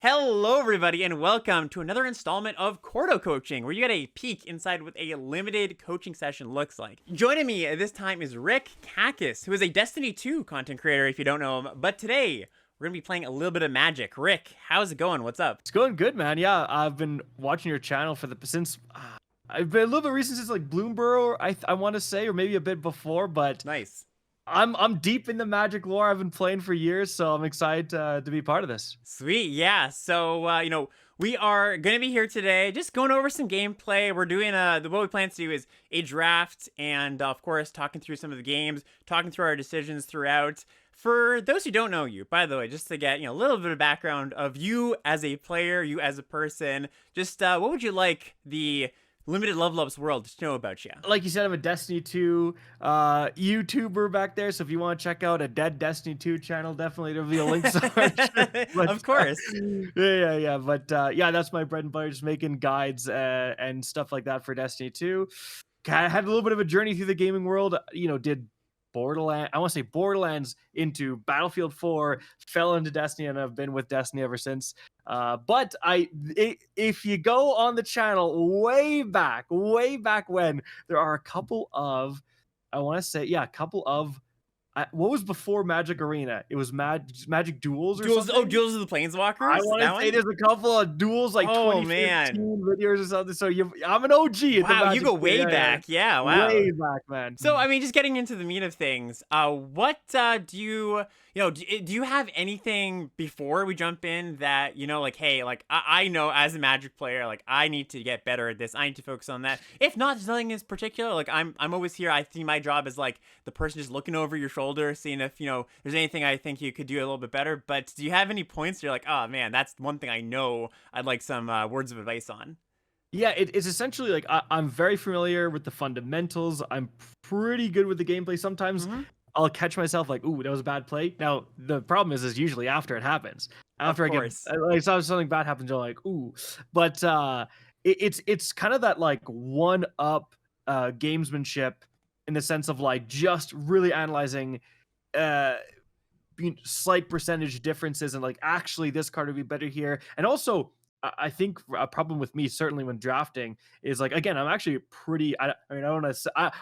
Hello, everybody, and welcome to another installment of Cordo Coaching, where you get a peek inside what a limited coaching session looks like. Joining me this time is Rick Kackis, who is a Destiny 2 content creator, if you don't know him. But today, we're going to be playing a little bit of Magic. Rick, how's it going? What's up? It's going good, man. Yeah, I've been watching your channel since I've been a little bit recent since like Bloomborough, I want to say, or maybe a bit before. But Nice. I'm deep in the Magic lore. I've been playing for years, so I'm excited to be part of this. Sweet, yeah. So, we are going to be here today just going over some gameplay. We're doing, what we plan to do is a draft and, of course, talking through some of the games, talking through our decisions throughout. For those who don't know you, by the way, just to get, a little bit of background of you as a player, you as a person, just, what would you like the limited level ups world to know about you? Like you said, I'm a Destiny 2 YouTuber back there, so if you want to check out a dead Destiny 2 channel, definitely there'll be a link somewhere. Of course. Yeah. But yeah, that's my bread and butter, just making guides and stuff like that for Destiny 2. I had a little bit of a journey through the gaming world. Did Borderlands into Battlefield 4, fell into Destiny, and I've been with Destiny ever since. But if you go on the channel way back when, there are a couple of, what was before Magic Arena? It was Magic Duels or something? Duels of the Planeswalkers? I want to say there's a couple of duels like 2015 videos or something. So I'm an OG. Wow, you go way back. Yeah, wow. Way back, man. So, just getting into the meat of things, what do you have anything before we jump in that, hey, I know as a Magic player, I need to get better at this. I need to focus on that. If not, there's nothing in particular. I'm always here. I see my job as the person just looking over your shoulder, seeing if, there's anything I think you could do a little bit better. But do you have any points you're like, oh man, that's one thing I know I'd like some words of advice on? Yeah, it's essentially I'm very familiar with the fundamentals. I'm pretty good with the gameplay. Sometimes I'll catch myself ooh, that was a bad play. Now the problem is usually after it happens. After I saw something bad happens, you're like, ooh. But it's kind of that one up gamesmanship in the sense of just really analyzing slight percentage differences and actually this card would be better here. And also I think a problem with me, certainly when drafting, is again, I'm actually pretty. I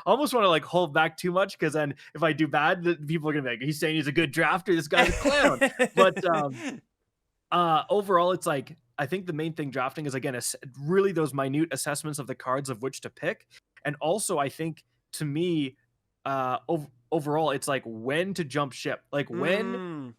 almost want to hold back too much, because then if I do bad, people are gonna be like, he's saying he's a good drafter. This guy's a clown. But overall, it's I think the main thing drafting is again really those minute assessments of the cards of which to pick, and also I think to me, overall, it's when to jump ship. When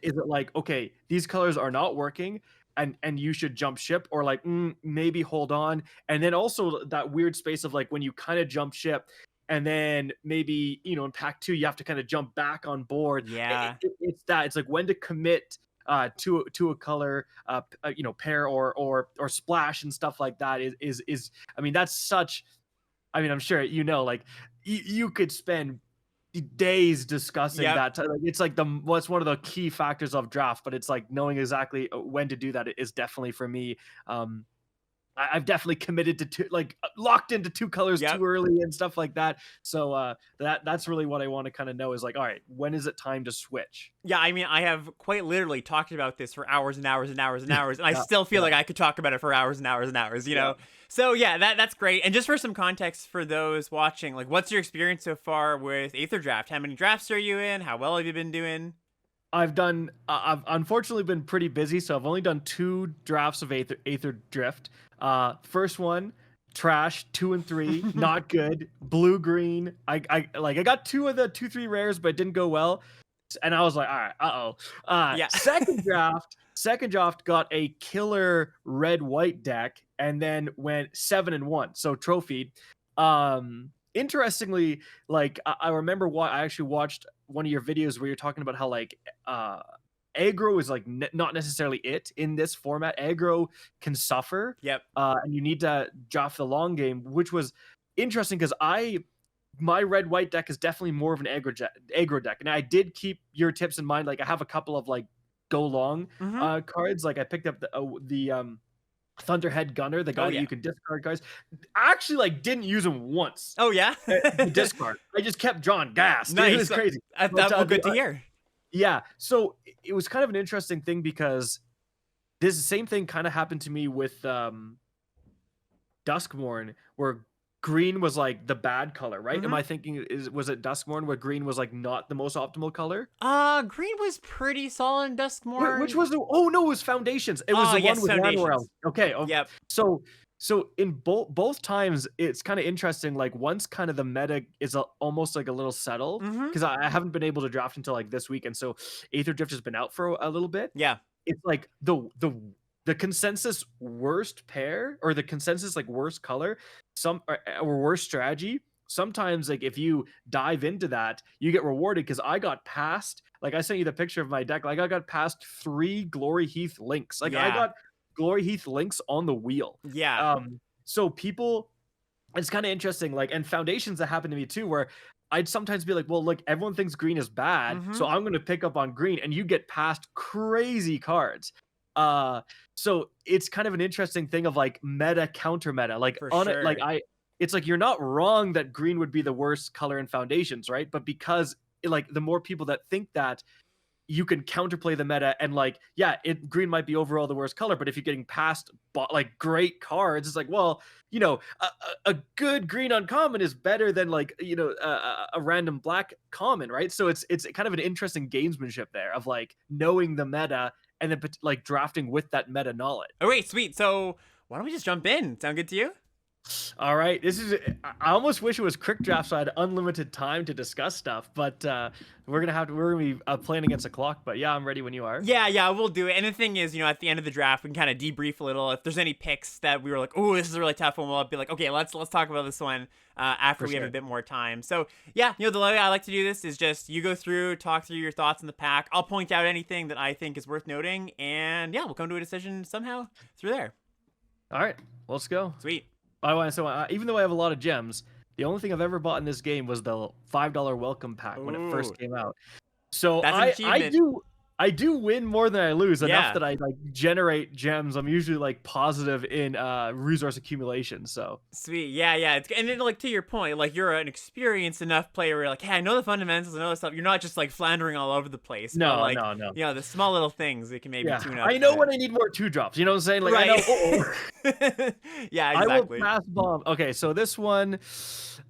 is it okay, these colors are not working, and you should jump ship, or maybe hold on. And then also that weird space of when you kind of jump ship and then maybe in pack 2 you have to kind of jump back on board. It's when to commit to a color pair or splash and stuff like that is that's such, I'm sure you could spend days discussing that. It's what's one of the key factors of draft, but it's knowing exactly when to do that is definitely for me. I've definitely committed to locked into 2 colors too early and stuff like that. So that's really what I want to kind of know is all right, when is it time to switch? Yeah, I have quite literally talked about this for hours and hours and hours and hours, and I still feel like I could talk about it for hours and hours and hours, you know? So yeah, that's great. And just for some context for those watching, what's your experience so far with Aetherdraft? How many drafts are you in? How well have you been doing? I've unfortunately been pretty busy, so I've only done 2 drafts of Aetherdrift. First one, trash. 2 and 3, not good. Blue green. I got 2 of the 2-3 rares, but it didn't go well. And I was like, all right, Second draft got a killer red-white deck, and then went 7-1, so trophied. Interestingly, I remember I actually watched one of your videos where you're talking about how aggro is not necessarily it in this format. Aggro can suffer. And you need to draft the long game, which was interesting because my red-white deck is definitely more of an aggro deck. And I did keep your tips in mind. I have a couple of go long cards. I picked up the Thunderhead Gunner, the guy that you can discard cards. I actually didn't use him once. Oh yeah? Discard. I just kept drawing gas. Nice. It was crazy. That's good to hear. Yeah. So it was kind of an interesting thing because this same thing kind of happened to me with Duskmorn, where green was like the bad color, right? Am Mm-hmm. I thinking was it Duskmorn where green was like not the most optimal color? Green was pretty solid in Which Duskmorn. was the oh no, it was Foundations. It was Oh, the one yes, with Llanowar Elves. Foundations. Okay, Yep. so in both times, it's kind of interesting. Like once kind of the meta is almost like a little settled, Mm-hmm. because I haven't been able to draft until like this week, and so Aetherdrift has been out for a little bit. Yeah. It's like the consensus worst pair or the consensus like worst color, or worst strategy. Sometimes like if you dive into that, you get rewarded because I got past, like I sent you the picture of my deck, like I got past 3 Glory Heath links. Like I Yeah. got Glory Heath links on the wheel. Yeah. So people, it's kind of interesting, like, and foundations that happen to me too, where I'd sometimes be like, well, look, everyone thinks green is bad, Mm-hmm. so I'm going to pick up on green, and you get past crazy cards. Uh, so it's kind of an interesting thing of like meta counter meta, like For on it, like sure. it's like you're not wrong that green would be the worst color in foundations, right? But because like the more people that think that, you can counterplay the meta and like, yeah, green might be overall the worst color, but if you're getting past like great cards, it's like, well, a good green uncommon is better than like, a random black common, right? So it's kind of an interesting gamesmanship there of like knowing the meta and then like drafting with that meta knowledge. Oh wait, sweet. So why don't we just jump in? Sound good to you? All right, I almost wish it was quick draft so I had unlimited time to discuss stuff, but we're gonna be playing against the clock. But yeah, I'm ready when you are. Yeah, we'll do it. And the thing is, at the end of the draft, we can kind of debrief a little. If there's any picks that we were like, oh, this is a really tough one, we'll be like, okay, let's talk about this one after For we have a sure. bit more time. So yeah, the way I like to do this is just you go through, talk through your thoughts in the pack. I'll point out anything that I think is worth noting, and yeah, we'll come to a decision somehow through there. All right, let's go. Sweet. Even though I have a lot of gems, the only thing I've ever bought in this game was the $5 welcome pack when it first Ooh, came out. So that's an achievement. I do win more than I lose, enough Yeah. that I like generate gems. I'm usually like positive in resource accumulation. So Sweet, yeah. And then, like, to your point, like, you're an experienced enough player where you're like, hey, I know the fundamentals, I know this stuff. You're not just like floundering all over the place. But like, no. the small little things we can maybe Yeah, tune up. I know when I need more 2-drops. You know what I'm saying? Like Right. I know. Yeah, I will exactly. pass bomb. Okay, so this one,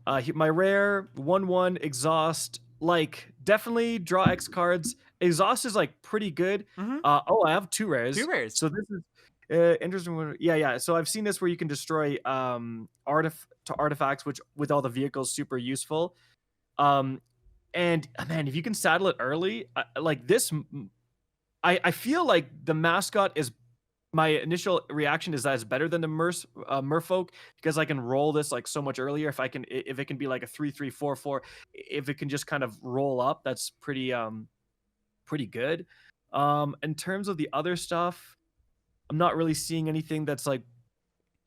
my rare 1/1 exhaust, like definitely draw X cards. Exhaust is like pretty good. Mm-hmm. I have 2 rares. Two rares. So this is interesting one. Yeah. So I've seen this where you can destroy artifacts, which with all the vehicles super useful. And man, if you can saddle it early, like this, I feel like the mascot is, my initial reaction is that it's better than the merfolk, because I can roll this like so much earlier. If it can be like a 3/3/4/4, if it can just kind of roll up, that's pretty good. In terms of the other stuff, I'm not really seeing anything that's like,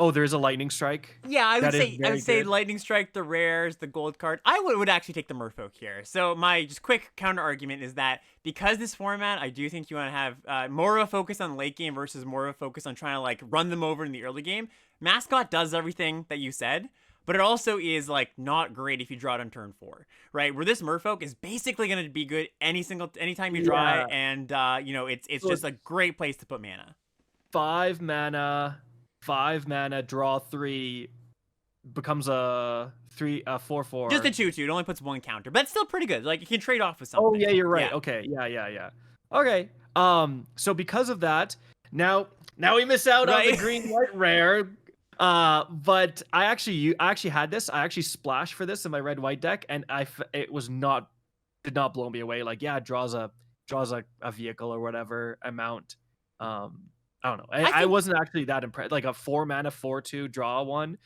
oh, there is a lightning strike. Yeah, I would That is say very good. Lightning Strike, the rares, the gold card. I would actually take the Merfolk here. So my just quick counter argument is that because this format, I do think you want to have more of a focus on late game versus more of a focus on trying to like run them over in the early game. Mascot does everything that you said, but it also is like not great if you draw it on turn 4, right? Where this Merfolk is basically going to be good anytime you draw Yeah. it, and it's So just a great place to put mana. 5 mana, draw 3, becomes a 4/4. Just a 2/2. It only puts 1 counter, but it's still pretty good. Like you can trade off with something. Oh yeah, you're right. Yeah. Okay, yeah. Okay. So because of that, now we miss out on the Right. green white rare. But I actually had this. I actually splashed for this in my red white deck, and it did not blow me away. Like, yeah, it draws a vehicle or whatever amount. I don't know. I wasn't actually that impressed. Like a 4 mana 4/2 draw one.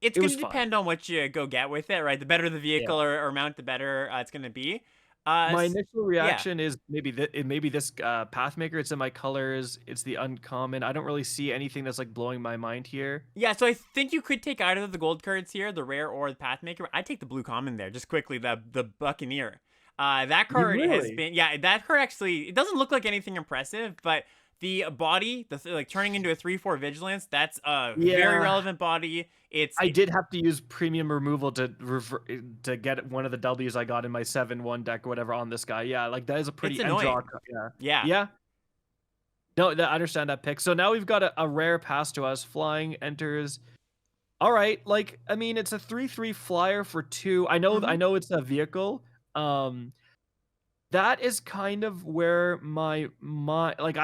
It's It going was to fine. depend on what you go get with it, right? The better the vehicle or mount, the better it's going to be. My initial reaction is maybe this Pathmaker. It's in my colors. It's the uncommon. I don't really see anything that's like blowing my mind here. Yeah, so I think you could take either of the gold cards here, the rare or the Pathmaker. I'd take the blue common there, just quickly, the Buccaneer. That card has Really? been, that card actually, it doesn't look like anything impressive, but the body, like turning into a 3/4 vigilance, that's a very relevant body. I did have to use premium removal to get one of the W's I got in my 7/1 deck or whatever on this guy. Yeah, like that is a pretty It's annoying. Yeah. No, I understand that pick. So now we've got a rare pass to us. Flying enters. All right, like I mean, it's a 3/3 flyer for 2. I Hmm. know it's a vehicle. Um, that is kind of where my like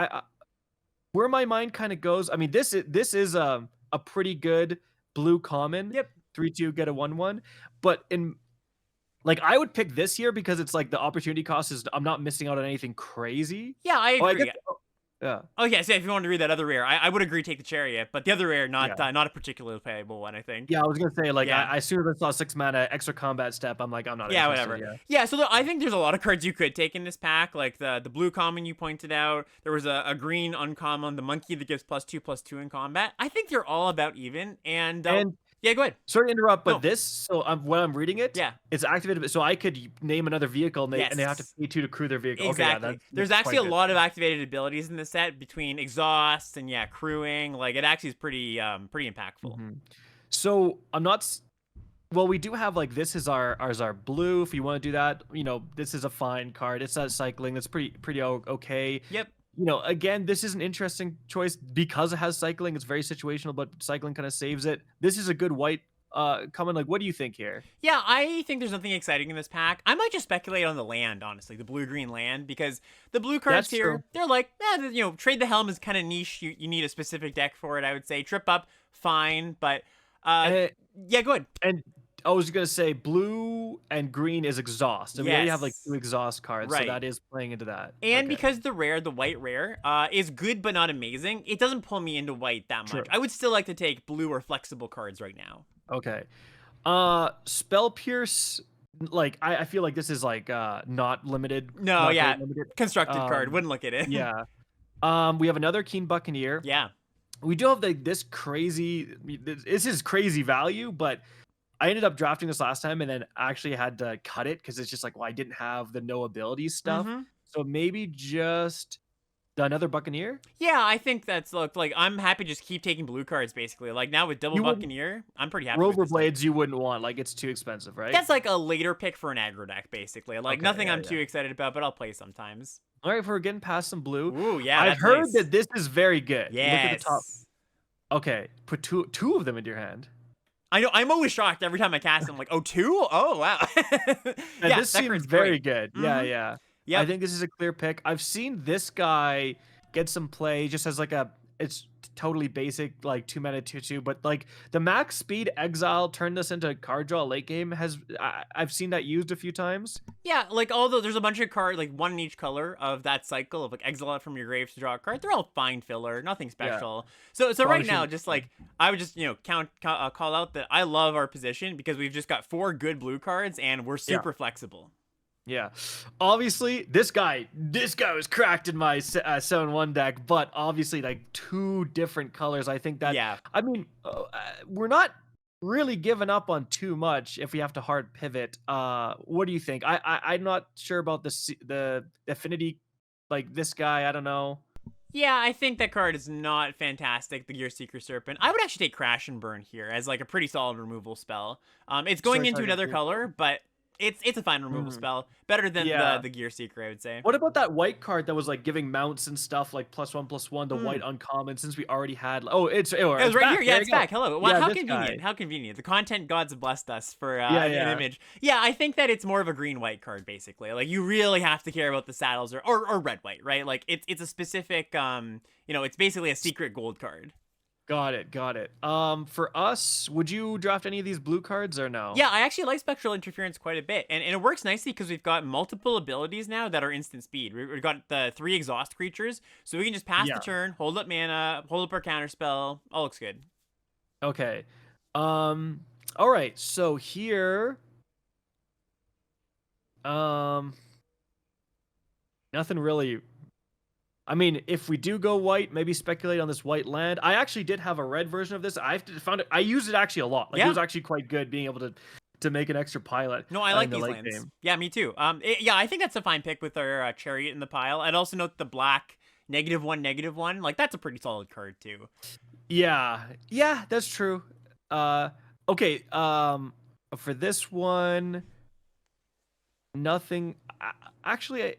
where my mind kind of goes. I mean, this is a pretty good blue common Yep. 3/2 get a 1/1, but in like I would pick this here because it's like the opportunity cost is I'm not missing out on anything crazy. Yeah, I Oh, I guess agree. yeah. Oh yes, yeah. If you want to read that other rare, I would agree take the chariot, but the other rare Yeah. not a particularly playable one. I think. Yeah, I was gonna say like Yeah. as soon as I saw 6 mana extra combat step, I'm like I'm not Yeah, interested. whatever. Yeah, so I think there's a lot of cards you could take in this pack, like the blue common you pointed out. There was a green uncommon, the monkey that gives +2/+2 in combat. I think they're all about even. And And yeah, go ahead. sorry to interrupt, but No, this so when I'm reading it, yeah, it's activated. So I could name another vehicle, and they have to yes, pay 2 to crew their vehicle. Okay, yeah, exactly. that's There's actually quite a good. lot of activated abilities in the set between exhaust and yeah, crewing. Like it actually is pretty impactful. Mhm. So I'm not. Well, we do have like this is our blue. If you want to do that, this is a fine card. It's not cycling. That's pretty okay. Yep. Again, this is an interesting choice because it has cycling. It's very situational, but cycling kind of saves it. This is a good white common. Like, what do you think here? Yeah, I think there's nothing exciting in this pack. I might just speculate on the land, honestly, the blue-green land, because the blue cards That's true. here, they're like, trade the helm is kind of niche. You need a specific deck for it, I would say. Trip up, fine, but And, yeah, go ahead. and I was gonna say blue and green is exhaust, and we already have like 2 Yes, exhaust cards, so right. that is playing into that. And Okay, because the white rare, is good but not amazing, it doesn't pull me into white that much. true. I would still like to take blue or flexible cards right now. Okay. Spell Pierce, like I feel like this is like not limited, No, not yeah, great limited. constructed card. Um, Wouldn't look at it. yeah. We have another Keen Buccaneer. Yeah. We do have like this crazy. This is crazy value, but I ended up drafting this last time and then actually had to cut it because it's just like, well, I didn't have the no abilities stuff. Mm-hmm. So maybe just another Buccaneer. Yeah, I think that's look like I'm happy to just keep taking blue cards basically. Like now with double You wouldn't Buccaneer, I'm pretty happy with Rover this deck. Blades. You wouldn't want, like, it's too expensive, right? That's like a later pick for an aggro deck, basically. Like Okay, nothing yeah, I'm yeah. too excited about, but I'll play sometimes. All right, if we're getting past some blue, Ooh, yeah, I've that's heard nice. that this is very good. Look at the top. Yes. Okay, put two of them into your hand. I know. I'm always shocked every time I cast. I'm like, oh, two? Oh, wow. And Yeah, this that seems card's very great. good. Yeah, Mm-hmm. yeah. I Yep. think this is a clear pick. I've seen this guy get some play just as like it's totally basic, like 2 mana 2/2, but like the max speed exile turned this into card draw late game I've seen that used a few times. Yeah, like although there's a bunch of cards, like one in each color of that cycle of like exile it from your grave to draw a card. They're all fine filler, nothing Yeah. special. So Probably right now, shouldn't. just like I would just call out that I love our position because we've just got 4 good blue cards and we're Yeah. super flexible. Yeah. Obviously, this guy was cracked in my 7-1 deck, but obviously like 2 different colors. I think that Yeah. I mean, we're not really giving up on too much if we have to hard pivot. What do you think? I'm not sure about the affinity, like this guy, I don't know. Yeah, I think that card is not fantastic, the Gear Seeker Serpent. I would actually take Crash and Burn here as like a pretty solid removal spell. It's going Destroy into target another vehicle. color, but it's a fine removal Mhm. spell. Better than Yeah. the Gear Seeker, I would say. What about that white card that was like giving mounts and stuff like +1/+1 the white Hmm. uncommon since we already had it's It was right back. here. Yeah, There it's you go. back. Hello. Wow, Yeah, how this convenient. guy. How convenient. The content gods have blessed us for Yeah, an yeah. image. Yeah, I think that it's more of a green-white card, basically. Like, you really have to care about the saddles or red-white, right? Like, it's a specific, it's basically a secret gold card. Got it. For us, would you draft any of these blue cards or no? Yeah, I actually like Spectral Interference quite a bit. And it works nicely because we've got multiple abilities now that are instant speed. We've got the 3 exhaust creatures, so we can just pass Yeah. the turn, hold up mana, hold up our counterspell. All looks good. Okay. All right. So here, um, nothing really. I mean, if we do go white, maybe speculate on this white land. I actually did have a red version of this. Found it. I used it actually a lot. Like it Yeah. was actually quite good being able to make an extra pilot. No, I in like the these late lands. game. Yeah, me too. Yeah, I think that's a fine pick with our chariot in the pile. I'd also note the black -1/-1. Like that's a pretty solid card too. Yeah, that's true. Okay. For this one, nothing. Actually,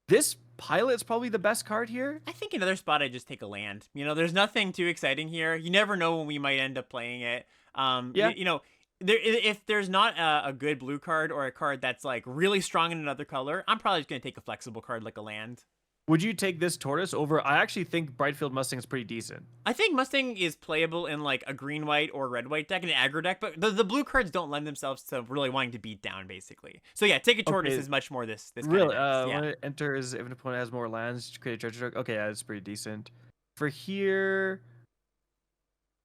This Pilot's probably the best card here. I think another spot I just take a land. You know, there's nothing too exciting here. You never know when we might end up playing it. Yeah. You know, if there's not a good blue card or a card that's like really strong in another color, I'm probably just gonna take a flexible card like a land. Would you take this Tortoise over? I actually think Brightfield Mustang is pretty decent. I think Mustang is playable in like a green-white or red-white deck, an aggro deck, but the blue cards don't lend themselves to really wanting to beat down, basically. So yeah, take a Tortoise is much more this kind really. of decks. When it enters, if an opponent has more lands, create a treasure deck. Okay, yeah, it's pretty decent. For here,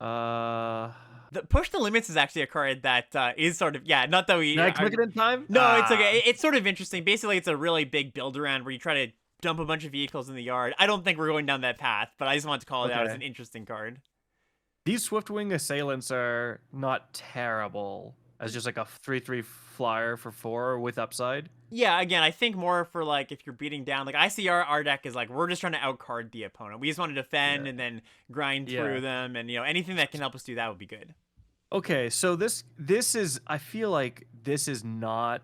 The Push the Limits is actually a card that is sort of, yeah, not that we... Can I click it in time? No, it's okay. It's sort of interesting. Basically, it's a really big build-around where you try to dump a bunch of vehicles in the yard. I don't think we're going down that path, but I just wanted to call it out as an interesting card. These Swiftwing Assailants are not terrible as just like a 3/3 flyer for 4 with upside. Yeah, again, I think more for like if you're beating down, like I see our deck is like we're just trying to outcard the opponent. We just want to defend and then grind through them, and you know anything that can help us do that would be good. Okay, so this is, I feel like this is not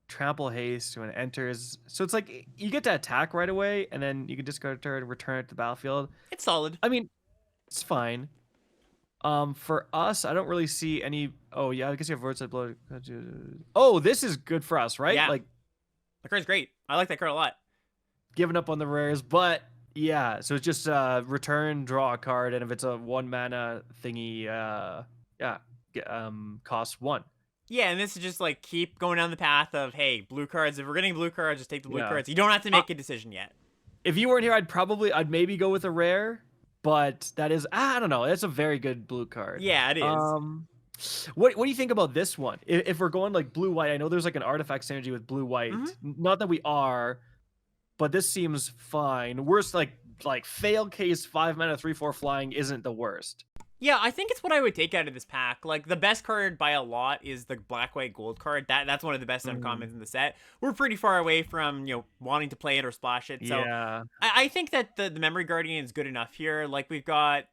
trample haste when it enters. So it's like you get to attack right away, and then you can discard a turn and return it to the battlefield. It's solid. I mean, it's fine. For us, I don't really see any. Oh yeah, I guess you have Roadside Blow. Oh, this is good for us, right? Yeah. Like, the card's great. I like that card a lot. Giving up on the rares, but yeah. So it's just return, draw a card, and if it's a 1 mana thingy, costs 1. Yeah, and this is just like keep going down the path of hey, blue cards. If we're getting blue cards, just take the blue cards. You don't have to make a decision yet. If you weren't here, I'd maybe go with a rare, but that is I don't know. It's a very good blue card. Yeah, it is. What do you think about this one? If we're going like blue white, I know there's like an artifact synergy with blue white. Not that we are, but this seems fine. Worst like fail case 5 mana 3/4 flying isn't the worst. Yeah, I think it's what I would take out of this pack. Like, the best card by a lot is the black-white gold card. That's one of the best uncommons in the set. We're pretty far away from, you know, wanting to play it or splash it. So yeah. I think that the Memory Guardian is good enough here. Like, we've got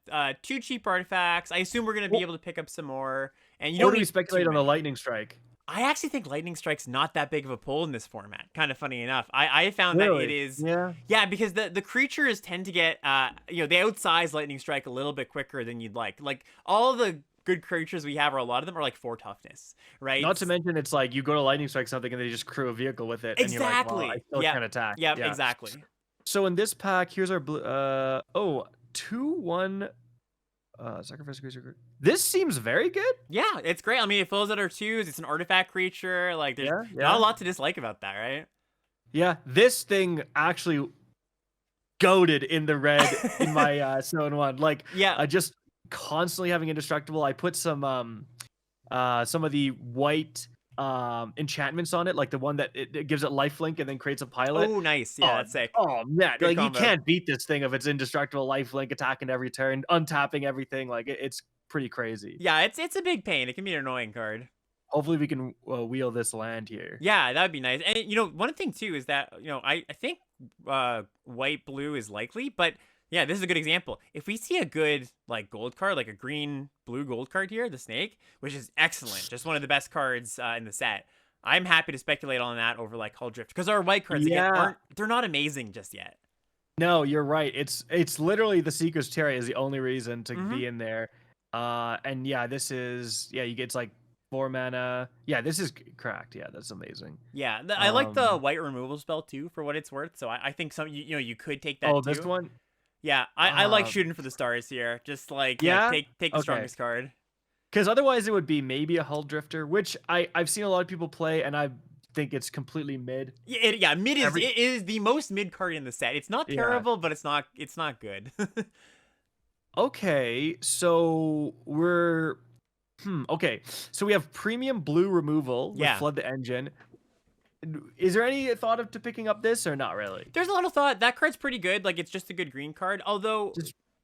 2 cheap artifacts. I assume we're going to be able to pick up some more. And you don't need to speculate on the Lightning Strike. I actually think Lightning Strike's not that big of a pull in this format. Kind of funny enough. I found that it is... Yeah, because the creatures tend to get, you know, they outsize Lightning Strike a little bit quicker than you'd like. Like, all the good creatures we have, or a lot of them, are like 4 toughness, right? Not to mention, it's like you go to Lightning Strike something and they just crew a vehicle with it. Exactly. And you're like, well, I still can't attack. Yeah, exactly. So in this pack, here's our blue... 2/1... sacrifice creature. This seems very good. Yeah, it's great. I mean, it fills out our 2s. It's an artifact creature. Like, there's not a lot to dislike about that, right? Yeah, this thing actually goated in the red in my Stone 1. Like, just constantly having indestructible. I put some of the white enchantments on it, like the one that it gives it lifelink and then creates a pilot. Oh, nice. Yeah, that's sick. Oh man, Good like combo. you can't beat this thing if it's indestructible, lifelink, attacking every turn, untapping everything. Like it's pretty crazy. Yeah, it's a big pain. It can be an annoying card. Hopefully we can wheel this land here. Yeah, that would be nice. And you know, one thing too is that, you know, I think white blue is likely, but yeah, this is a good example. If we see a good like gold card, like a green blue gold card here, the snake, which is excellent, just one of the best cards in the set, I'm happy to speculate on that over like Hull Drift, because our white cards again they're not amazing just yet. No, you're right. It's literally the Seeker's Chariot is the only reason to be in there. And yeah, this is you get like 4 mana. Yeah, this is cracked. Yeah, that's amazing. Yeah, I like the white removal spell too, for what it's worth. So I think you know you could take that. Oh, too. this one. Yeah, I like shooting for the stars here. Just like take the strongest card. Because otherwise it would be maybe a Hull Drifter, which I've seen a lot of people play, and I think it's completely mid. Yeah, mid is it is the most mid card in the set. It's not terrible, but it's not good. Okay, so we're okay. So we have premium blue removal with Flood the Engine. Is there any thought to picking up this or not really? There's a lot of thought. That card's pretty good. Like, it's just a good green card. Although,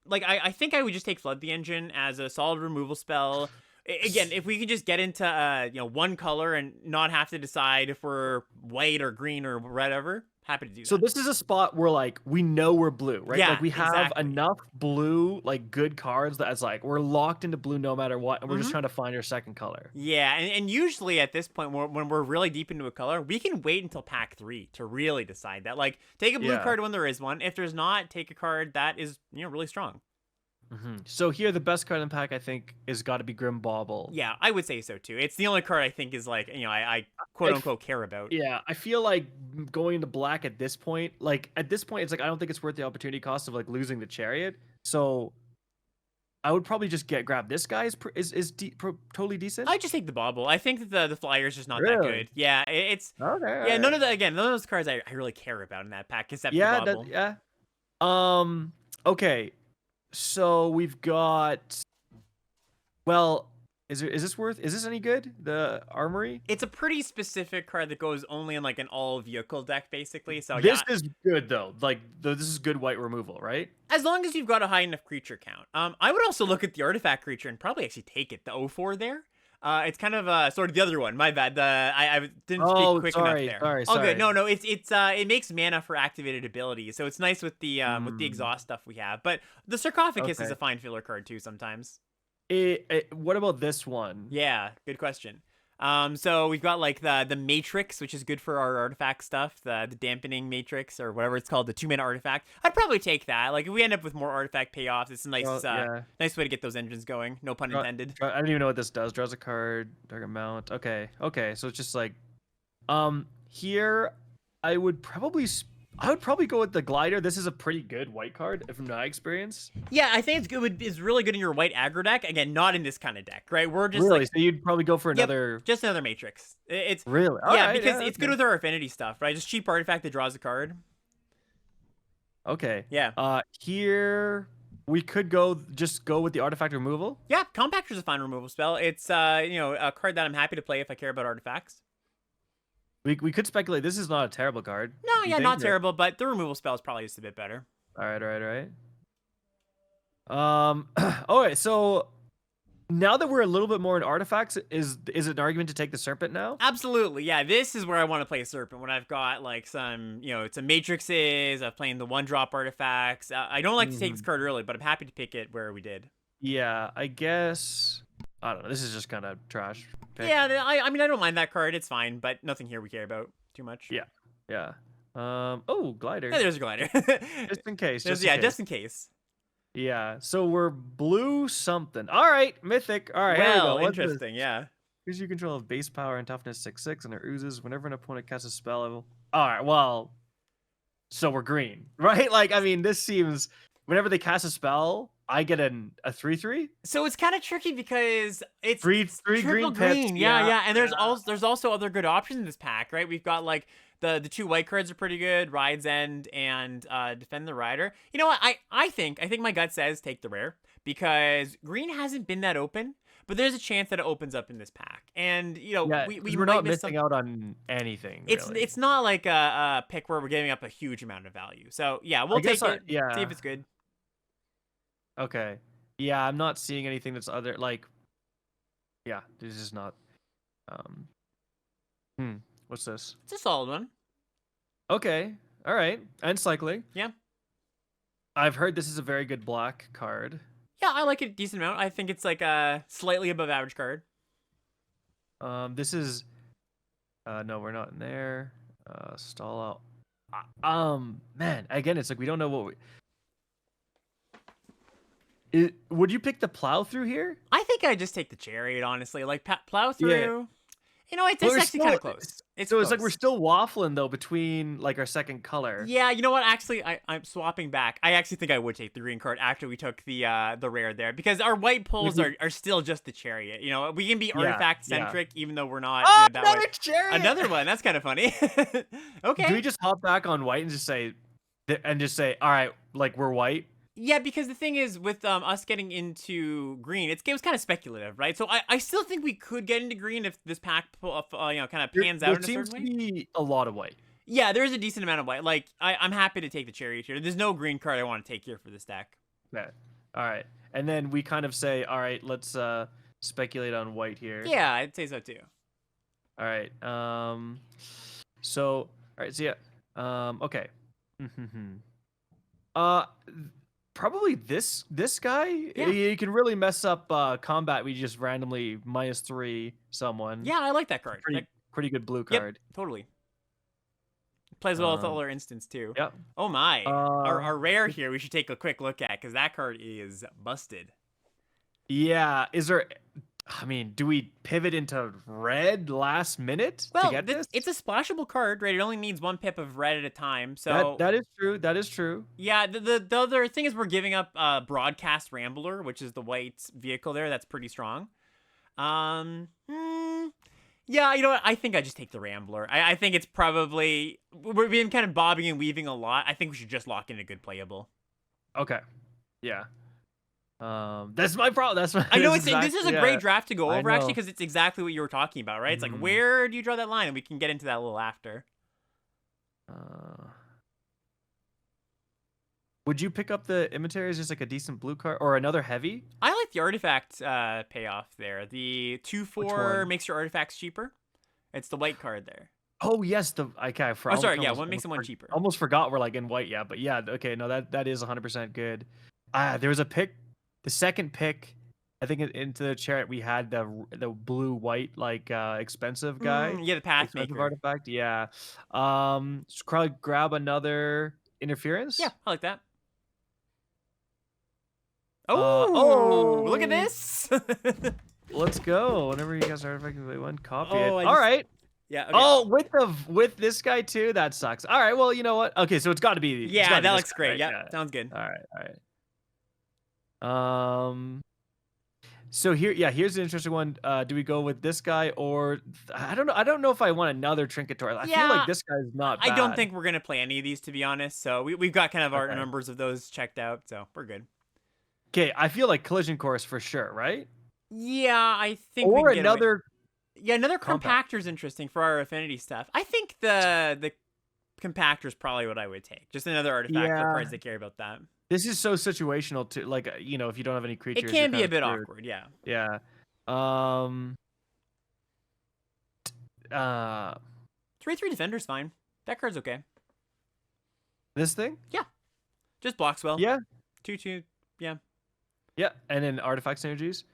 like, I think I would just take Flood the Engine as a solid removal spell. Again, if we could just get into, you know, one color and not have to decide if we're white or green or whatever, Happy to do So that. this is a spot where like we know we're blue, right? Yeah, Like we have exactly. enough blue, like good cards that it's like we're locked into blue no matter what, and we're just Hmm. trying to find our second color. Yeah, and usually at this point, when we're really deep into a color, we can wait until pack 3 to really decide that. Like, take a blue Yeah. card when there is one. If there's not, take a card that is, really strong. So here, the best card in the pack I think is got to be Grim Bauble. Yeah, I would say so too. It's the only card I think is like, I quote I unquote care about. Yeah, I feel like going into black at this point, like at this point, it's like I don't think it's worth the opportunity cost of like losing the chariot. So I would probably just grab this guy totally decent. I just take the bauble. I think that the flyer is just not that Really? good. Yeah, it's Okay, yeah, all right. none of those cards I really care about in that pack except the Yeah, bauble. yeah. Okay. So we've got. Well, is this any good? The armory. It's a pretty specific card that goes only in like an all vehicle deck, basically. So This yeah, is good though. Like this is good white removal, right? as long as you've got a high enough creature count. I would also look at the artifact creature and probably actually take it. The 0/4 there. It's kind of sort of the other one. My bad. I didn't speak Oh, quick enough sorry, there. sorry, All good. sorry. No, it makes mana for activated abilities, so it's nice with the Hmm. exhaust stuff we have. But the sarcophagus is Okay. a fine filler card too sometimes. What about this one? Yeah, good question. So we've got like the matrix, which is good for our artifact stuff, the dampening matrix or whatever it's called, the 2-mana artifact. I'd probably take that. Like if we end up with more artifact payoffs, it's a nice Oh, yeah. nice way to get those engines going. No pun intended. I don't even know what this does. Draws a card, target mount. Okay, okay. So it's just like, here, I would probably go with the glider. This is a pretty good white card, from my experience. Yeah, I think it's good. It's really good in your white aggro deck. Again, not in this kind of deck, right? We're just Really? like, So you'd probably go for yep, another. just another matrix. It's Really? All yeah, right, because yeah, it's good okay. with our affinity stuff, right? Just cheap artifact that draws a card. Okay. Yeah. Here we could just go with the artifact removal. Yeah, Compactor's a fine removal spell. It's a card that I'm happy to play if I care about artifacts. We could speculate. This is not a terrible card. No, Do you yeah, think? not terrible, but the removal spell is probably just a bit better. All right, all right, all right. Okay, so now that we're a little bit more in artifacts, is it an argument to take the serpent now? Absolutely, yeah. This is where I want to play a serpent when I've got like some, some matrices. I'm playing the 1-drop artifacts. I don't like to take this card early, but I'm happy to pick it where we did. Yeah, I guess. I don't know. This is just kind of trash. Pick. Yeah, I mean I don't mind that card. It's fine, but nothing here we care about too much. Yeah. Yeah. Oh, glider. Yeah, there's a glider. Just in case. Just in case. Yeah. So we're blue something. All right, mythic. All right. Here we Well, go. What's this? interesting. Yeah. Gives you control of base power and toughness 6/6, and it oozes whenever an opponent casts a spell. All right. Well, so we're green, right? Like, I mean, this seems whenever they cast a spell, I get a 3/3. So it's kind of tricky because it's Three triple green pets. Yeah, Yeah. and there's also other good options in this pack, right? We've got like the 2 white cards are pretty good, Ride's End and Defend the Rider. You know what? I think my gut says take the rare because green hasn't been that open, but there's a chance that it opens up in this pack, and Yeah, we we're might not miss missing out on anything. Really. It's not like a pick where we're giving up a huge amount of value. So yeah, we'll take it. Yeah. See if it's good. Okay. Yeah, I'm not seeing anything that's other like. Yeah, this is not. What's this? It's a solid one. Okay. All right. And cycling. Yeah. I've heard this is a very good black card. Yeah, I like it a decent amount. I think it's like a slightly above average card. This is. No, we're not in there. Stall out. Man, again, it's like we don't know what would you pick the plow through here? I think I just take the chariot, honestly. Like plow through. Yeah. It's actually kind of close. It's like we're still waffling though between like our second color. Yeah, you know what? Actually, I'm swapping back. I actually think I would take the green card after we took the rare there because our white pulls are still just the chariot. We can be artifact centric even though we're not. Oh, that another way. chariot! Another one. That's kind of funny. Okay. Do we just hop back on white and just say, all right, like we're white? Yeah, because the thing is, with us getting into green, it was kind of speculative, right? So I still think we could get into green if this pack, kind of pans out in a certain way. There seems to be a lot of white. Yeah, there is a decent amount of white. Like, I'm happy to take the chariot here. There's no green card I want to take here for this deck. Yeah. All right. And then we kind of say, all right, let's speculate on white here. Yeah, I'd say so too. All right. So, all right. So yeah. Okay. uh, Probably this guy. Yeah. He can really mess up combat. We just randomly -3 someone. Yeah, I like that card. Pretty good blue Yep, card. totally. Plays well with all our instants too. Yep. Oh my. Uh, Our rare here we should take a quick look at because that card is busted. yeah. Is there? I mean, do we pivot into red last minute to Well, get this? it's a splashable card, right? It only needs 1 pip of red at a time. That So that is true. That is true. yeah, the other thing is we're giving up Broadcast Rambler, which is the white vehicle there. That's pretty strong. Yeah, you know what? I think I just take the Rambler. I think it's probably we're being kind of bobbing and weaving a lot. I think we should just lock in a good playable. Okay. Yeah. That's my problem. That's my. I know this this is a yeah, great draft to go I over actually know. because it's exactly what you were talking about, right? It's like Mhm. where do you draw that line, and we can get into that a little after. Would you pick up the Imitator as just like a decent blue card or another heavy? I like the artifact payoff there. The Which 2/4 one? makes your artifacts cheaper. It's the white card there. Oh yes, the okay. Oh, sorry, yeah, one makes them one cheaper. Almost forgot we're like in white, yeah, but yeah, okay, no, that is 100% good. There was a pick, the second pick. I think into the chariot we had the blue white like expensive guy, Yeah, the expensive Pathmaker. artifact. Yeah, should probably grab another interference. Yeah, I like that. Oh, Look at this. let's go. Whenever you guys artifact one, copy it. Oh, All right. Yeah. Okay. Oh, with this guy too, that sucks. All right, well, you know what? Okay, so it's got to be. Yeah, that this looks guy, great. right? Yep, Yeah. sounds good. All right. So here's an interesting one. Do we go with this guy or I don't know. I don't know if I want another Trinketor. I feel like this guy's not bad. I don't think we're gonna play any of these to be honest. So we've got kind of our Okay. numbers of those checked out, so we're good. Okay, I feel like Collision Course for sure, right? Yeah, I think we Or can get away. another. Yeah, another compact. compactor is interesting for our affinity stuff. I think the compactor is probably what I would take. Just another artifact for Yeah. cards that care about that. This is so situational to like if you don't have any creatures, It can you're be a kinda bit screwed. awkward, yeah. Yeah. 3/3 defender's fine. That card's okay. This thing? Just blocks well. Yeah. 2/2. Yeah. Yeah, and then artifact synergies.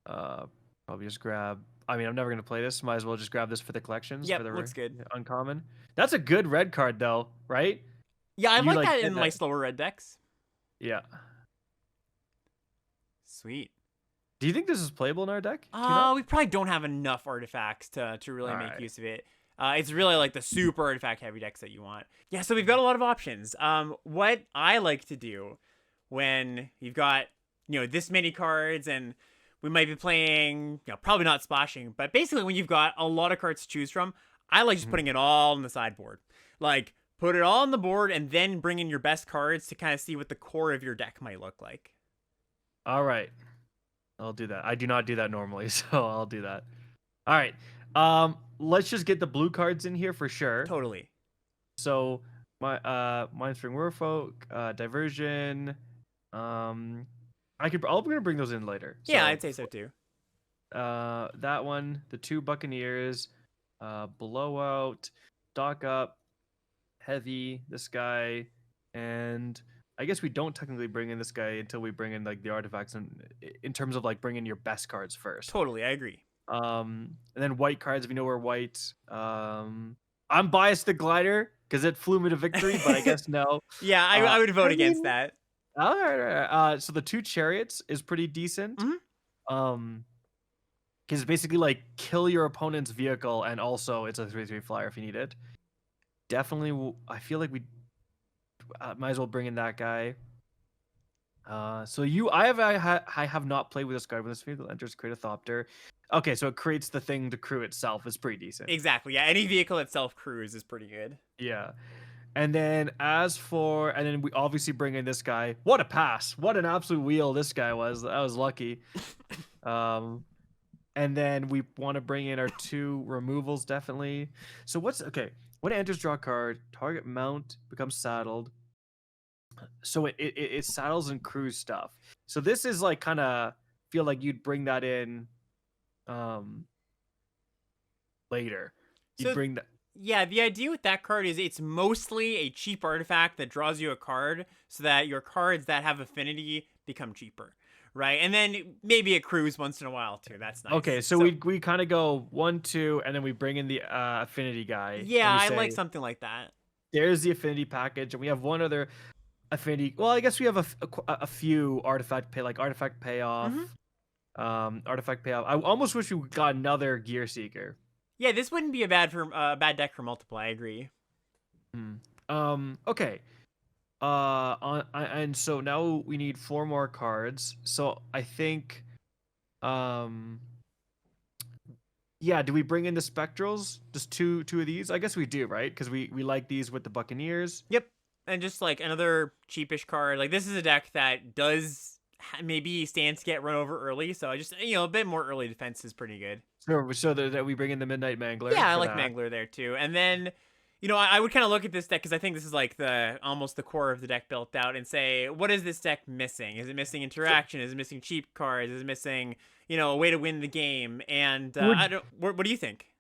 Probably just grab. I mean, I'm never gonna play this. Might as well just grab this for the collections. Yep, for the looks good. Uncommon. That's a good red card though, right? Yeah, I You, like like, that did in my that. slower red decks. Yeah. Sweet. Do you think this is playable in our deck? Do you know? We probably don't have enough artifacts to really make Alright. use of it. It's really like the super artifact heavy decks that you want. Yeah, so we've got a lot of options. What I like to do when you've got, this many cards and we might be playing, probably not splashing, but basically when you've got a lot of cards to choose from, I like just putting it all on the sideboard. Like, put it all on the board and then bring in your best cards to kind of see what the core of your deck might look like. All right. I'll do that. I do not do that normally, so I'll do that. All right. Let's just get the blue cards in here for sure. Totally. So Mindspring Werewolf, Diversion. I'm gonna bring those in later. Yeah, So, I'd say so too. that one, the 2 Buccaneers, Blowout, Stock Up, Heavy, this guy, and I guess we don't technically bring in this guy until we bring in like the artifacts in terms of like bringing your best cards first. Totally, I agree. And then white cards, if you know we're white. I'm biased to Glider because it flew me to victory, but I guess no. Yeah, I would vote I against mean, that. All right. So the 2 Chariots is pretty decent. Mhm. Because basically like kill your opponent's vehicle, and also it's a 3/3 flyer if you need it. Definitely, I feel like we might as well bring in that guy. So I have not played with this card. When this vehicle enters, create a Thopter. Okay, so it creates the thing to crew itself. Is pretty decent. Exactly. Yeah, any vehicle itself cruise is pretty good. Yeah. And then we obviously bring in this guy. What a pass! What an absolute wheel this guy was. I was lucky. And then we want to bring in our 2 removals definitely. So when it enters, draw a card. Target mount becomes saddled. So it saddles and crews stuff. So this is like kind of feel like you'd bring that in later. You'd So bring that. Yeah, the idea with that card is it's mostly a cheap artifact that draws you a card so that your cards that have affinity become cheaper, right? And then maybe accrues once in a while too. That's Okay, nice. so So we kind of go 1, 2, and then we bring in the affinity guy, and yeah, we I like say something like that. there's the affinity package, and we have one other affinity. Well, I guess we have a few artifact pay, like artifact payoff, Hmm. artifact payoff. I almost wish we got another gear seeker. Yeah, this wouldn't be a bad deck for multiply. I agree. Hmm. Okay. And so now we need 4 more cards. So I think, um, yeah. Do we bring in the spectrals? Just two of these? I guess we do, right? Because we like these with the Buccaneers. Yep, and just like another cheapish card. Like this is a deck that does maybe stands to get run over early. So I just a bit more early defense is pretty good. So that we bring in the Midnight Mangler Yeah, I for like that. Mangler there too. And then, I would kind of look at this deck because I think this is like the almost the core of the deck built out and say, what is this deck missing? Is it missing So interaction? Is it missing cheap cards? Is it missing, a way to win the game? And I would don't. What do you think?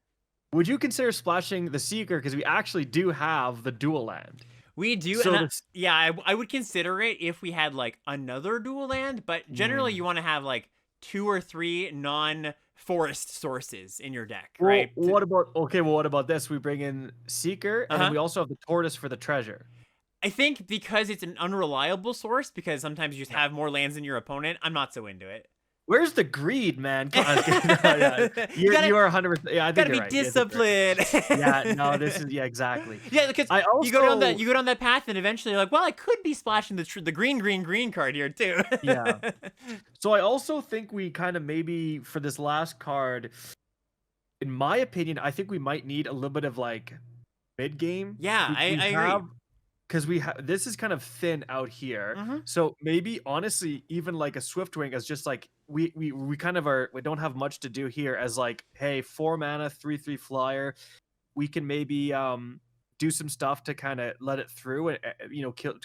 would you consider splashing the Seeker? Because we actually do have the dual land. We do, and So this. yeah, I would consider it if we had like another dual land. But generally, Mm. you want to have like 2 or 3 non-forest sources in your deck, Well, right? what about okay? Well, what about this? We bring in Seeker, Uh and then huh. we also have the Tortoise for the treasure. I think because it's an unreliable source, because sometimes you just Yeah. have more lands than your opponent, I'm not so into it. Where's the greed, man? Come on. No, yeah. you gotta You are 100%. Yeah, I think gotta you're be right. Yeah, I think you're right. disciplined. Yeah, no, this is yeah, exactly. Yeah, because I you go down that also you go down that path, and eventually you're like, well, I could be splashing the green card here too. yeah. So I also think we kind of maybe for this last card, in my opinion, I think we might need a little bit of like mid game. Yeah, We I agree. have because we have this is kind of thin out here. Hmm. So maybe honestly, even like a Swiftwing is just like we kind of are we don't have much to do here as like, hey, 4 mana, 3/3 flyer. We can maybe do some stuff to kind of let it through and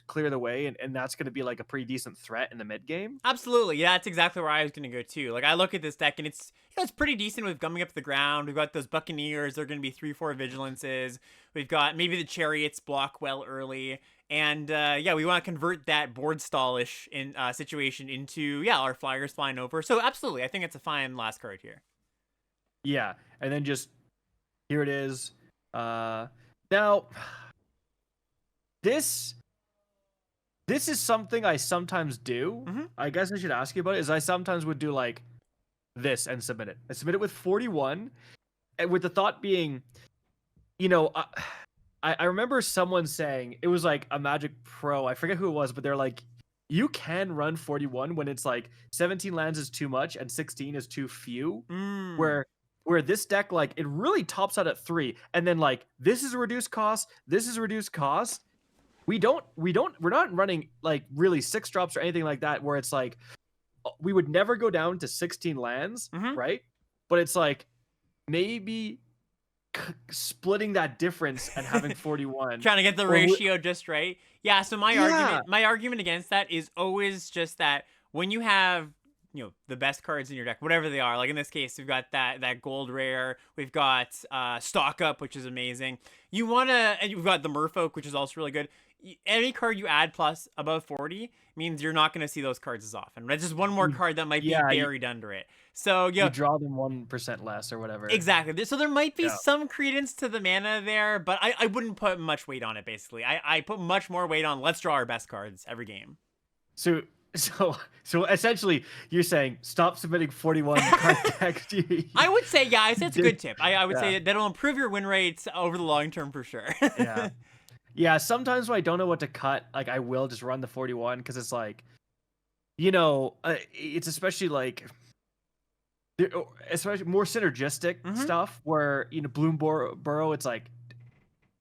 clear the way, and that's going to be like a pretty decent threat in the mid game. Absolutely, yeah, that's exactly where I was gonna go too. Like I look at this deck and it's pretty decent with gumming up the ground. We've got those Buccaneers. They're gonna be 3/4 vigilances. We've got maybe the Chariots block well early, and yeah, we want to convert that board stallish in situation into our flyers flying over. So absolutely, I think it's a fine last card here. Yeah, and then just here it is. Now this this is something I sometimes do. Hmm. I guess I should ask you about it. Is I sometimes would do like this and submit it. I submit it with 41, and with the thought being, you know, I remember someone saying it was like a Magic Pro. I forget who it was, but they're like, you can run 41 when it's like 17 lands is too much and 16 is too few. Mm. Where this deck like it really tops out at 3, and then like this is a reduced cost, this is a reduced cost. We're not running like really 6 drops or anything like that where it's like we would never go down to 16 lands, Hmm. right? But it's like maybe splitting that difference and having 41 Trying to get the or ratio just right. Yeah, so my yeah. argument against that is always just that when you have the best cards in your deck, whatever they are, like in this case we've got that gold rare, we've got stock up, which is amazing. And you've got the Merfolk, which is also really good. Any card you add plus above 40 means you're not going to see those cards as often. That's just one more you, card that might be yeah, buried under it. So you draw them 1% less or whatever. exactly. So there might be Yeah. some credence to the mana there, but I wouldn't put much weight on it, basically. I put much more weight on let's draw our best cards every game. So so essentially you're saying stop submitting 41 card decks. I would say, yeah, I'd say it's a good tip. I would Yeah. say that'll improve your win rates over the long term for sure. Yeah. Yeah, sometimes when I don't know what to cut, like I will just run the 41 because it's like, it's especially like, especially more synergistic Mhm. stuff where Bloom Burrow. It's like,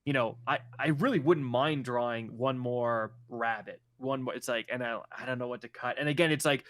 I really wouldn't mind drawing one more rabbit, one more. It's like, and I don't know what to cut. And again, it's like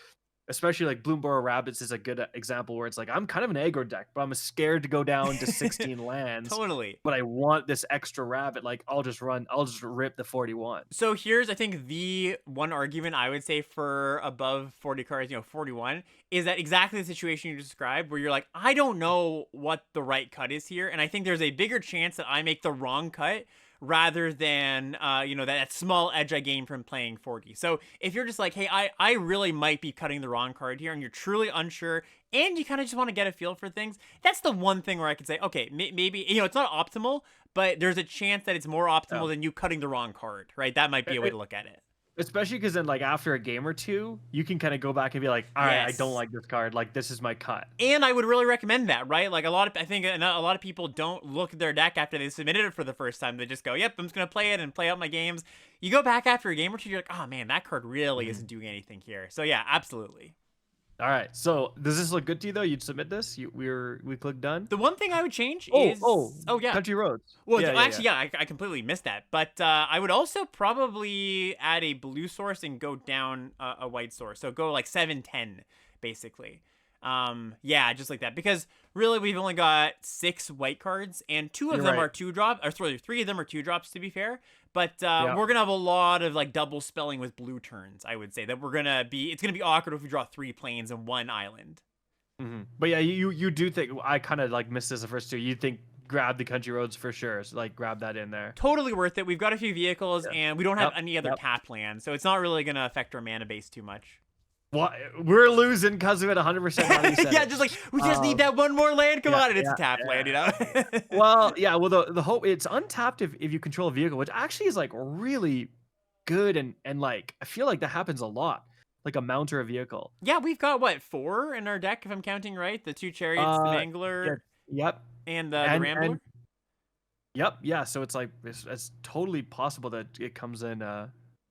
especially like Bloomborough Rabbits is a good example where it's like I'm kind of an aggro deck, but I'm scared to go down to 16 lands. Totally. But I want this extra rabbit. Like I'll just rip the 41. So here's, I think, the one argument I would say for above 40 cards, 41, is that exactly the situation you described, where you're like, I don't know what the right cut is here, and I think there's a bigger chance that I make the wrong cut rather than, that small edge I gain from playing 40. So if you're just like, hey, I really might be cutting the wrong card here, and you're truly unsure, and you kind of just want to get a feel for things, that's the one thing where I could say, okay, maybe, it's not optimal, but there's a chance that it's more optimal than you cutting the wrong card, right? That might be a way to look at it. Especially because then, like, after a game or two, you can kind of go back and be like, all right, I don't Yes. like this card. Like, this is my cut. And I would really recommend that, right? Like I think a lot of people don't look at their deck after they submitted it for the first time. They just go, yep, I'm just going to play it and play out my games. You go back after a game or two, you're like, oh man, that card really isn't doing anything here. So yeah, absolutely. All right. So does this look good to you though? You'd submit this? We click done. The one thing I would change is yeah. Country Roads. Well, actually, I completely missed that. But I would also probably add a blue source and go down a white source. So go like 7-10, basically. Yeah, just like that. Because really, we've only got 6 white cards, and 2 of them are 2-drop. Or sorry, 3 of them are 2-drops, to be fair. But we're gonna have a lot of like double spelling with blue turns. I would say that it's gonna be awkward if we draw 3 planes and 1 island. But yeah, you do think I kind of like missed this the first 2. You think grab the Country Roads for sure. So like grab that in there. Totally worth it. We've got a few vehicles, and we don't have any other tap land, so it's not really gonna affect our mana base too much. Well, we're losing because of it 100%. Yeah, just like we just need that one more land. Come on, and it's a tap land, Well, yeah. Well, the hope it's untapped if you control a vehicle, which actually is like really good and like I feel like that happens a lot, like a mount or a vehicle. Yeah, we've got what 4 in our deck if I'm counting right. The 2 chariots, the Mangler, and the Rambler. Yep. Yeah. So it's like it's totally possible that it comes in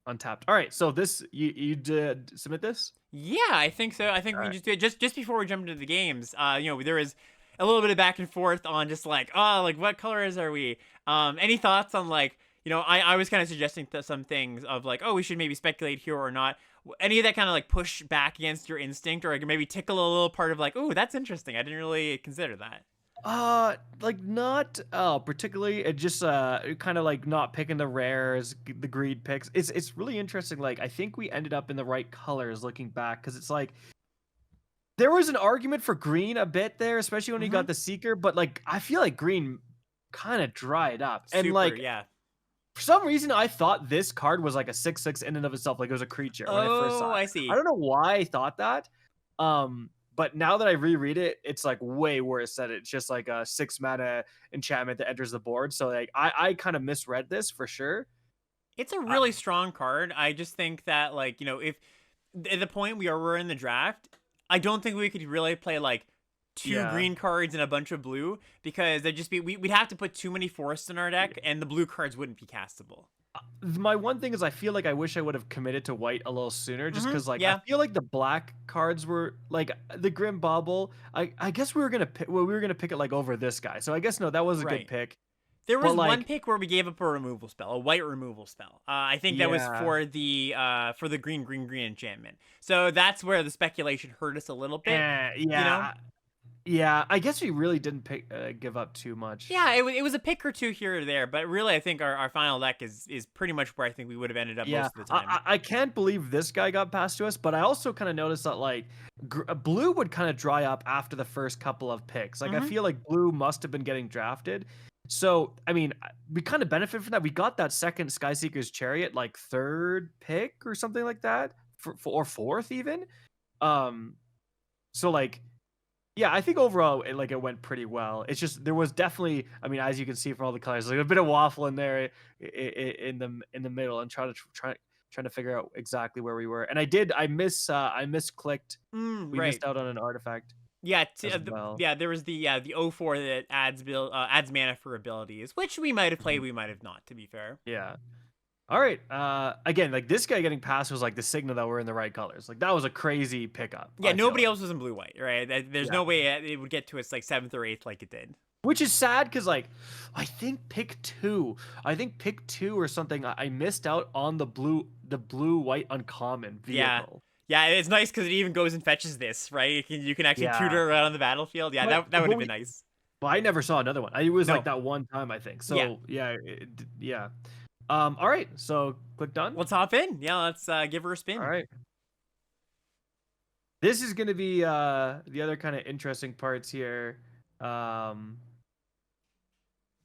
untapped. All right. So this you did submit this. Yeah, I think so. I think we can just do it just before we jump into the games. There was a little bit of back and forth on just like, what colors are we? Any thoughts on like, I was kind of suggesting some things of like, we should maybe speculate here or not. Any of that kind of like push back against your instinct, or like maybe tickle a little part of like, oh, that's interesting. I didn't really consider that. Like not particularly. It just kind of like not picking the rares, the greed picks. It's really interesting. Like I think we ended up in the right colors looking back, because it's like there was an argument for green a bit there, especially when you got the Seeker, but like I feel like green kind of dried up. And like for some reason I thought this card was like a 6/6 in and of itself, like it was a creature when I first saw it. I see. I don't know why I thought that. But now that I reread it, it's like way worse that it's just like a 6 mana enchantment that enters the board. So like I kind of misread this for sure. It's a really strong card. I just think that like, if at the point we're in the draft, I don't think we could really play like 2 green cards and a bunch of blue, because we'd have to put too many forests in our deck, and the blue cards wouldn't be castable. My one thing is I feel like I wish I would have committed to white a little sooner, just because like I feel like the black cards were like the Grim Bauble. I guess we were gonna pick it like over this guy. So I guess no, that was a good pick. There was one pick where we gave up a removal spell, a white removal spell. I think that was for the green enchantment. So that's where the speculation hurt us a little bit. Yeah, I guess we really didn't give up too much. Yeah, it was a pick or 2 here or there, but really I think our final deck is pretty much where I think we would have ended up most of the time. I can't believe this guy got passed to us, but I also kind of noticed that like blue would kind of dry up after the first couple of picks. Like I feel like blue must have been getting drafted. So, I mean, we kind of benefit from that. We got that second Skyseeker's Chariot, like 3rd pick or something like that, or 4th even. So like, yeah, I think overall it went pretty well. It's just there was definitely, I mean, as you can see from all the colors, like a bit of waffle in there in the middle, and trying to figure out exactly where we were. And I misclicked. We missed out on an artifact. Yeah, there was the 04 that adds mana for abilities, which we might have played, we might have not, to be fair. Yeah. All right. Again, like this guy getting passed was like the signal that we're in the right colors. Like that was a crazy pickup. Yeah, nobody else was in blue white, right? There's no way it would get to us like 7th or 8th like it did. Which is sad because like I think pick two or something. I missed out on the blue white uncommon vehicle. Yeah. Yeah, it's nice because it even goes and fetches this, right? You can actually Yeah. tutor around on the battlefield. Yeah, But that would but have been we nice. but I never saw another one. It was like No. that one time, I think. Yeah. So yeah, yeah. All right. So click done. Let's hop in. Yeah, let's give her a All spin. right. This is gonna be the other kind of interesting parts here. Um,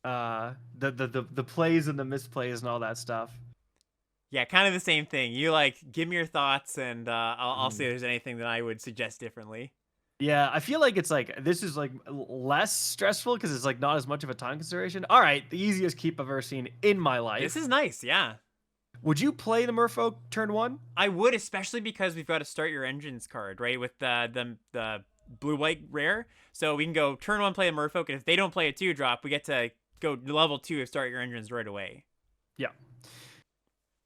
the plays and the misplays and all that stuff. Yeah, kind of the same thing. You like give me your thoughts, and I'll see Mhm. if there's anything that I would suggest differently. Yeah, I feel like it's like this is like less stressful because it's like not as much of a time consideration. All right, the easiest keep I've ever seen in my This life. is nice. Yeah, Would you play the Merfolk turn one? I would, especially because we've got to start your engines card right with the blue white rare. So we can go turn one, play a Merfolk, and if they don't play a 2-drop, we get to go level 2 and start your engines right away. Yeah.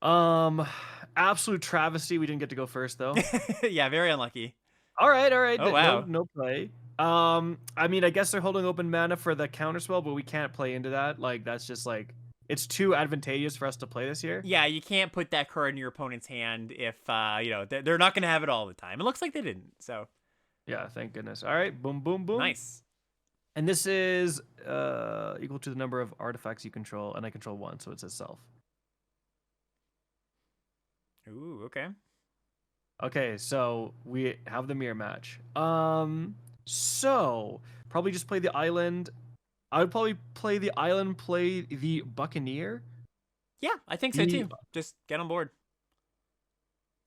Um, absolute travesty. We didn't get to go first though. Yeah, very unlucky. All right, all right. Oh No, wow. no play. I mean, I guess they're holding open mana for the counterspell, but we can't play into that. Like, that's just like it's too advantageous for us to play this here. Yeah, you can't put that card in your opponent's hand if they're not gonna have it all the time. It looks like they didn't. So Yeah, thank goodness. All right, boom, boom, boom. nice. And this is equal to the number of artifacts you control, and I control one, so it's itself. Ooh, okay. Okay, so we have the mirror match. So probably just play the island. I would probably play the island, play the Buccaneer. Yeah, I think so The too. Just get on board.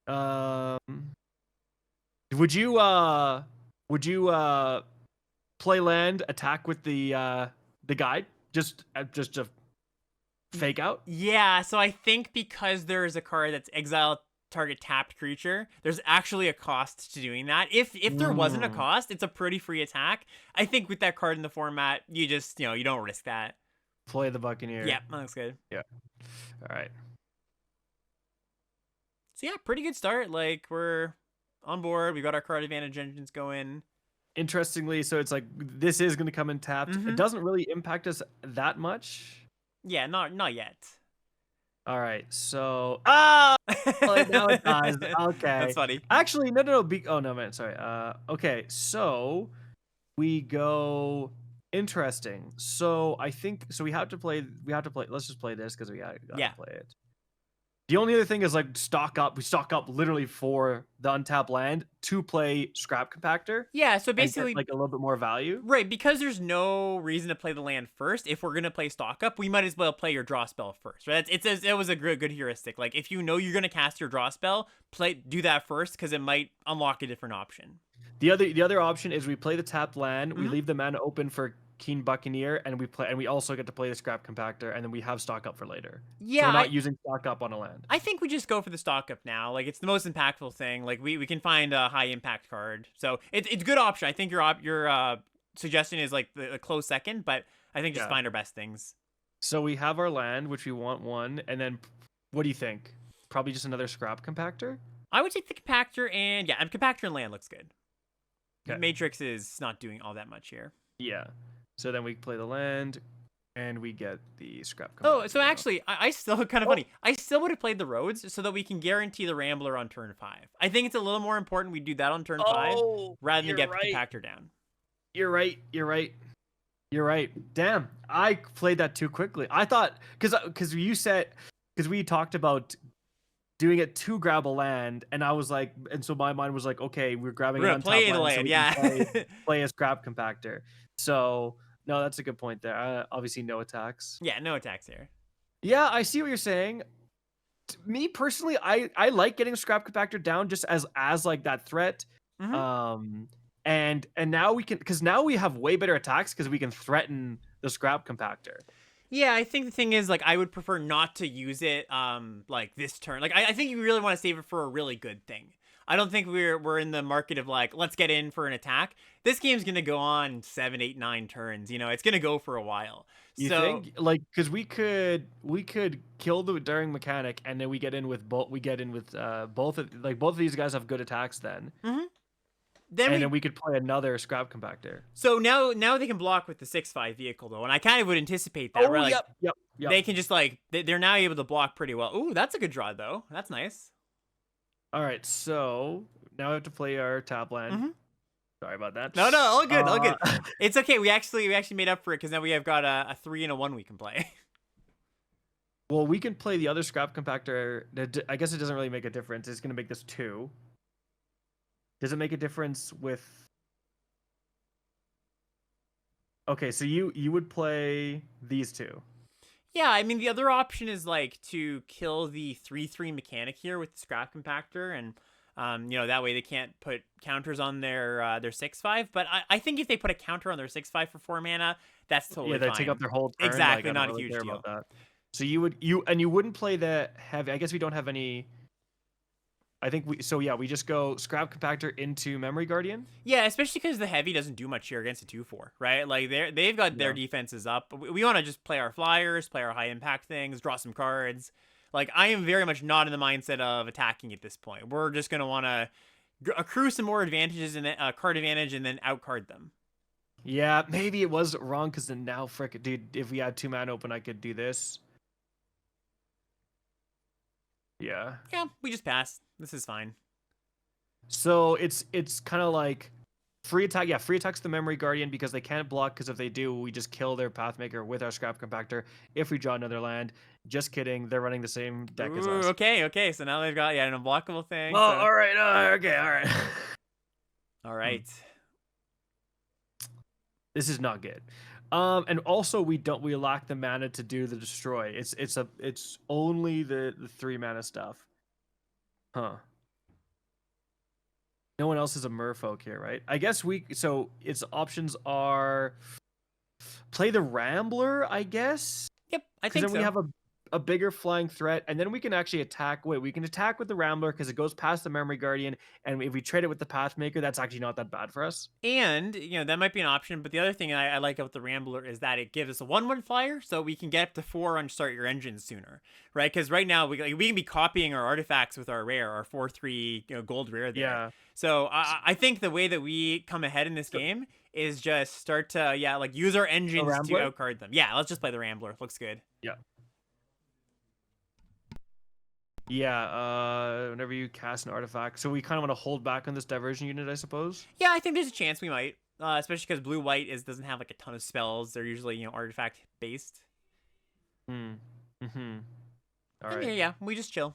um, would you play land, attack with the guide, just to fake out? Yeah, so I think because there's a card that's exile target tapped creature, there's actually a cost to doing that. If there wasn't a Mm. cost, it's a pretty free attack. I think with that card in the format, you just you don't risk that. Play the Buccaneer. Yeah, that looks good. Yeah. All right. So yeah, pretty good start. Like we're on board. We got our card advantage engines going. Interestingly, so it's like this is going to come in tapped. It Mhm. doesn't really impact us that much. Yeah, not yet. All right. So now it does. Okay. That's funny. Actually, no. Oh no, man. Sorry. Okay. So we go. Interesting. So I think so. We have to play. Let's just play this because we gotta Yeah. play it. The only other thing is like stock up. We stock up literally for the untapped land to play Scrap Compactor Yeah, so and get basically like a little bit more value. right, because there's no reason to play the land first. If we're gonna play stock up, we might as well play your draw spell first, right? It was a good heuristic. Like if you know you're gonna cast your draw spell, do that first because it might unlock a different option. The other option is we play the tapped land. We Mhm. leave the mana open for Keen Buccaneer, and we also get to play the Scrap Compactor, and then we have stock up for later. So Yeah, we're not using stock up on a land. I think we just go for the stock up now. Like it's the most impactful thing. Like we can find a high impact card, so it's a good option. I think your suggestion is like a close second, but I think just Yeah. find our best things. So we have our land, which we want one, and then what do you think? Probably just another Scrap Compactor. I would take the compactor and compactor and land looks good. Okay. Matrix is not doing all that much here. Yeah. So then we play the land, and we get the Scrap Compactor. Oh, so actually, I still kind of funny. I still would have played the roads so that we can guarantee the Rambler on turn 5. I think it's a little more important we do that on turn 5 rather than get the compactor down. You're right. Damn, I played that too quickly. I thought because we talked about doing it to grab a land, and I was like, and so my mind was like, okay, we're grabbing We're an gonna play untapped the land, so land, we yeah. can play a Scrap Compactor. So no, that's a good point there. Obviously, no attacks. Yeah, no attacks here. Yeah, I see what you're saying. Me personally, I like getting Scrap Compactor down just as like that threat. Mhm. And now we can, because now we have way better attacks because we can threaten the Scrap Compactor. Yeah, I think the thing is, like, I would prefer not to use it, like, this turn. Like, I think you really want to save it for a really good thing. I don't think we're in the market of, like, let's get in for an attack. This game's going to go on 7, 8, 9 turns. You know, it's going to go for a while. You So, think? Like, because we could kill the Daring Mechanic, and then we get in with both of these guys have good attacks then. mhm. Then we could play another Scrap Compactor. So now they can block with the 6/5 vehicle though, and I kind of would anticipate that. Right? Like, yep. They can just like they're now able to block pretty well. Ooh, that's a good draw though. That's nice. All right, so now we have to play our top land. Mm-hmm. Sorry about that. No, all good, all good. Uh, It's okay. We actually made up for it because now we have got a 3 and a 1 we can play. well, we can play the other scrap compactor. I guess it doesn't really make a difference. It's going to make this 2. Does it make a difference with? Okay, so you would play these 2. Yeah, I mean the other option is like to kill the 3/3 mechanic here with the scrap compactor, and that way they can't put counters on their 6/5. But I think if they put a counter on their 6/5 for 4 mana, that's totally Yeah, they fine. take up their whole turn. Exactly, I don't not a really huge care deal. about that. So you wouldn't play the heavy. I guess we don't have any. I think we just go scrap compactor into memory guardian. Yeah, especially because the heavy doesn't do much here against a 2/4, right? Like they've got their Yeah. defenses up. We want to just play our flyers, play our high impact things, draw some cards. Like I am very much not in the mindset of attacking at this point. We're just gonna want to accrue some more advantages and card advantage, and then outcard them. Yeah, maybe it was wrong because then now, frick, dude, if we had 2 mana open, I could do this. Yeah. Yeah, we just pass. This is fine. So it's kind of like free attack. Yeah, free attacks the memory guardian because they can't block. Because if they do, we just kill their pathmaker with our scrap compactor. If we draw another land, just kidding. They're running the same deck as Ooh, us. okay. So now they've got an unblockable thing. Oh, so... all right. Okay, all right. All right. This is not good. And also we lack the mana to do the destroy. It's only the 3 mana stuff. Huh. No one else is a merfolk here, right? I guess so its options are play the Rambler, I guess. Yep, I Because think then so. we have a bigger flying threat, and then we can actually attack. Wait, we can attack with the Rambler because it goes past the Memory Guardian, and if we trade it with the Pathmaker, that's actually not that bad for us. And, that might be an option, but the other thing I like about the Rambler is that it gives us a 1/1 flyer, so we can get up to 4 on start your engine sooner, right? Because right now, we can be copying our artifacts with our rare, our 4/3 gold rare there. Yeah. So I think the way that we come ahead in this game is just start to, use our engines to Rambler? outcard them. Yeah, let's just play the Rambler. Looks good. Yeah. Yeah, whenever you cast an artifact. So we kind of want to hold back on this diversion unit, I suppose? Yeah, I think there's a chance we might, especially because blue-white doesn't have, a ton of spells. They're usually, artifact-based. Mm-hmm. All right. Yeah, we just chill.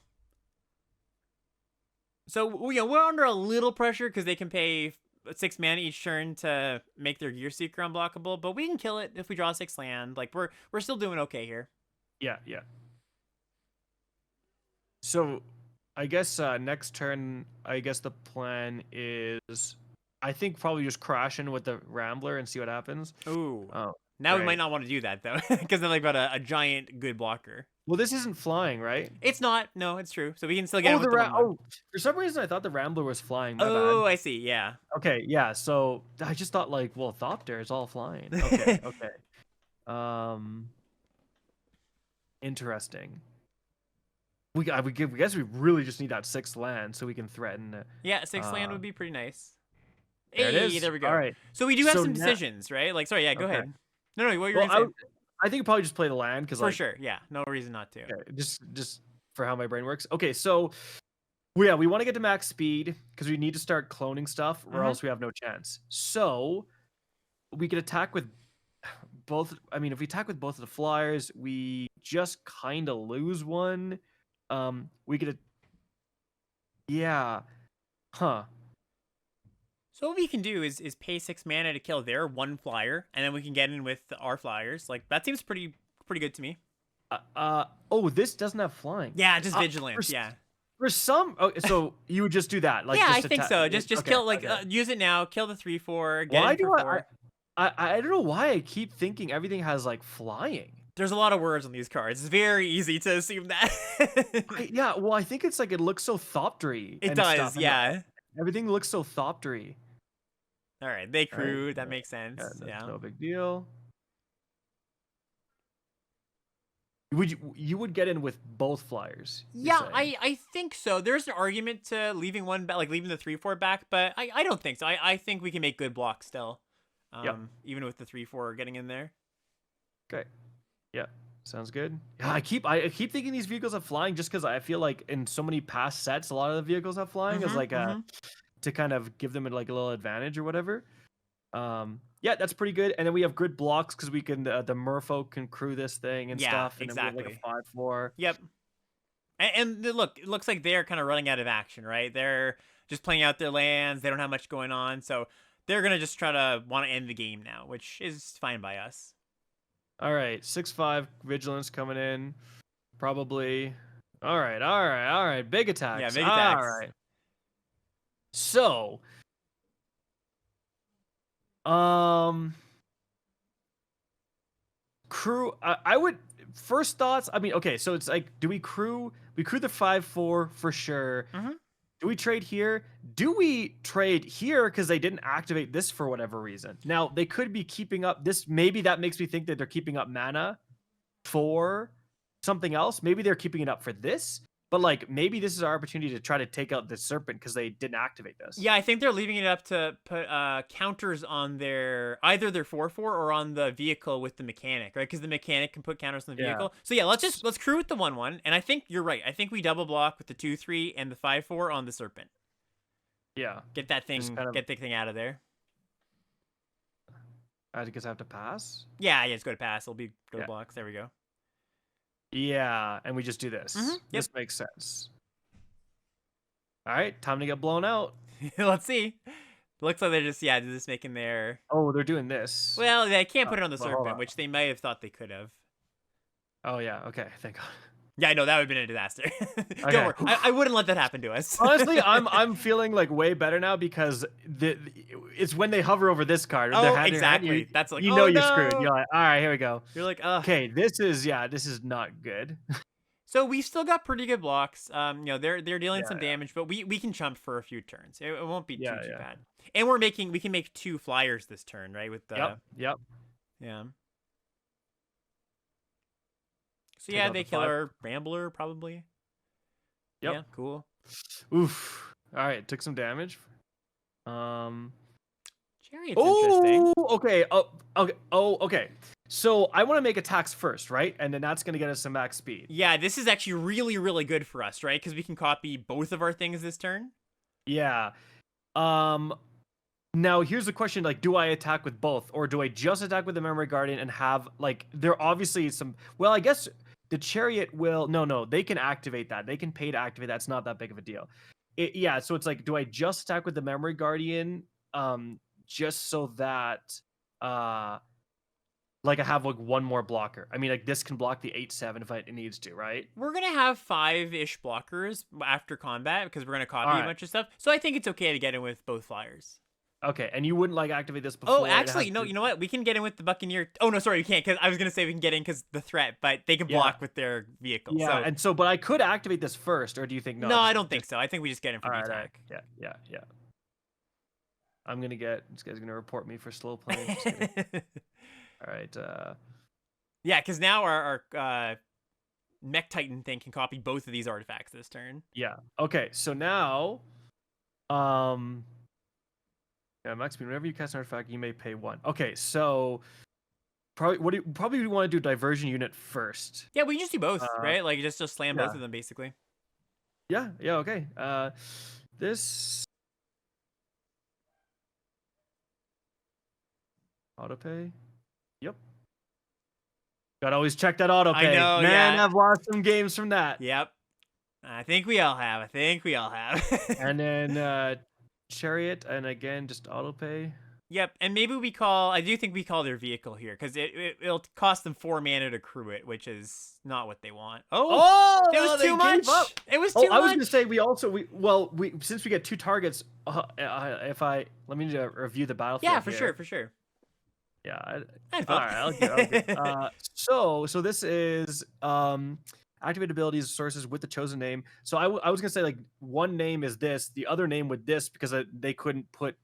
So, we're under a little pressure because they can pay 6 mana each turn to make their Gear Seeker unblockable, but we can kill it if we draw 6 land. Like, we're still doing okay here. Yeah. So, I guess next turn, I guess the plan is, I think probably just crash in with the Rambler and see what happens. Ooh. Oh, now we right. might not want to do that, though, because then they've got a giant good blocker. Well, this isn't flying, right? It's not. No, it's true. So we can still get it with the 1/1. For some reason I thought the Rambler was flying. My Oh, bad. I see. Yeah. Okay, yeah. So I just thought Thopter is all flying. Okay, interesting. We guess we really just need that 6th land so we can threaten it. Yeah, 6 land would be pretty nice. There it is. There we go. All right. So we do have So some now- decisions, right? Like, sorry, yeah, go Okay. ahead. No, what were you Well, gonna say? I think probably just play the land because For sure, yeah, no reason not to. okay, just for how my brain works. Okay, so we want to get to max speed because we need to start cloning stuff, or else we have no chance. So we could attack with both. I mean, if we attack with both of the flyers, we just kind of lose one. We could, yeah, huh. So what we can do is pay 6 mana to kill their 1 flyer, and then we can get in with our flyers. Like, that seems pretty good to me. Oh, this doesn't have flying. Yeah, just vigilant. For For some, so you would just do that, like yeah, just I think so. Just okay, kill, okay. use it now. Kill the 3/4. Get Why in for do 4. I don't know why I keep thinking everything has like flying. There's a lot of words on these cards. It's very easy to assume that. Yeah, well, I think it's like it looks so thoptery. It and does, stuff, and yeah. everything looks so thoptery. All right, they crew. Right, That makes sense. Yeah, Yeah. that's no big deal. You would get in with both flyers? Yeah, I think so. There's an argument to leaving one back, like leaving the 3/4 back, but I don't think so. I think we can make good blocks still. Yep. Even with the 3/4 getting in there. Okay. Yeah. Sounds good. Yeah, I keep thinking these vehicles have flying just because I feel like in so many past sets, a lot of the vehicles have flying as like Mm-hmm. to kind of give them like a little advantage or whatever. Yeah, that's pretty good. And then we have grid blocks because we can the Merfolk can crew this thing and Yeah, stuff. And then we have like a exactly. 5-4. Yep. Look, it looks like they're kind of running out of action, right? They're just playing out their lands. They don't have much going on, so they're gonna just try to want to end the game now, which is fine by us. All right, 6-5 vigilance coming in, probably. All right. Big Yeah, attacks. big All attacks. right. So, um, crew. I would first thoughts. I mean, okay, so it's like, do we crew? We crew the 5-4 for sure. Mm-hmm. Do we trade here? Do we trade here because they didn't activate this for whatever reason? Now they could be keeping up this. Maybe that makes me think that they're keeping up mana for something else. Maybe they're keeping it up for this. But like maybe this is our opportunity to try to take out the serpent because they didn't activate this. Yeah, I think they're leaving it up to put counters on their either their 4/4 or on the vehicle with the mechanic, right? Because the mechanic can put counters on the Yeah. vehicle. So yeah, let's crew with the 1/1, and I think you're right. I think we double block with the 2/3 and the 5/4 on the serpent. Yeah. Get that Just thing, kind of. get the thing out of there. I guess I have to pass. Yeah, just go to pass. It'll be go to Yeah. blocks. There we go. Yeah, and we just do this. Yep. This makes sense. All right, time to get blown out. Let's see. Looks like they're just just making their. Oh, they're doing this. Well, they can't put it on the Well, hold serpent, on. which they may have thought they could have. Oh yeah. Okay. Thank God. Yeah, I know that would have been a disaster. Okay. Don't worry, I wouldn't let that happen to us. Honestly, I'm feeling like way better now because it's when they hover over this card. Oh, They're hand in hand, exactly. That's like, you oh know you're screwed. no. You're like, all right, here we go. You're like, Okay, this is not good. So we still got pretty good blocks. They're dealing some Yeah. damage, but we can jump for a few turns. It won't be too Yeah. bad. And we can make 2 flyers this turn, right? With the Yep. yeah. So Take out they the kill 5. our Rambler probably. Yep. Yeah, cool. Oof. All right, took some damage. Chariot's interesting. Oh, okay. Okay. So I want to make attacks first, right? And then that's gonna get us some max speed. Yeah, this is actually really, really good for us, right? Because we can copy both of our things this turn. Yeah. Now here's the question: like, do I attack with both, or do I just attack with the Memory Guardian and have like there are obviously some? Well, I guess the Chariot will. No, they can activate that. They can pay to activate that. It's not that big of a deal. Yeah. So it's like, do I just attack with the Memory Guardian, just so that, like I have like one more blocker. I mean, like this can block the 8/7 if it needs to, right? We're gonna have 5-ish blockers after combat because we're gonna copy a Alright. bunch of stuff. So I think it's okay to get in with both flyers. Okay, and you wouldn't like activate this before? Oh, it has actually, no. to- You know what? We can get in with the Buccaneer. Oh no, sorry, we can't. Because I was gonna say we can get in because the threat, but they can block with their vehicle. Yeah, so. and so, but I could activate this first, or do you think no? No, I don't think so. I think we just get in for All the right, attack. yeah. I'm gonna get this guy's gonna report me for slow playing. Just kidding. All right. Yeah, because now our Mech Titan thing can copy both of these artifacts this turn. Yeah. Okay. So now, yeah, max speed. Whenever you cast an artifact, you may pay 1. Okay. So probably we want to do diversion unit first. Yeah, we can just do both, right? Like just slam both yeah. of them basically. Yeah. Okay. This autopay. Yep. Gotta always check that autopay. I know, Man, yeah. I've lost some games from that. Yep. I think we all have. And then Chariot, and again, just autopay. Yep, and maybe I do think we call their vehicle here, because it'll cost them 4 mana to crew it, which is not what they want. Oh! It was too much! It was too much! I was gonna say, we since we get 2 targets, let me review the battlefield. Yeah, for sure. Yeah. All right, I'll do. So this is activate abilities sources with the chosen name. So I was gonna say like one name is this, the other name with this because they couldn't put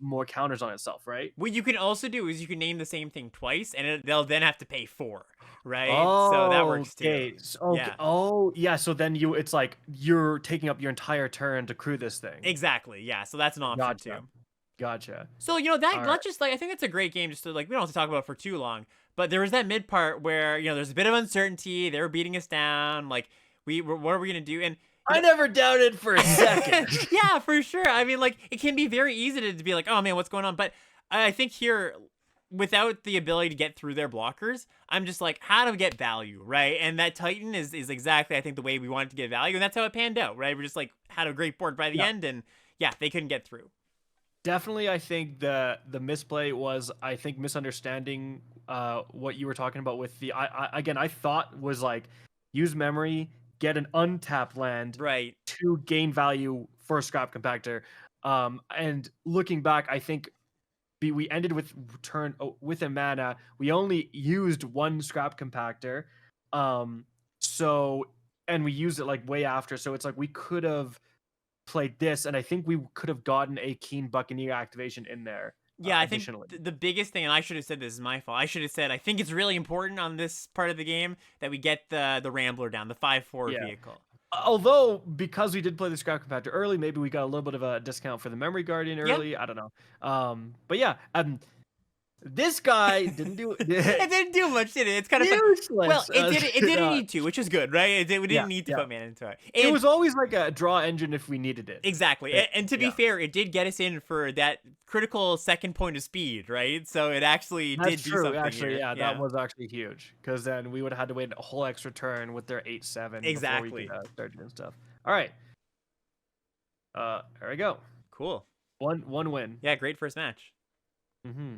more counters on itself, right? What you can also do is you can name the same thing twice, and they'll then have to pay 4, right? Oh, so that works too. Okay. Okay. Yeah. Oh, yeah. So then it's like you're taking up your entire turn to crew this thing. Exactly. Yeah. So that's an option Gotcha. too. Gotcha. So, you know, that All right. not just like I think that's a great game just to like we don't have to talk about it for too long. But there was that mid part where, you know, there's a bit of uncertainty, they were beating us down, like what are we gonna do? And you I know never doubted for a second. yeah, for sure. I mean, like it can be very easy to be like, "Oh man, what's going on?" But I think here without the ability to get through their blockers, I'm just like, how to get value, right? And that Titan is exactly I think the way we wanted to get value, and that's how it panned out, right? We're just like had a great board by the Yeah. end, and yeah, they couldn't get through. Definitely, I think the misplay was, I think, misunderstanding what you were talking about with the again, I thought was like use memory, get an untapped land Right. to gain value for a scrap compactor. And looking back, I think we ended with with a mana. We only used one scrap compactor, um, so and we used it like way after. So it's like we could have played this, and I think we could have gotten a Keen Buccaneer activation in there. Yeah, I think Additionally, the biggest thing, and I should have said this is my fault. I should have said I think it's really important on this part of the game that we get the Rambler down, the 5/4 yeah. vehicle. Although because we did play the scrap compactor early, maybe we got a little bit of a discount for the memory guardian Yeah, early. I don't know. But yeah, this guy didn't do it it. didn't do much, did it? It's kind of fun. Well, Useless. it didn't need to, which is good, right? We Yeah, didn't need to yeah. put mana into it. It And was always like a draw engine if we needed it. exactly. And to be Yeah. fair, it did get us in for that critical second point of speed, right? So it actually That's did do true. something Actually, here. yeah, that was actually huge. Because then we would have had to wait a whole extra turn with their 8/7 before we Exactly. could start doing stuff. All right. There we go. Cool. One win. Yeah, great first match. Mm-hmm.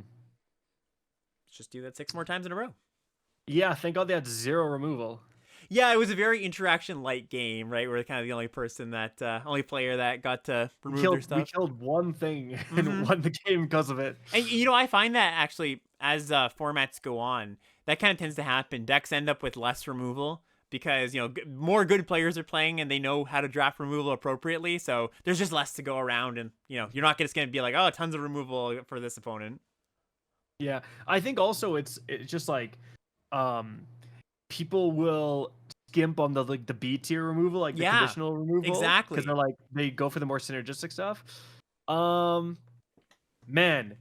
Let's just do that 6 more times in a row. Yeah, thank God they had 0 removal. Yeah, it was a very interaction light game, right? We're kind of the only person that, only player that got to remove their We stuff. killed one thing and Mhm. won the game because of it. And you know, I find that actually as formats go on, that kind of tends to happen. Decks end up with less removal because you know more good players are playing and they know how to draft removal appropriately. So there's just less to go around, and you know you're not just gonna be like, oh, tons of removal for this opponent. Yeah, I think also it's just like, people will skimp on the like the B tier removal, like the Yeah, conditional removal, exactly. because they're like they go for the more synergistic stuff. Man,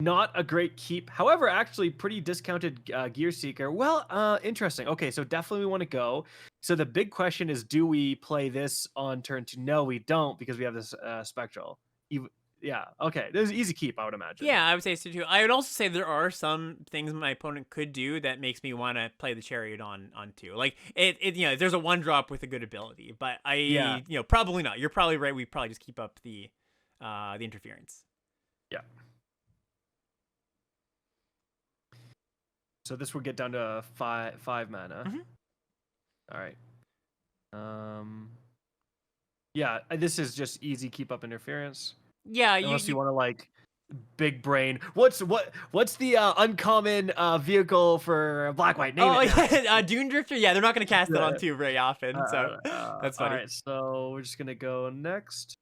not a great keep. However, actually pretty discounted Gear Seeker. Well, interesting. Okay, so definitely we want to go. So the big question is, do we play this on turn 2? No, we don't, because we have this Spectral. Yeah, okay. There's an easy keep, I would imagine. Yeah, I would say so too. I would also say there are some things my opponent could do that makes me want to play the Chariot on two. Like you know, there's a 1-drop with a good ability, but you know, probably not. You're probably right. We probably just keep up the interference. Yeah. So this would get down to five mana. Mhm. All right. Yeah, this is just easy keep up interference. Yeah, Unless you want to like big brain. What's the uncommon vehicle for black white? Name it now. yeah, Dune Drifter. Yeah, they're not gonna cast it on two very often, so that's funny. All right, so we're just gonna go next,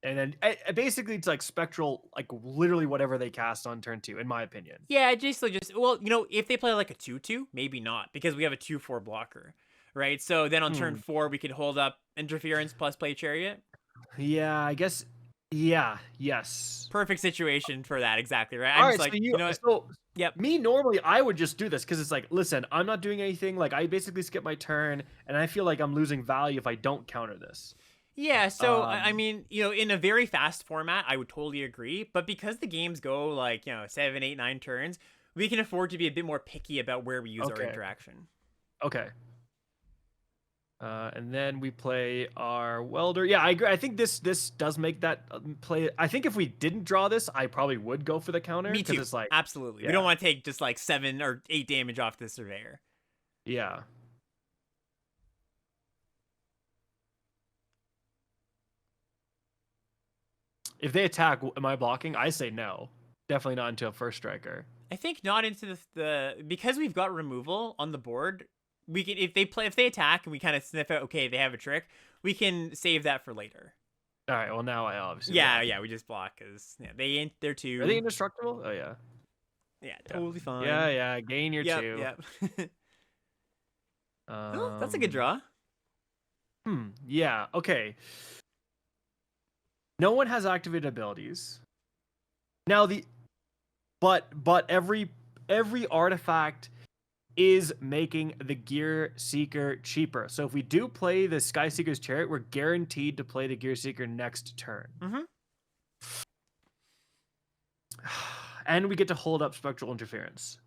and then basically it's like spectral, like literally whatever they cast on turn 2, in my opinion. Yeah, just well, you know, if they play like a 2/2, maybe not because we have a 2/4 blocker, right? So then on turn 4 we could hold up interference plus play Chariot. Yeah, I guess. Yeah. Yes. Perfect situation for that, exactly right. All I'm right, just like, so you know, yep. Me normally I would just do this because it's like, listen, I'm not doing anything. Like I basically skip my turn, and I feel like I'm losing value if I don't counter this. Yeah, so I mean, you know, in a very fast format, I would totally agree. But because the games go like, you know, 7, 8, 9 turns, we can afford to be a bit more picky about where we use our interaction. Okay. And then we play our welder. Yeah, I agree. I think this does make that play. I think if we didn't draw this, I probably would go for the counter. Me too. It's like, absolutely. We don't want to take just like 7 or 8 damage off the Surveyor. Yeah. If they attack, am I blocking? I say no. Definitely not into a first striker. I think not into the because we've got removal on the board. We can if they attack and we kind of sniff out, okay, they have a trick, we can save that for later. All right. Well, now I obviously. Yeah, we just block because they're 2. Are they indestructible? Oh yeah. Yeah, totally fine. Yeah. Gain your 2. Yep. Oh, that's a good draw. Yeah. Okay. No one has activated abilities. Now but every artifact is making the Gear Seeker cheaper. So if we do play the Sky Seeker's Chariot, we're guaranteed to play the Gear Seeker next turn. Mm-hmm. And we get to hold up Spectral Interference.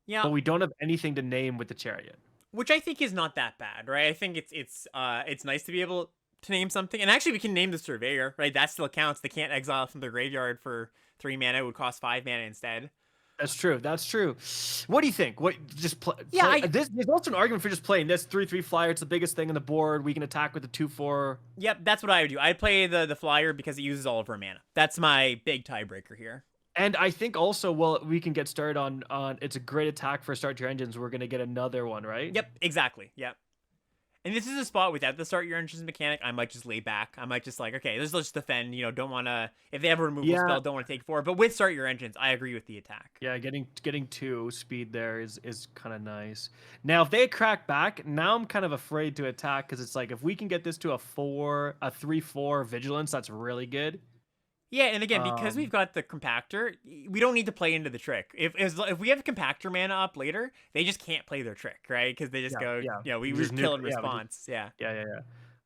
Yeah. But we don't have anything to name with the Chariot. Which I think is not that bad, right? I think it's nice to be able to name something. And actually we can name the Surveyor, right? That still counts. They can't exile from the graveyard for 3 mana. It would cost 5 mana instead. That's true. That's true. What do you think? What just play? Yeah, there's also an argument for just playing this 3/3 flyer. It's the biggest thing on the board. We can attack with the 2/4. Yep, that's what I would do. I'd play the flyer because it uses all of our mana. That's my big tiebreaker here. And I think also, well, we can get started on it's a great attack for start your engines. We're gonna get another one, right? Yep, exactly. Yep. And this is a spot without the start your engines mechanic. I might just lay back. I might just like, okay, let's just defend. You know, don't want to, if they have a removal spell, don't want to take 4. But with start your engines, I agree with the attack. Yeah, getting 2 speed there is kind of nice. Now, if they crack back, now I'm kind of afraid to attack because it's like if we can get this to a 3/4 vigilance, that's really good. Yeah, and again, because we've got the compactor, we don't need to play into the trick. If we have compactor mana up later, they just can't play their trick, right? Because they just we just kill in response. Yeah.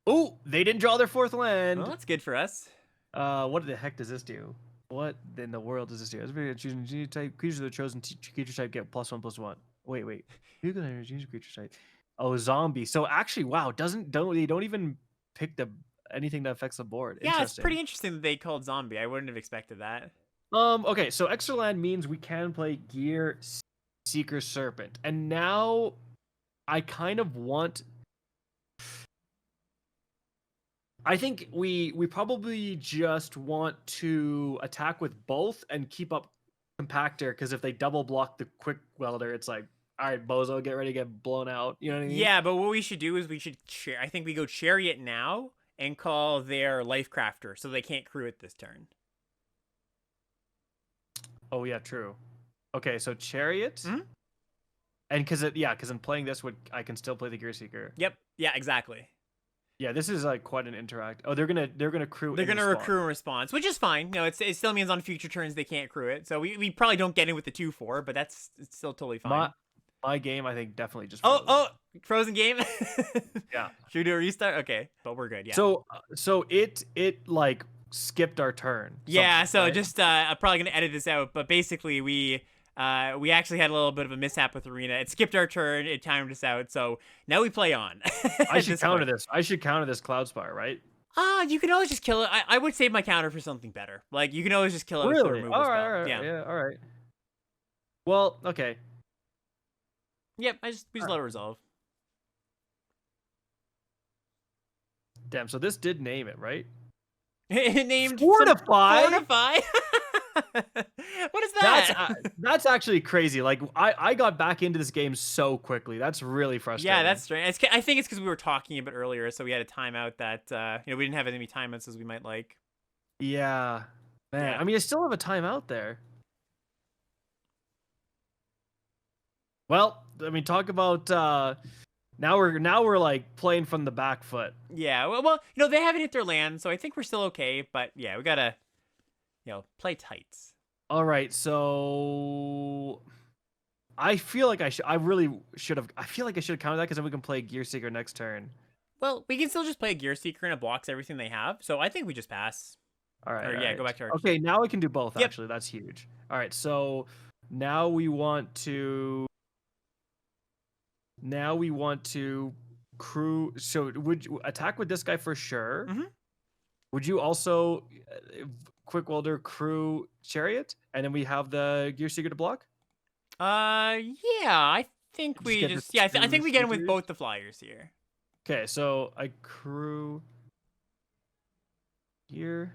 Oh, they didn't draw their 4th land. Well, that's good for us. What the heck does this do? What in the world does this do? As choosing genie type creatures of the chosen creature type get +1/+1. Wait. You can choose creature type. Oh, zombie. So actually, wow, they don't even pick anything that affects the board. Yeah, it's pretty interesting that they called zombie. I wouldn't have expected that. Okay, so extra land means we can play Gear Seeker Serpent. And now I kind of want I think we probably just want to attack with both and keep up compactor because if they double block the quick welder, it's like, all right, bozo, get ready to get blown out. You know what I mean? Yeah, but what we should do is I think we go Chariot now and call their Life Crafter so they can't crew it this turn. Oh yeah, true. Okay, so Chariot. Mm-hmm. And because in playing this, I can still play the Gear Seeker. Yep. Yeah, exactly. Yeah, this is like quite an interact. Oh, they're gonna crew. They're gonna recruit in response, which is fine. You know, it still means on future turns they can't crew it. So we probably don't get in with the 2/4, but it's still totally fine. My game, I think, definitely just. Frozen game. Yeah. Should we do a restart? Okay, but we're good. Yeah. So it like skipped our turn. Yeah. So right? Just I'm probably gonna edit this out, but basically we actually had a little bit of a mishap with Arena. It skipped our turn. It timed us out. So now we play on. I should counter this. I should counter this Cloudspire, right? You can always just kill it. I would save my counter for something better. Like you can always just kill it with the removal spell. All right. Yeah. All right. Well, okay. Yep. We just let it resolve. Damn. So this did name it, right? It named Fortify. Fortify. What is that? That's actually crazy. Like I got back into this game so quickly. That's really frustrating. Yeah, that's strange. I think it's because we were talking a bit earlier, so we had a timeout that we didn't have as many timeouts as we might like. Yeah, man. Yeah. I mean, I still have a timeout there. Well, I mean, talk about now we're like playing from the back foot. Yeah. Well, they haven't hit their land, so I think we're still okay. But yeah, we gotta. Play tights. All right, so I feel like I feel like I should have counted that because then we can play Gear Seeker next turn. Well, we can still just play Gear Seeker and it blocks everything they have. So I think we just pass. All right. Or, go back to our. Okay, now we can do both. Yep. Actually, that's huge. All right, so now we want to crew. So would you attack with this guy for sure? Mm-hmm. Would you also quick welder crew Chariot, and then we have the Gear Seeker to block? Yeah, I think we just I think we get in with both the flyers here. Okay, so I crew Gear.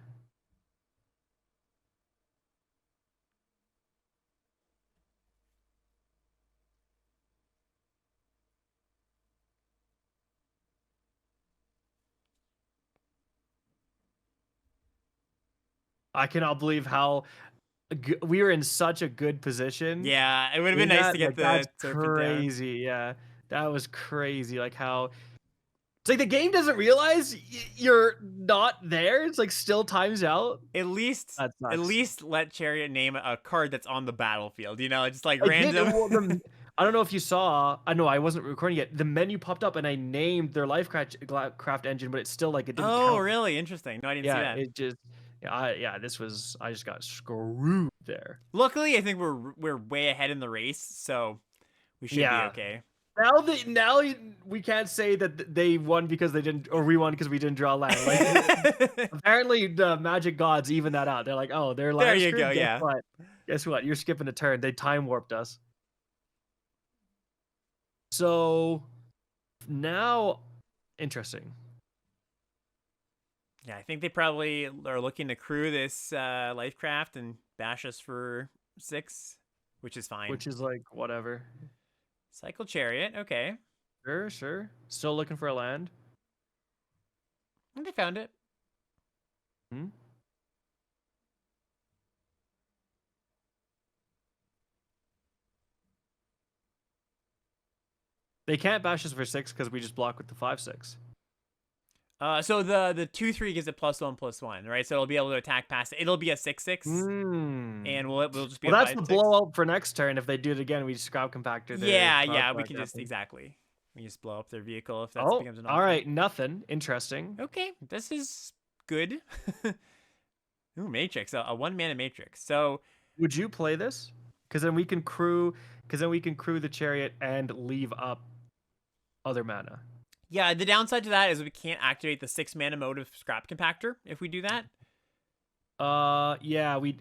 I cannot believe how we were in such a good position. Yeah, it would have been nice to get the that's crazy. Yeah, that was crazy. Like how It's like the game doesn't realize you're not there. It's like still times out. At least, That at sucks. least let Chariot name a card that's on the battlefield. You know, just like I did. random. Well, I don't know if you saw. I know I wasn't recording yet. The menu popped up and I named their craft engine, but it's still like it didn't Oh, count. really? Interesting. No, I didn't see Yeah, that. it just. Yeah, this was. I just got screwed there. Luckily, I think we're way ahead in the race, so we should be okay. Now we can't say that they won because they didn't, or we won because we didn't draw land. Like, apparently the Magic gods even that out. They're like, oh, they're land There you screwed. go. Yeah. Guess what? You're skipping a turn. They time warped us. So now, interesting. Yeah, I think they probably are looking to crew this Lifecraft and bash us for 6, which is fine. Which is like whatever. Cycle Chariot. Okay. Sure. Still looking for a land. And they found it. Hmm? They can't bash us for 6 because we just block with the 5/6. So the 2/3 gives it +1/+1, right? So it'll be able to attack past it. It'll be a 6/6, and we'll just be. Well, a that's 5/6. the blowout for next turn. If they do it again, we just scrap compactor. Yeah, we can just exactly. We just blow up their vehicle if that becomes an option. All right, nothing interesting. Okay, this is good. Ooh, Matrix, a 1-mana Matrix. So would you play this? Because then we can crew. The chariot and leave up other mana. Yeah, the downside to that is we can't activate the 6-mana mode of Scrap Compactor if we do that. Yeah, it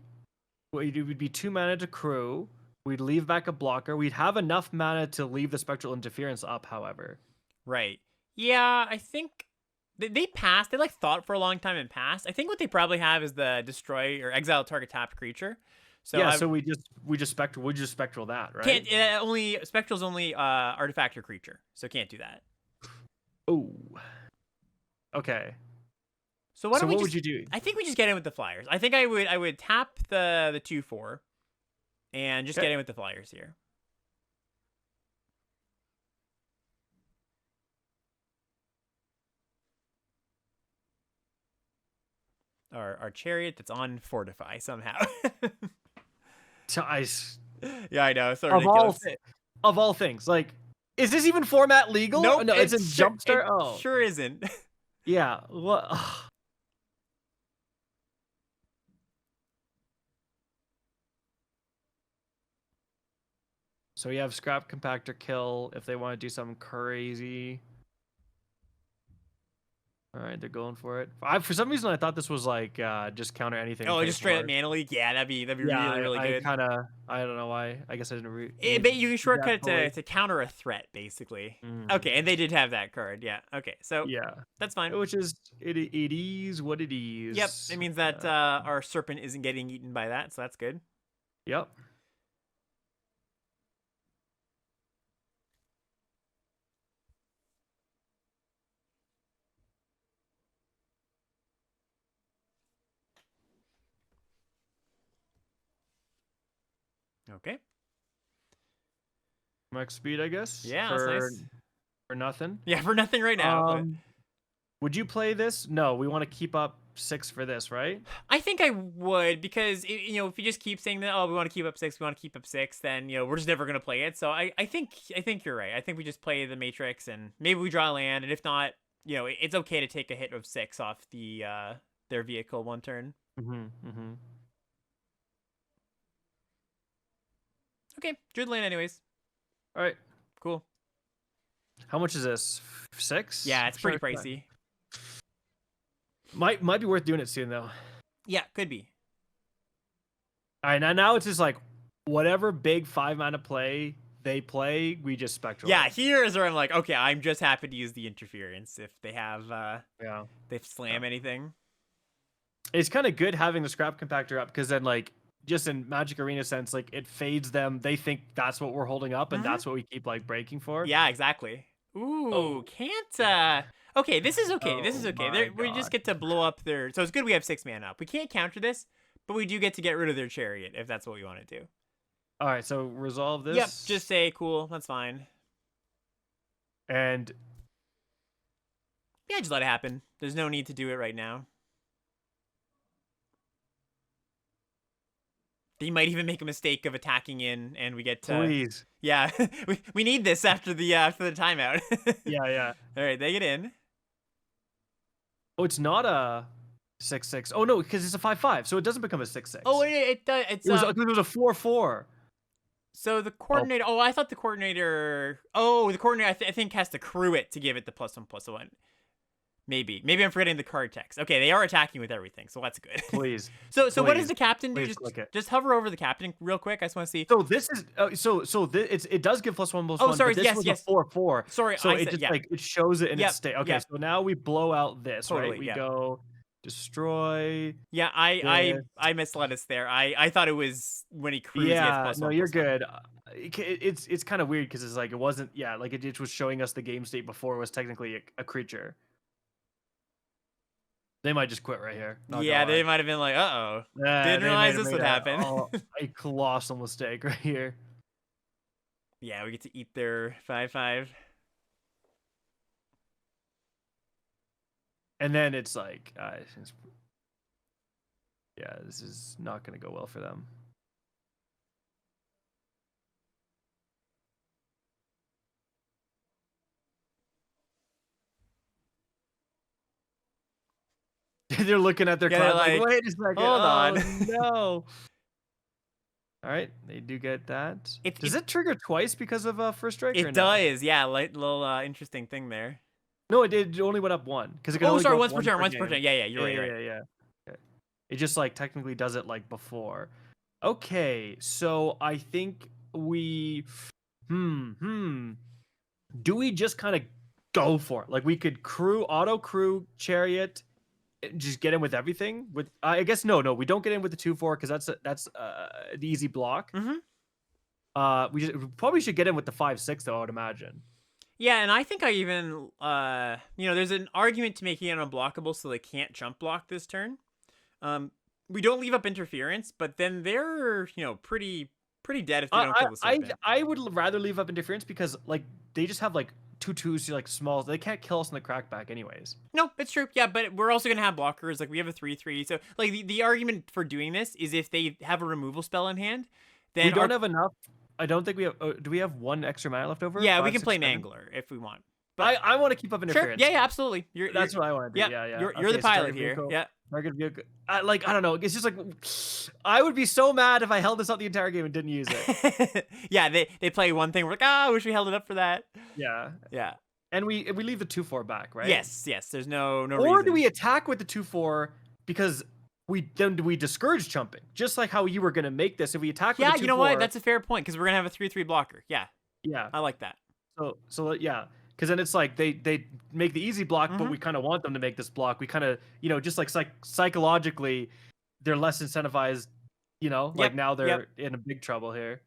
would be 2 mana to crew. We'd leave back a blocker. We'd have enough mana to leave the Spectral Interference up, however. Right. Yeah, I think they passed. They like thought for a long time and passed. I think what they probably have is the destroy or exile target tapped creature. So yeah, so we just spectral that, right? Can't Spectral's only artifact or creature, so can't do that. Oh. Okay. So what would you do? I think we just get in with the flyers. I think I would tap the 2/4 and just get in with the flyers here. Our chariot that's on Fortify somehow. Yeah, I know. It's so ridiculous. Of all things, like, is this even format legal? Nope, No, it's in Jumpstart. Oh, sure isn't. Yeah. What? So we have Scrap Compactor kill if they want to do something crazy. All right, they're going for it. For some reason, I thought this was like just counter anything. Oh, just straight up manually. Yeah, that'd be really good. I don't know why. I guess I didn't read. But you can shortcut it to counter a threat, basically. Okay, and they did have that card. Yeah. Okay, so yeah, that's fine. Which is it is what it is. Yep, it means that our serpent isn't getting eaten by that, so that's good. Yep. Okay. Max speed, I guess. Yeah, that's nice. For nothing. Yeah, for nothing right now. Would you play this? No, we want to keep up 6 for this, right? I think I would because if you just keep saying that, oh, we want to keep up 6, then we're just never gonna play it. So I think you're right. I think we just play the Matrix and maybe we draw land, and if not, it's okay to take a hit of 6 off their vehicle one turn. Okay, drew the land anyways. All right, cool. How much is this? 6? Yeah, it's pretty pricey. Might be worth doing it soon though. Yeah, could be. All right, now it's just like whatever big 5-mana play they play, we just spectral. Yeah, here's where I'm like, okay, I'm just happy to use the interference if they have they slam anything. It's kind of good having the Scrap Compactor up because then like just in Magic Arena sense, like it fades them. They think that's what we're holding up, and that's what we keep like breaking for. Yeah, exactly. Ooh, can't. Okay, this is okay. This is okay. We just get to blow up their. So it's good we have 6 mana up. We can't counter this, but we do get to get rid of their chariot if that's what we want to do. All right, so resolve this. Yep, just say cool. That's fine. And Yeah, just let it happen. There's no need to do it right now. He might even make a mistake of attacking in, and we get to. Please. Yeah, we need this after the timeout. Yeah, yeah. All right, they get in. Oh, it's not a 6-6. Oh no, because it's a 5-5, so it doesn't become a 6-6. Oh, it does. It's it was a 4-4. So the coordinator. Oh, I thought the coordinator. Oh, the coordinator. I think has to crew it to give it the +1/+1. Maybe I'm forgetting the card text. Okay, they are attacking with everything, so that's good. Please. So what does the captain do? Just hover over the captain real quick. I just want to see. So this is it does give +1/+1. Oh, sorry. But this Yes, was yes. a 4-4. Sorry, so it just like it shows it in its state. Okay, so now we blow out this. Totally, right? We go destroy. Yeah, I misled us there. I thought it was when he cruised. Yeah, no, you're good. It's kind of weird because it's like it wasn't. Yeah, like it was showing us the game state before it was technically a creature. They might just quit right here. Yeah, they might have been like, uh-oh. Didn't realize this would happen. A colossal mistake right here. Yeah, we get to eat their 5/5. And then it's like, yeah, this is not going to go well for them. They're looking at their card like, wait a second. Hold on. No. All right, they do get that. Does it trigger twice because of first strike? It does, yeah. Little interesting thing there. No, it only went up one because it can only go once per turn. Once per turn. Yeah, you're right. Yeah. Okay. It just like technically does it like before. Okay, so I think we, do we just kind of go for it? Like we could auto crew chariot. Just get in with everything. With I guess no, we don't get in with the 2/4 because that's the easy block. We probably should get in with the 5/6 though. I would imagine. Yeah, and I think I even there's an argument to making it unblockable so they can't jump block this turn. We don't leave up interference, but then they're pretty dead if they don't kill the serpent. I would rather leave up interference because like they just have like 2/2s, like small. They can't kill us in the crackback anyways. No, it's true. Yeah, but we're also gonna have blockers. Like we have a 3/3. So like the argument for doing this is if they have a removal spell in hand, then we don't have enough. I don't think we have. Do we have one extra mana left over? Yeah, we can play Mangler if we want. But I want to keep up interference. Sure. Yeah, absolutely. That's what I want to do. Yeah. You're the pilot here. Yeah. Target vehicle. I don't know. It's just like I would be so mad if I held this up the entire game and didn't use it. Yeah, they play one thing. We're like, I wish we held it up for that. Yeah. Yeah. And we leave the 2/4 back, right? Yes. There's no reason. Or do we attack with the 2/4 because we discourage jumping, just like how you were gonna make this if we attack with the 2/4. Yeah, you know what? That's a fair point because we're gonna have a 3/3 blocker. Yeah. Yeah. I like that. So yeah. Because then it's like they make the easy block, but we kind of want them to make this block. We kind of, just like psychologically, they're less incentivized, like now they're in a big trouble here.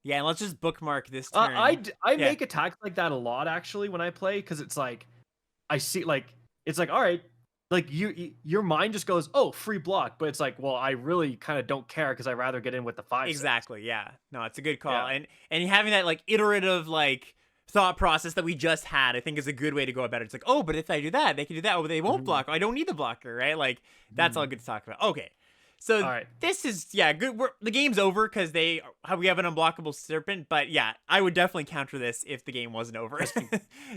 Yeah, and let's just bookmark this turn. I make attacks like that a lot, actually, when I play, because it's like, I see, like, it's like, all right, like, your mind just goes, oh, free block, but it's like, well, I really kind of don't care because I'd rather get in with the 5/6. Exactly, yeah. No, it's a good call. Yeah. And having that, like, iterative, like, thought process that we just had, I think is a good way to go about it. It's like, oh, but if I do that, they can do that. Oh, but they won't block. I don't need the blocker, right? Like, that's all good to talk about. Okay. So this is, good. The game's over because we have an unblockable serpent, but yeah, I would definitely counter this if the game wasn't over.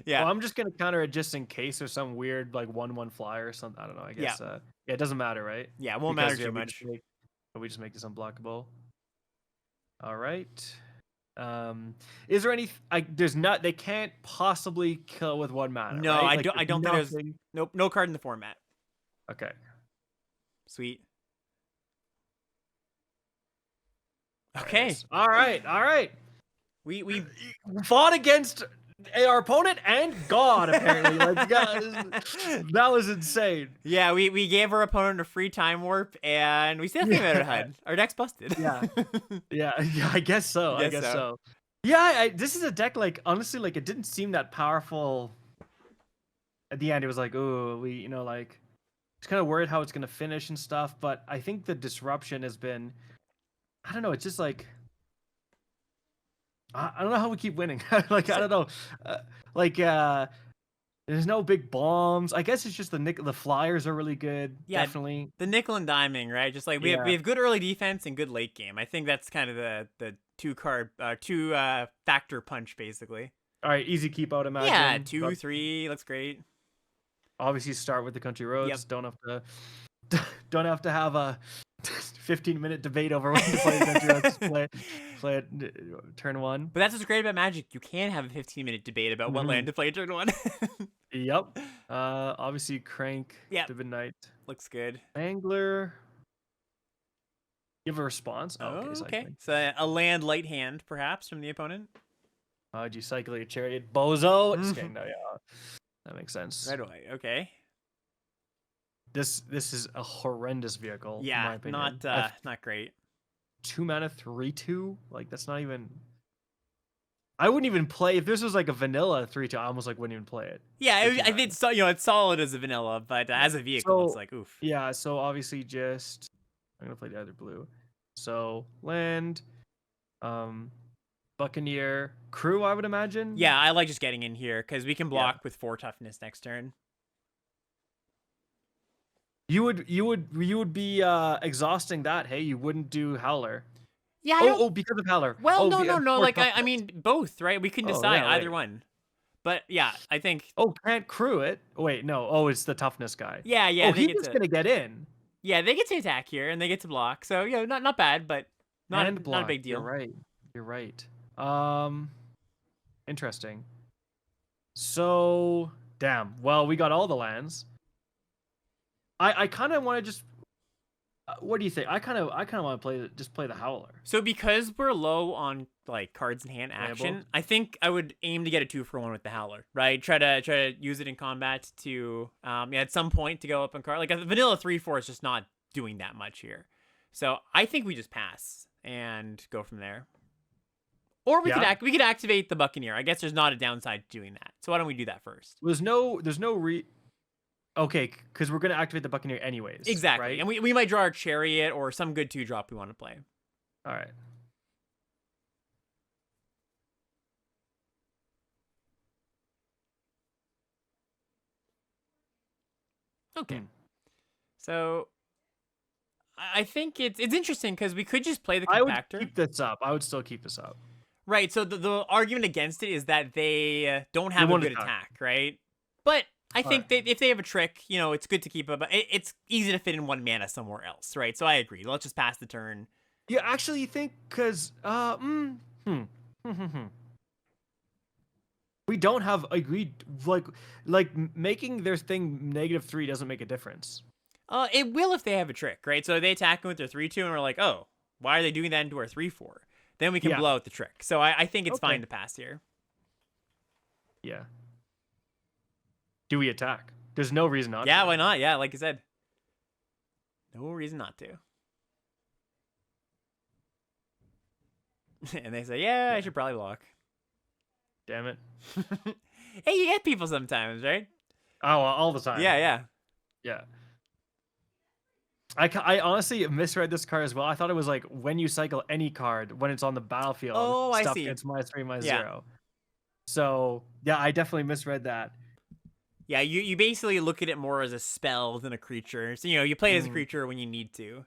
Yeah. Well, I'm just going to counter it just in case there's some weird, like, 1/1 flyer or something. I don't know. I guess. Yeah, it doesn't matter, right? Yeah, it won't matter too much. We just make this unblockable. All right. Is there any? There's not. They can't possibly kill with 1 mana. No, right? I don't think there's. Nope, no card in the format. Okay. Sweet. Okay. All right. We fought against our opponent and God, apparently. Like, that was insane. Yeah, we gave our opponent a free time warp, and we still came out ahead. Our deck's busted. Yeah, I guess so. I guess so. Yeah, this is a deck, like, honestly, like, it didn't seem that powerful. At the end, it was like, oh, like, it's kind of worried how it's going to finish and stuff, but I think the disruption has been, I don't know, it's just like, I don't know how we keep winning. Like, I don't know. There's no big bombs. I guess it's just the flyers are really good. Yeah, Definitely. the nickel and diming, right? Just like we Yeah. have good early defense and good late game. I think that's kind of the two factor punch basically. All right, easy keep, I would Yeah, imagine. 2-3 looks great. Obviously, start with the country Yep. roads. Don't have to have a 15-minute debate over when to play the country roads. Just play it turn one. But that's what's great about Magic. You can have a 15-minute debate about what land to play turn one. Yep. Obviously, crank Yep. the midnight. Looks good. Angler. Give a response. Oh, Okay, okay. cycling. So a land light hand, perhaps, from the opponent. Do you cycle your chariot, bozo? Just kidding. No, yeah, that makes sense. Right away. Okay. This is a horrendous vehicle. Yeah, in my opinion. not great. 2 mana 3/2. Like that's not even. I wouldn't even play if this was like a vanilla 3/2. I almost like wouldn't even play it. Yeah, I think it's it's solid as a vanilla, but as a vehicle, it's like oof. Yeah, so obviously just I'm gonna play the other blue. So land, Buccaneer, crew. I would imagine. Yeah, I like just getting in here because we can block with 4 toughness next turn. You would be exhausting that. Hey, you wouldn't do Howler. Yeah. Because of Howler. Well, no. Like I mean, both, right? We can decide either one. But yeah, I think. Oh, can't crew it. Wait, no. Oh, it's the toughness guy. Yeah. Oh, he's just gonna get in. Yeah, they get to attack here and they get to block. So not bad, but not a big deal. You're right. Interesting. So damn. Well, we got all the lands. I kind of want to just. What do you think? I kind of want to play the Howler. So because we're low on like cards in hand action, I think I would aim to get a 2-for-1 with the Howler, right? Try to use it in combat to at some point to go up on card. Like a vanilla 3/4 is just not doing that much here. So I think we just pass and go from there. Or we could activate the Buccaneer. I guess there's not a downside to doing that. So why don't we do that first? There's no Okay, because we're gonna activate the Buccaneer anyways. Exactly, right? and we might draw our Chariot or some good 2-drop we want to play. All right. Okay. So I think it's interesting because we could just play the compactor. I would keep this up. I would still keep this up. Right. So the argument against it is that they don't have a good attack, right? But I think if they have a trick, it's good to keep up. It's easy to fit in 1 mana somewhere else, right? So I agree. Let's just pass the turn. Yeah, actually, you think because we don't have agreed like making their thing -3 doesn't make a difference. It will if they have a trick, right? So they attack with their 3/2, and we're like, oh, why are they doing that into our 3/4? Then we can blow out the trick. So I think it's fine to pass here. Yeah. Do we attack? There's no reason not to. Yeah, why not? Yeah, like I said. No reason not to. And they say, yeah, I should probably block. Damn it. Hey, you get people sometimes, right? Oh, all the time. Yeah. I honestly misread this card as well. I thought it was like when you cycle any card when it's on the battlefield. Oh, I see. It's -3, -0. So yeah, I definitely misread that. Yeah, you basically look at it more as a spell than a creature. So you play it as a creature when you need to.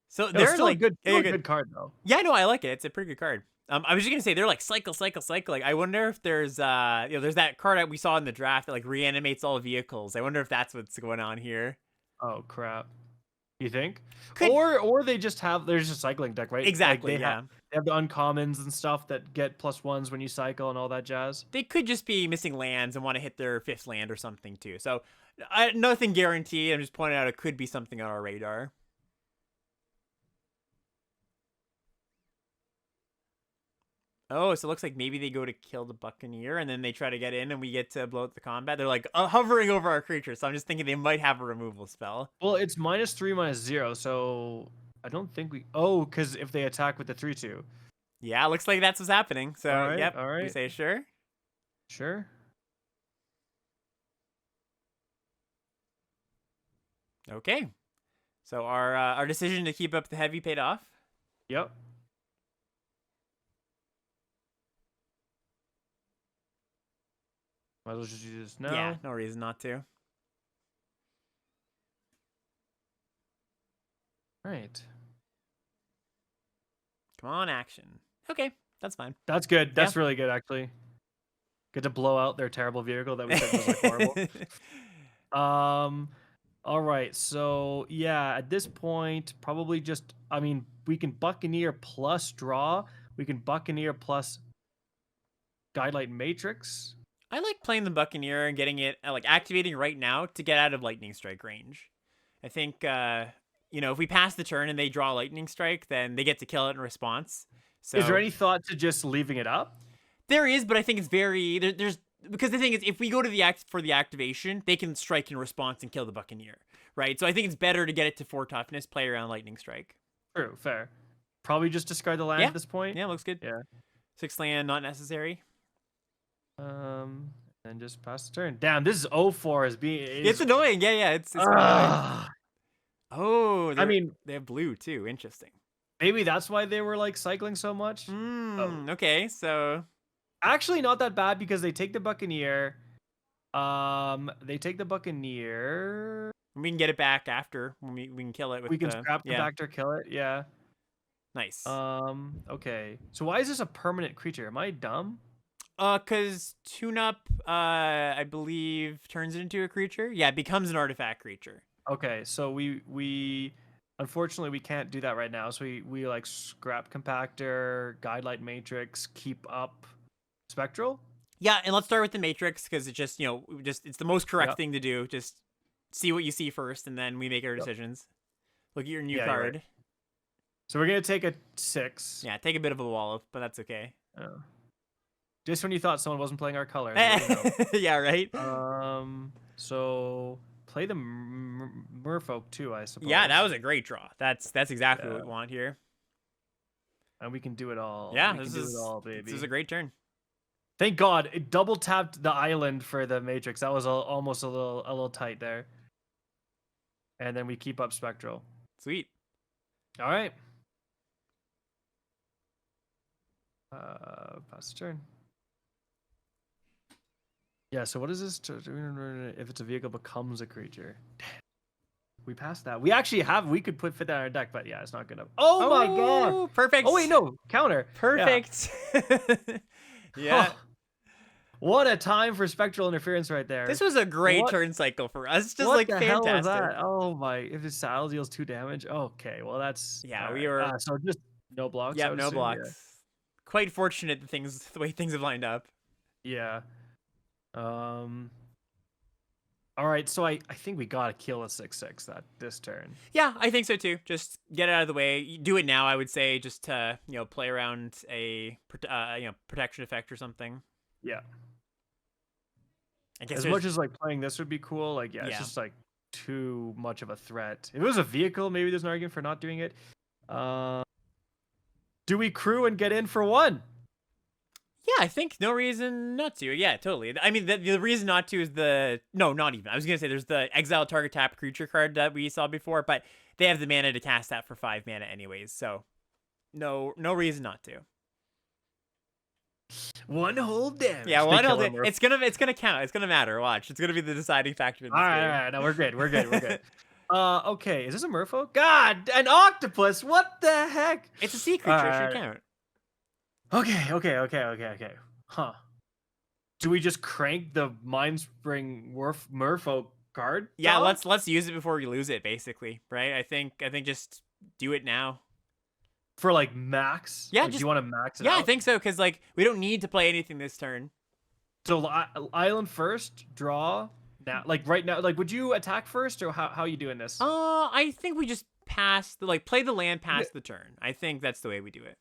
So they're still like a good card though. Yeah, no, I like it. It's a pretty good card. I was just gonna say they're like cycle. Like I wonder if there's there's that card that we saw in the draft that like reanimates all vehicles. I wonder if that's what's going on here. Oh crap! You think? Or they just have there's a cycling deck, right? Exactly. Like they have the uncommons and stuff that get +1s when you cycle and all that jazz. They could just be missing lands and want to hit their 5th land or something too. So nothing guaranteed. I'm just pointing out it could be something on our radar. Oh, so it looks like maybe they go to kill the Buccaneer and then they try to get in and we get to blow up the combat. They're like hovering over our creature. So I'm just thinking they might have a removal spell. Well, it's -3, -0. So I don't think we. Oh, because if they attack with the 3/2. Yeah, looks like that's what's happening. So all right, yep, all right. We say sure. Sure. Okay. So our decision to keep up the heavy paid off. Yep. Might as well just use this now. Yeah, no reason not to. Right. Come on, action. Okay, that's fine. That's good. That's really good, actually. Good to blow out their terrible vehicle that we said was like horrible. All right. So yeah, at this point, probably just. I mean, we can Buccaneer plus draw. We can Buccaneer plus Guidelight Matrix. I like playing the Buccaneer and getting it like activating right now to get out of Lightning Strike range. I think if we pass the turn and they draw Lightning Strike, then they get to kill it in response. So is there any thought to just leaving it up? There is, but I think it's there's because the thing is, if we go to the for the activation, they can strike in response and kill the Buccaneer, right? So I think it's better to get it to 4 toughness, play around Lightning Strike. True, fair. Probably just discard the land at this point. Yeah, looks good. Yeah. 6 land, not necessary. And just pass the turn. Damn, this is 0-4 is being. It's annoying. Yeah, it's annoying. Oh, I mean, they have blue too. Interesting. Maybe that's why they were like cycling so much. Okay, so actually not that bad because they take the Buccaneer. They take the Buccaneer. We can get it back after when we can kill it with we can scrap the compactor, kill it. Yeah. Nice. Okay. So why is this a permanent creature? Am I dumb? Cause tune-up, I believe turns it into a creature. Yeah, it becomes an artifact creature. Okay, so we unfortunately we can't do that right now. So we like scrap compactor, Guidelight Matrix, keep up Spectral. Yeah, and let's start with the Matrix because it's just it's the most correct thing to do. Just see what you see first, and then we make our decisions. Look at your new card. Right. So we're gonna take a 6. Yeah, take a bit of a wallop, but that's okay. Oh. Just when you thought someone wasn't playing our colors. Yeah, right. So play the Merfolk too, I suppose. Yeah, that was a great draw. That's exactly what we want here. And we can do it all. Yeah, this is all, baby. This is a great turn. Thank God it double tapped the island for the Matrix. That was almost a little tight there. And then we keep up Spectral. Sweet. All right. Pass the turn. Yeah, so what is this? If it's a vehicle becomes a creature. We passed that. We actually we could fit that on our deck, but yeah, it's not gonna. Oh my God. Perfect. Oh wait, no. Counter. Perfect. Yeah. Oh, what a time for Spectral Interference right there. This was a great turn cycle for us. Just what like the fantastic. Hell was that? Oh my, if his saddle deals 2 damage. Okay, well that's we were so just no blocks. Yeah, no blocks. Yeah. Quite fortunate the way things have lined up. Yeah. All right, so I think we gotta kill a 6/6 this turn. Yeah, I think so too. Just get it out of the way. Do it now, I would say, just to play around a protection effect or something. Yeah. I guess as much as like playing this would be cool, like it's just like too much of a threat. If it was a vehicle, maybe there's an argument for not doing it. Do we crew and get in for 1? Yeah, I think no reason not to. Yeah, totally. I mean, the reason not to is not even. I was going to say there's the exile target tap creature card that we saw before, but they have the mana to cast that for 5 mana anyways, so no reason not to. 1 whole damage. Yeah, 1 whole damage. It's gonna count. It's gonna matter. Watch. It's gonna be the deciding factor in this game. All right. No, we're good. Okay. Is this a Merfolk? God, an octopus. What the heck? It's a sea creature. It should count. Okay. Huh. Do we just crank the Mindspring Merfolk card? Yeah, let's use it before we lose it, basically, right? I think just do it now. For like max? Yeah, do you want to max it out? Yeah, I think so, because like we don't need to play anything this turn. So island first, draw. Now, like right now, like would you attack first or how are you doing this? I think we just play the land past the turn. I think that's the way we do it.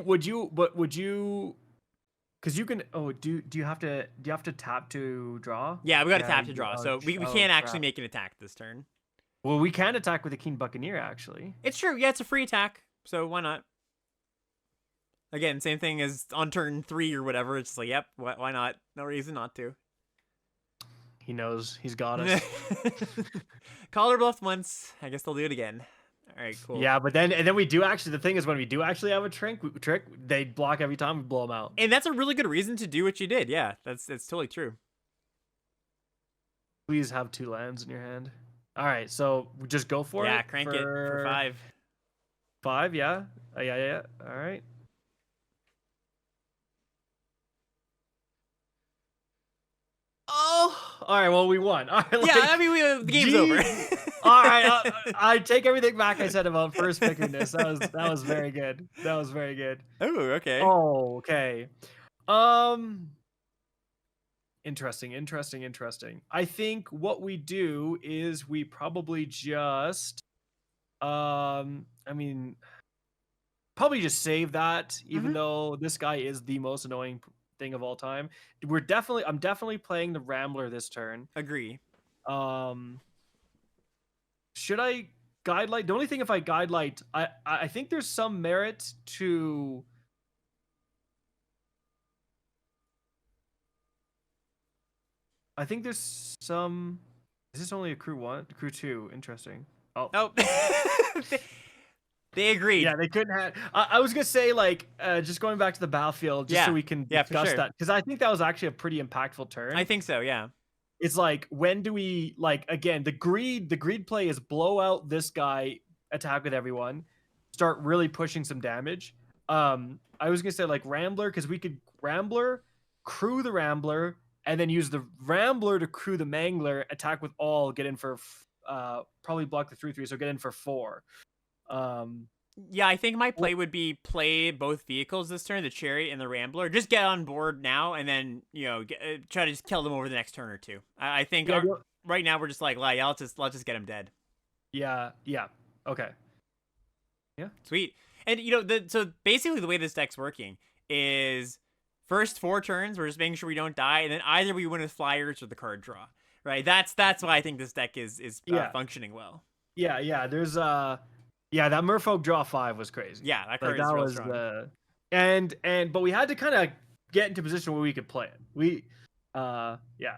Would you because you can do you have to tap to draw? Yeah, we got to tap to draw. So we can't actually make an attack this turn. Well, we can attack with the Keen Buccaneer actually. It's true. Yeah, it's a free attack. So why not? Again, same thing as on turn 3 or whatever. It's like, yep, why not? No reason not to. He knows. He's got us. Call her bluff once. I guess they'll do it again. All right, cool. Yeah, but then we do actually. The thing is, when we do actually have a trick, they block every time we blow them out. And that's a really good reason to do what you did. Yeah, that's totally true. Please have 2 lands in your hand. All right, so just go for it. Yeah, crank it for 5. 5, yeah. Yeah. All right. Oh, all right. Well, we won. All right, Yeah, I mean, the game's over. All right, I take everything back I said about first picking this. That was very good. That was very good. Oh, okay. Oh, okay. Interesting. I think what we do is we probably just I mean, probably just save that, even though this guy is the most annoying thing of all time. I'm definitely playing the Rambler this turn. Agree. Should I guidelight? The only thing, if I guidelight, I think there's some merit to. I think there's some. Is this only a crew 1? Crew 2? Interesting. Oh. They agreed. Yeah, they couldn't have. I was gonna say, like, just going back to the battlefield, just so we can discuss that, because I think that was actually a pretty impactful turn. I think so. Yeah. It's like, when do we, like, again, the greed play is blow out this guy, attack with everyone, start really pushing some damage. I was gonna say, like, Rambler, because we could Rambler, crew the Rambler, and then use the Rambler to crew the Mangler, attack with all, get in for probably block the 3/3, so get in for 4. Yeah, I think my play would be play both vehicles this turn, the Chariot and the Rambler. Just get on board now, and then try to just kill them over the next turn or two. I think right now we're just like, yeah, let's just get them dead. Yeah. Okay. Yeah. Sweet. And so basically the way this deck's working is first 4 turns we're just making sure we don't die, and then either we win with flyers or the card draw. Right. That's why I think this deck is functioning well. Yeah. There's yeah, that Merfolk draw 5 was crazy. Yeah, that card is real strong. But we had to kind of get into position where we could play it. Yeah.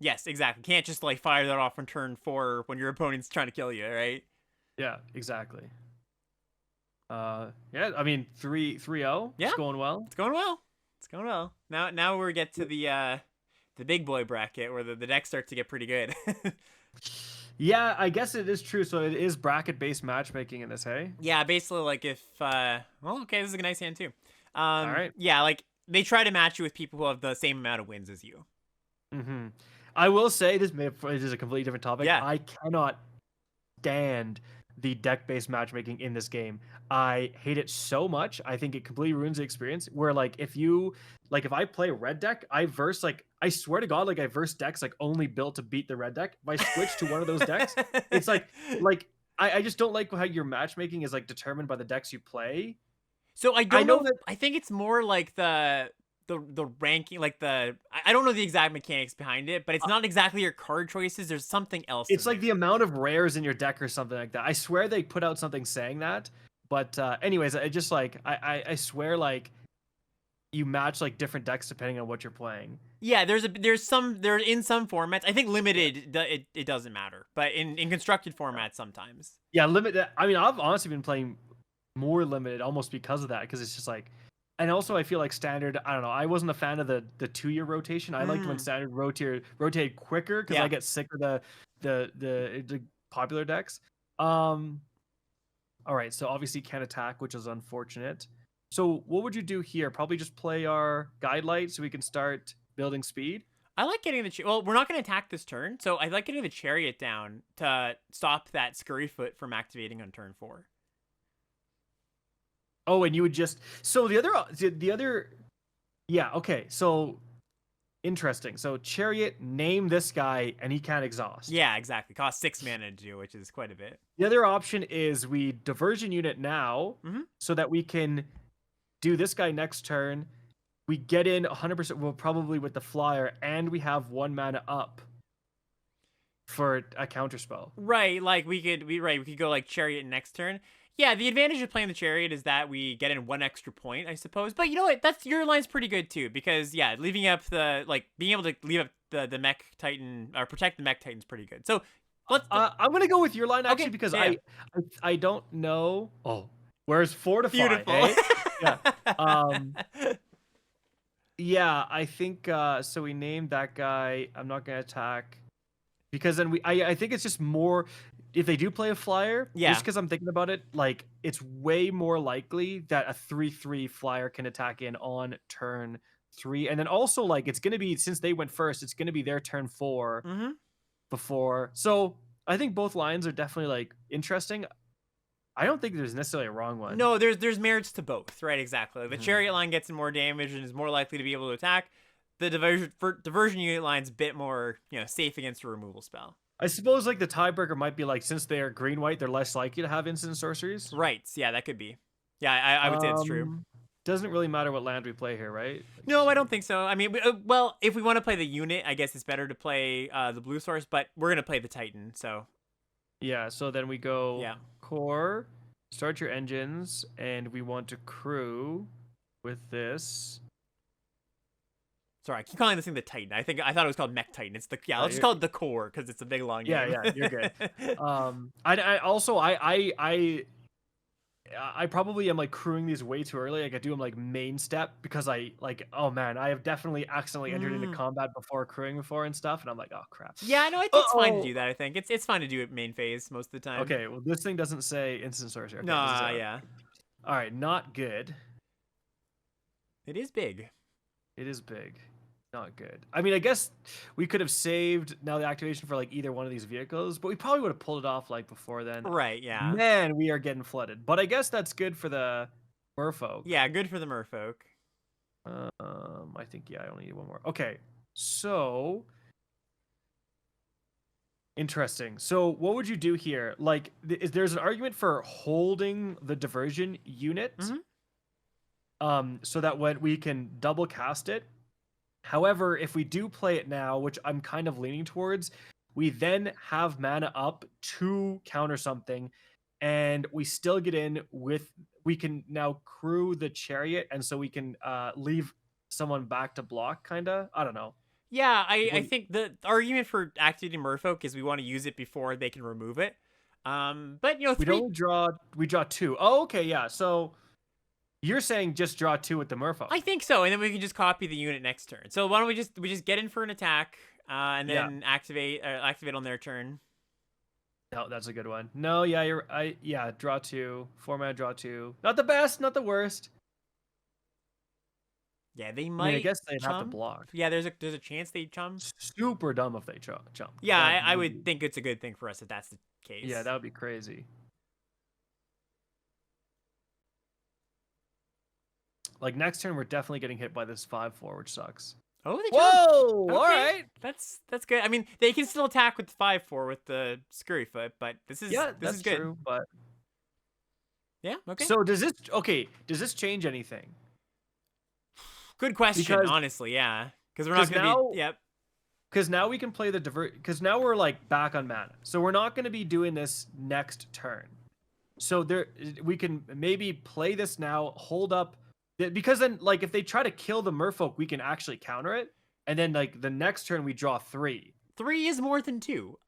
Yes, exactly. Can't just like fire that off on turn 4 when your opponent's trying to kill you, right? Yeah, exactly. Yeah, I mean 3-0. Yeah, it's going well. It's going well. Now we get to the big boy bracket where the decks start to get pretty good. Yeah, I guess it is true. So it is bracket-based matchmaking in this, hey? Yeah, basically, like, if okay, this is a nice hand too. All right. Yeah, like they try to match you with people who have the same amount of wins as you. I will say this is a completely different topic. Yeah. I cannot stand the deck-based matchmaking in this game. I hate it so much. I think it completely ruins the experience. Where, like, if I play a red deck, I swear to God, like, I verse decks like only built to beat the red deck. If I switch to one of those decks, it's like I just don't like how your matchmaking is like determined by the decks you play. So I think it's more like the ranking, like I don't know the exact mechanics behind it, but it's not exactly your card choices. There's something else. It's like the amount of rares in your deck or something like that. I swear they put out something saying that. But anyways, I just like I swear, like, you match like different decks depending on what you're playing. Yeah, there's in some formats. I think limited it doesn't matter, but in constructed formats sometimes. Yeah, limited. I mean, I've honestly been playing more limited almost because of that, because it's just like, and also I feel like standard, I don't know, I wasn't a fan of the 2-year rotation. I liked when standard rotated quicker, because I get sick of the popular decks. All right, so obviously can't attack, which is unfortunate. So what would you do here? Probably just play our guide light so we can start building speed. I like getting well, we're not going to attack this turn, so I like getting the Chariot down to stop that Scurryfoot from activating on turn 4. Oh, and you would just the other yeah, okay. So interesting. So Chariot, name this guy, and he can't exhaust. Yeah, exactly. Costs 6 mana to do, which is quite a bit. The other option is we diversion unit now, so that we can do this guy next turn. We get in 100%, well, probably with the flyer, and we have 1 mana up for a counterspell. Right, like we could go like Chariot next turn. Yeah, the advantage of playing the Chariot is that we get in 1 extra point, I suppose. But you know what? Your line's pretty good too, because yeah, leaving up being able to leave up the Mech Titan or protect the Mech Titan's pretty good. So Let's. I'm gonna go with your line actually Okay. because Yeah. I don't know. Oh, where's fortify? Beautiful. Hey, yeah. Um, yeah, I think so we named that guy. I'm not gonna attack because then I think it's just more if they do play a flyer, just Yeah. because I'm thinking about it, like it's way more likely that a 3/3 flyer can attack in on turn 3. And then also like it's gonna be since they went first, it's gonna be their turn 4 Mm-hmm. before. So I think both lines are definitely like interesting. I don't think there's necessarily a wrong one. No, there's merits to both, right? Exactly. The Mhm. chariot line gets in more damage and is more likely to be able to attack. The diversion unit line's a bit more, safe against a removal spell. I suppose like the tiebreaker might be like since they are green white, they're less likely to have instant sorceries. Right. Yeah, that could be. Yeah, I would say it's true. Doesn't really matter what land we play here, right? No, I don't think so. I mean, well, if we want to play the unit, I guess it's better to play the blue source, but we're gonna play the Titan, so Yeah, so then we go yeah. core, start your engines, and we want to crew with this. Sorry, I keep calling this thing the Titan. I thought it was called Mech Titan. It's the Oh, I'll just call it the core because it's a big long name. yeah, you're good. I also I probably am like crewing these way too early. Like I do them like main step because I like oh man, I have definitely accidentally entered into combat before crewing before and stuff, and I'm like, oh crap. Yeah, no, it's fine to do that. I think it's fine to do it main phase most of the time. Okay, well this thing doesn't say instant sorcery. Okay, Nah, yeah. All right, not good. It is big. It is big. Not good. I mean, I guess we could have saved now the activation for like either one of these vehicles, but we probably would have pulled it off like before then. Right, yeah. Man, we are getting flooded. But I guess that's good for the merfolk. Yeah, good for the merfolk. I think yeah, I only need one more. Okay. So interesting. So what would you do here? Like there's an argument for holding the diversion unit. So that when we can double cast it. However, if we do play it now, which I'm kind of leaning towards, we then have mana up to counter something, and we still get in with. We can now crew the chariot, and so we can leave someone back to block. Kinda, I don't know. Yeah, I think the argument for activating merfolk is we want to use it before they can remove it. But we draw 2. Oh, okay, yeah. So you're saying just draw 2 with the merfolk. I think so, and then we can just copy the unit next turn. So why don't we just get in for an attack, and then activate on their turn. No, that's a good one. No, yeah, draw 2. 4 mana, draw 2. Not the best, not the worst. Yeah, they might. I mean, I guess they'd have to block. Yeah, there's a chance they chum. Super dumb if they chump. Yeah, I would think it's a good thing for us if that's the case. Yeah, that would be crazy. Like next turn, we're definitely getting hit by this 5/4, which sucks. Oh, they Whoa! Okay. All right, that's good. I mean, they can still attack with 5/4 with the scurry foot, but this is that's good. true. But yeah, okay. So does this change anything? Good question, honestly. Yeah, because we're not gonna be. Yep. Because now we can play the because now we're like back on mana, so we're not going to be doing this next turn. So we can maybe play this now, hold up. Because then, like, if they try to kill the merfolk, we can actually counter it. And then, like, the next turn, we draw 3. 3 is more than 2.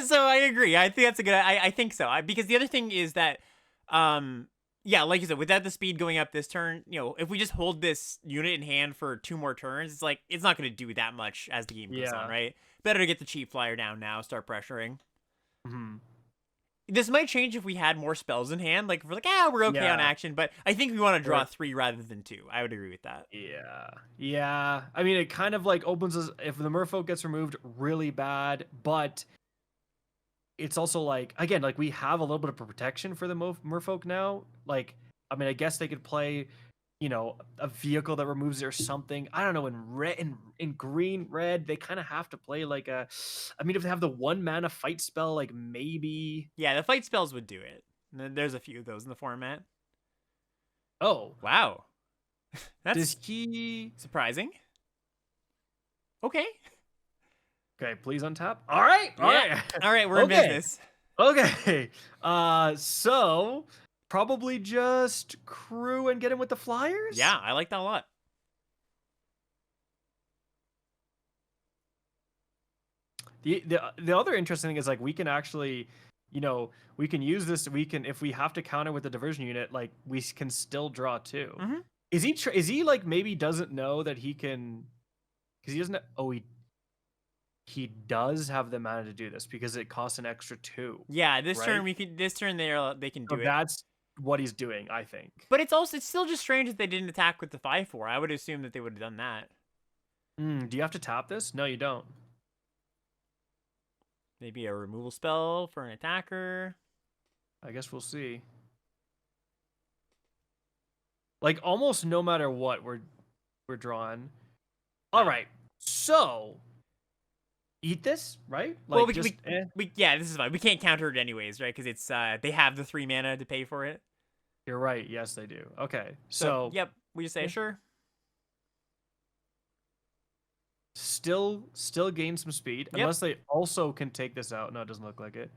So I agree. I think that's a good... I think so. Because the other thing is that, yeah, like you said, without the speed going up this turn, if we just hold this unit in hand for 2 more turns, it's like, it's not going to do that much as the game goes on, right? Better to get the cheap flyer down now, start pressuring. Mm-hmm. This might change if we had more spells in hand. Like, if we're like, we're okay on action. But I think we want to draw 3 rather than 2. I would agree with that. Yeah. I mean, it kind of, like, opens us... If the merfolk gets removed, really bad. But it's also, like... Again, like, we have a little bit of protection for the merfolk now. Like, I mean, I guess they could play... a vehicle that removes it or something. I don't know. In green, red, they kind of have to play like a. I mean, if they have the 1 mana fight spell, like maybe. Yeah, the fight spells would do it. There's a few of those in the format. Oh wow, that's surprising. Okay. Okay, please untap. All right. All right. We're in business. Okay. So. Probably just crew and get him with the flyers? Yeah, I like that a lot. The other interesting thing is like we can actually, we can use this. We can, if we have to counter with the diversion unit, like we can still draw two. Mm-hmm. Is he like maybe doesn't know that he can? Because he doesn't. Oh, he does have the mana to do this because it costs an extra 2. Yeah, this right? turn we could. This turn they can So do it. that's what he's doing, I think. But it's still just strange that they didn't attack with the 5/4. I would assume that they would have done that. Do you have to tap this? No, you don't. Maybe a removal spell for an attacker. I guess we'll see. Like almost no matter what we're drawing. All right, so eat this, right? Like Well, yeah, this is fine. We can't counter it anyways, right? Because it's they have the 3 mana to pay for it. You're right. Yes, they do. Okay, so yep, we just say sure. Still gain some speed, unless they also can take this out. No, it doesn't look like it.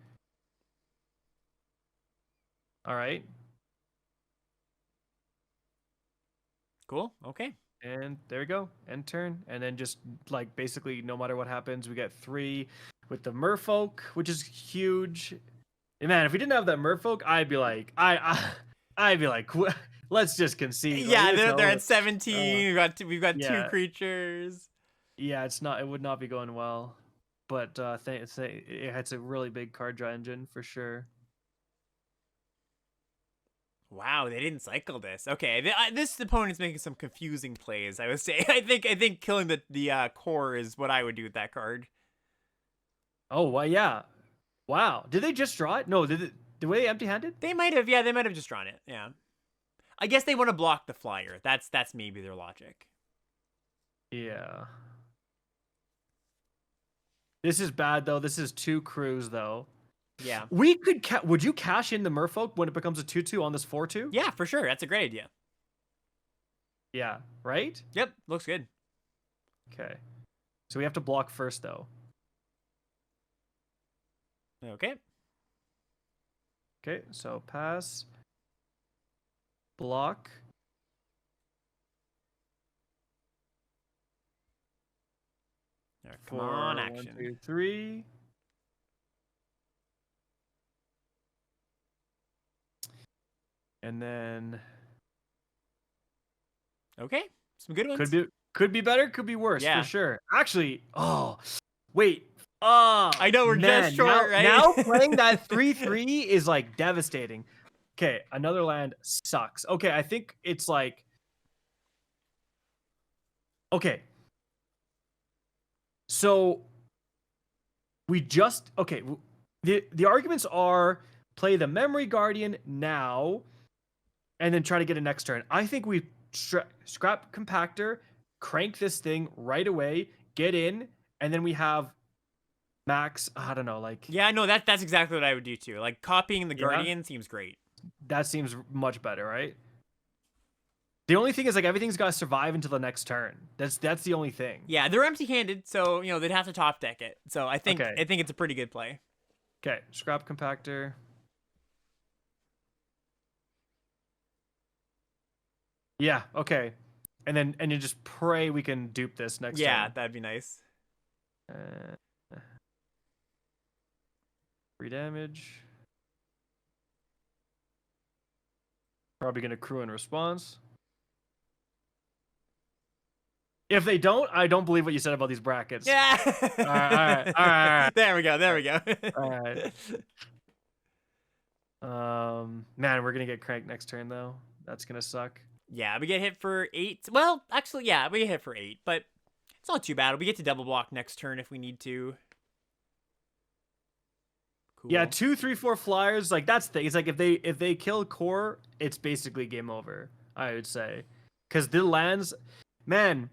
All right. Cool. Okay. And there we go. End turn. And then just like basically no matter what happens, we get 3 with the merfolk, which is huge. And man, if we didn't have that merfolk, I'd be like, I'd be like, let's just concede. Yeah, like, they're at 17. We've got 2 creatures. Yeah, it would not be going well. But it's a really big card draw engine for sure. Wow, they didn't cycle this. Okay, this opponent's making some confusing plays. I would say. I think killing the core is what I would do with that card. Oh well, yeah. Wow. Did they just draw it? No, were they empty-handed? They might have. Yeah, they might have just drawn it. Yeah. I guess they want to block the flyer. That's maybe their logic. Yeah. This is bad though. This is 2 crews though. Yeah. We could would you cash in the merfolk when it becomes a 2/2 on this 4/2? Yeah, for sure. That's a great idea. Yeah, right? Yep, looks good. Okay. So we have to block first though. Okay. Okay, so pass. Block. Right, come on, action. 1, 2, 3. And then okay, some good ones. Could be better, could be worse, yeah. for sure. Actually, wait. I know we're just short, right? Now playing that 3/3 is like devastating. Okay, another land sucks. Okay, I think it's like okay. So we just the arguments are play the Memory Guardian now and then try to get a next turn. I think we scrap Compactor, crank this thing right away, get in, and then we have max. I don't know, like yeah, no, that's exactly what I would do too. Like copying the Guardian seems great. That seems much better, right? The only thing is like everything's got to survive until the next turn. That's the only thing. Yeah, they're empty-handed, so they'd have to top deck it. So I think it's a pretty good play. Okay, scrap Compactor. Yeah, okay. And you just pray we can dupe this next turn. Yeah, that'd be nice. 3 damage. Probably going to crew in response. If they don't, I don't believe what you said about these brackets. Yeah. All right. There we go. All right. Man, we're gonna get cranked next turn though. That's gonna suck. Yeah, we get hit for 8. Well, actually, yeah, we get hit for 8, but it's not too bad. We get to double block next turn if we need to. Cool. Yeah, 2, 3, 4 flyers. Like that's the thing. It's like if they kill core, it's basically game over. I would say, because the lands, man.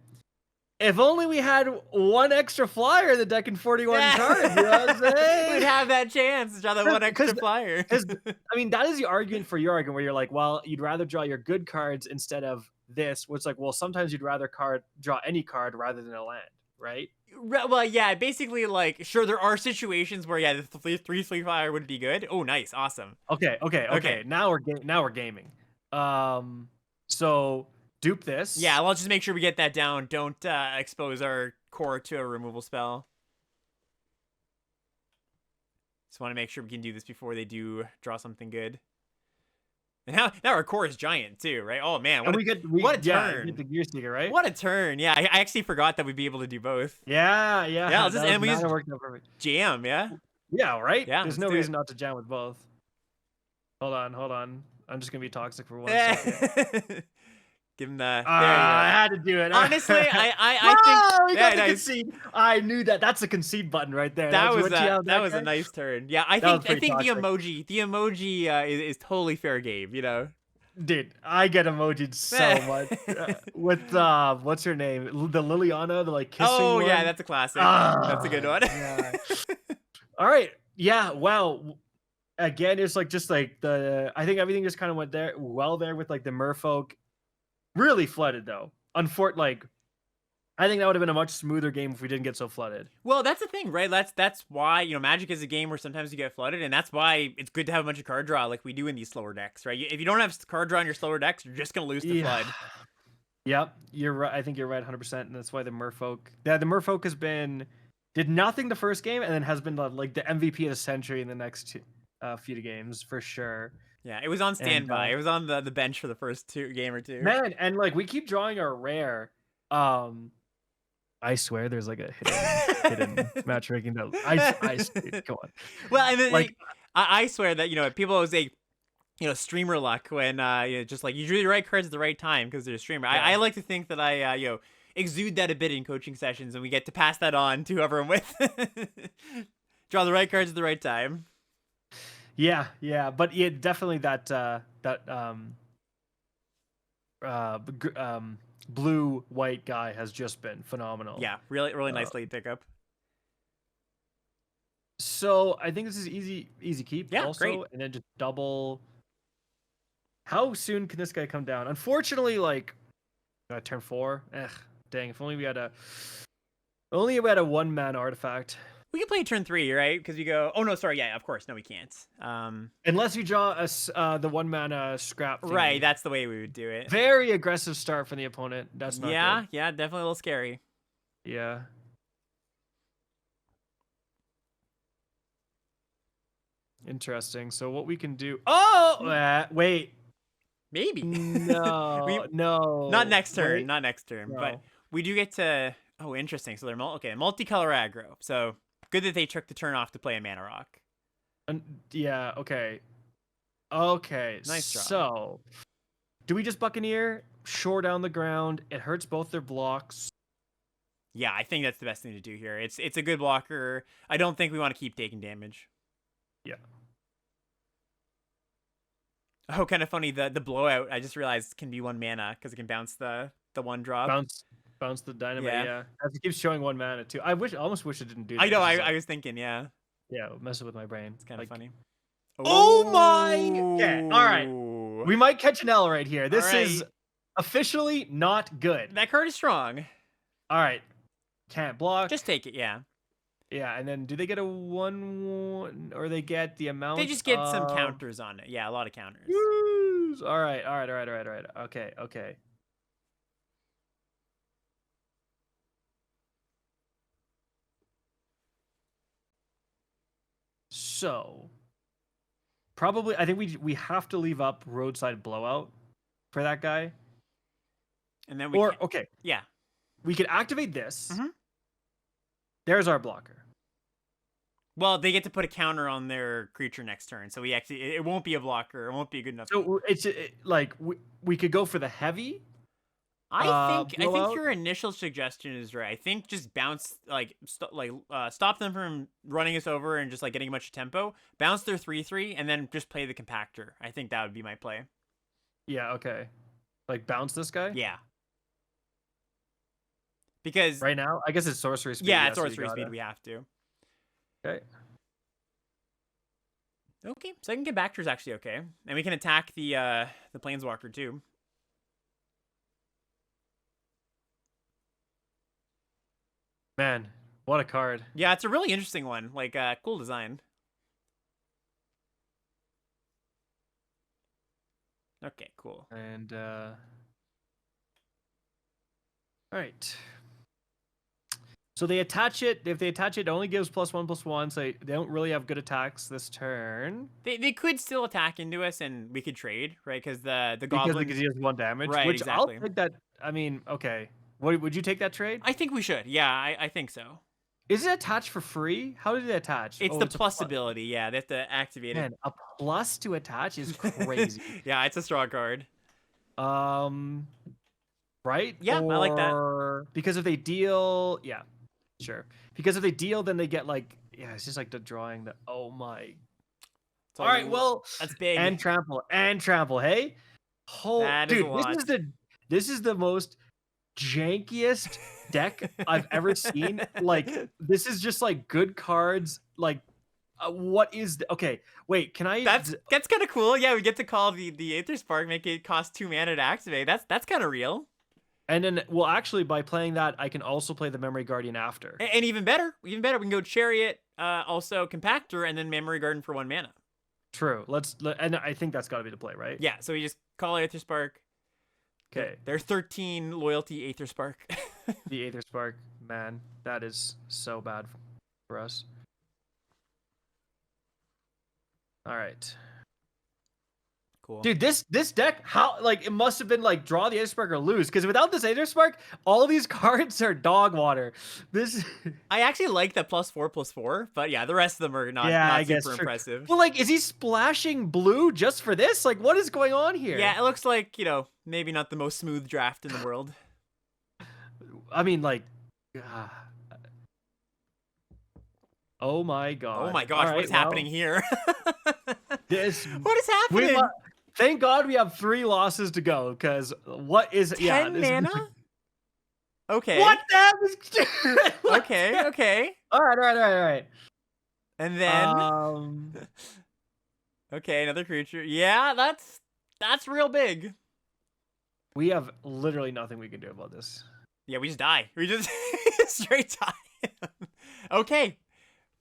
If only we had 1 extra flyer in the deck and 41 cards, you know what I'm saying? We'd have that chance to draw that 1 extra flyer. I mean, that is the argument for your argument where you're like, well, you'd rather draw your good cards instead of this, which like, well, sometimes you'd rather draw any card rather than a land, right? Well, yeah, basically, like, sure, there are situations where, yeah, the 3 flyer would be good. Oh, nice, awesome. Okay. Now we're gaming. So dupe this. Yeah, well, just make sure we get that down. Don't expose our core to a removal spell. Just want to make sure we can do this before they do draw something good. And now our core is giant too, right? Oh man, And what a turn! get the Gear Seeker, right? What a turn! Yeah, I actually forgot that we'd be able to do both. Yeah, Yeah, let's just and we just worked out perfect. jam. Yeah, Yeah, right. yeah. There's Let's no do reason not to jam with both. Hold on. I'm just gonna be toxic for 1 it. second. Give him the. There you go. I had to do it. Honestly, I Oh, think we got the concede. I knew that. That's a concede button right there. that was a a nice turn. Yeah, I think the emoji is totally fair game. You know. Dude, I get emojied so much with what's her name? The Liliana, the like kissing Oh one. yeah, that's a classic. That's a good one. Yeah. All right. Yeah. Wow. Again, it's like just like I think everything just kind of went there with like the merfolk. Really flooded though. Like I think that would have been a much smoother game if we didn't get so flooded. Well, that's the thing, right? That's why, Magic is a game where sometimes you get flooded, and that's why it's good to have a bunch of card draw like we do in these slower decks, right? If you don't have card draw in your slower decks, you're just going to lose to flood. Yep, you're right. I think you're right 100%, and that's why the Merfolk did nothing the first game, and then has been like the MVP of the century in the next few games for sure. Yeah, it was on standby. It was on the bench for the first game or two. Man, and like we keep drawing our rare. I swear there's like a hidden matchmaking that come on. Well, and then like I swear that people always say streamer luck when just like you drew the right cards at the right time because they're a streamer. Yeah. I like to think that I exude that a bit in coaching sessions, and we get to pass that on to whoever I'm with. Draw the right cards at the right time. Yeah, but definitely that blue-white guy has just been phenomenal. Yeah, really nice late pickup. So I think this is easy keep. Yeah, also, great. And then just double. How soon can this guy come down? Unfortunately, like turn 4. Dang! If only we had a 1-mana artifact. We can play turn 3, right? Because we go. Oh no, sorry. Yeah, of course. No, we can't. Unless you draw the 1-mana scrap. Thingy. Right, that's the way we would do it. Very aggressive start from the opponent. That's not. Yeah, good. Yeah, definitely a little scary. Yeah. Interesting. So what we can do? Oh, wait. Maybe. No, no. Not next turn. Wait. Not next turn. No. But we do get to. Oh, interesting. So they're multicolor aggro. So good that they took the turn off to play a mana rock. Yeah. Okay. Nice draw. So, do we just Buccaneer? Shore down the ground. It hurts both their blocks. Yeah, I think that's the best thing to do here. It's a good blocker. I don't think we want to keep taking damage. Yeah. Oh, kind of funny. The blowout, I just realized, can be 1 mana because it can bounce the 1 drop. Bounce the dynamite. Yeah. As it keeps showing 1 mana too. I almost wish it didn't do that. I know. I was thinking. Yeah. Yeah, messing with my brain. It's kind of funny. Oh my! Okay. All right. We might catch an L right here. This is officially not good. That card is strong. All right. Can't block. Just take it. Yeah. Yeah, and then do they get a 1/1 or they get the amount? They just get some counters on it. Yeah, a lot of counters. All right. Okay. So, probably I think we have to leave up roadside blowout for that guy. And then yeah. We could activate this. Mm-hmm. There's our blocker. Well, they get to put a counter on their creature next turn, so it won't be a blocker. It won't be a good enough. So like we could go for the heavy. I think your initial suggestion is right. I think just bounce stop them from running us over and just like getting a bunch of tempo. Bounce their 3/3 and then just play the compactor. I think that would be my play. Yeah. Okay. Like bounce this guy. Yeah. Because right now, I guess it's sorcery speed. Yeah, it's sorcery speed. We have to. Okay. Okay, second compactor is actually okay, and we can attack the planeswalker too. Man, what a card! Yeah, it's a really interesting one. Like, cool design. Okay, cool. And all right. So they attach it. If they attach it, it only gives +1/+1. So they don't really have good attacks this turn They could still attack into us and we could trade, right? Because the because goblins. he has 1 damage. Right, Which I'll exactly. take that. I mean, okay. What would you take that trade? I think we should. Yeah, I think so. Is it attached for free? How did it attach? It's Oh, the it's a plus ability. Yeah, they have to activate Man, a plus to attach is crazy. Yeah, it's a strong card. Right? Yeah, I like that. Or because if they deal, yeah, sure. Because if they deal, then they get like, yeah, it's just like the drawing. The oh my. All right, well, that's big. and trample. Hey, That is a dude, lot. this is the most jankiest deck I've ever seen. Like, this is just like good cards. Like, what is okay? Wait, can I? That's kind of cool. Yeah, we get to call the Aether Spark, make it cost 2 mana to activate. That's kind of real. And then, well, actually, by playing that, I can also play the Memory Guardian after. And even better, we can go Chariot, also Compactor, and then Memory Garden for 1 mana. True. And I think that's got to be the play, right? Yeah. So we just call Aether Spark. Okay. There's 13 loyalty Aether Spark. The Aether Spark, man, that is so bad for us. All right. Cool. Dude, this deck, how like it must have been like draw the Aether Spark or lose, because without this Aether Spark, all these cards are dog water. This I actually like the +4/+4, but yeah, the rest of them are not I super guess impressive. Well, like, is he splashing blue just for this? Like, what is going on here? Yeah, it looks like, maybe not the most smooth draft in the world. I mean, like, oh my god. Oh my gosh, right, what is happening here? What is happening? Thank God we have 3 losses to go, because what is 10 mana? Okay. What the hell is Okay. All right. And then okay, another creature. Yeah, that's real big. We have literally nothing we can do about this. Yeah, we just die. We just straight die. Okay.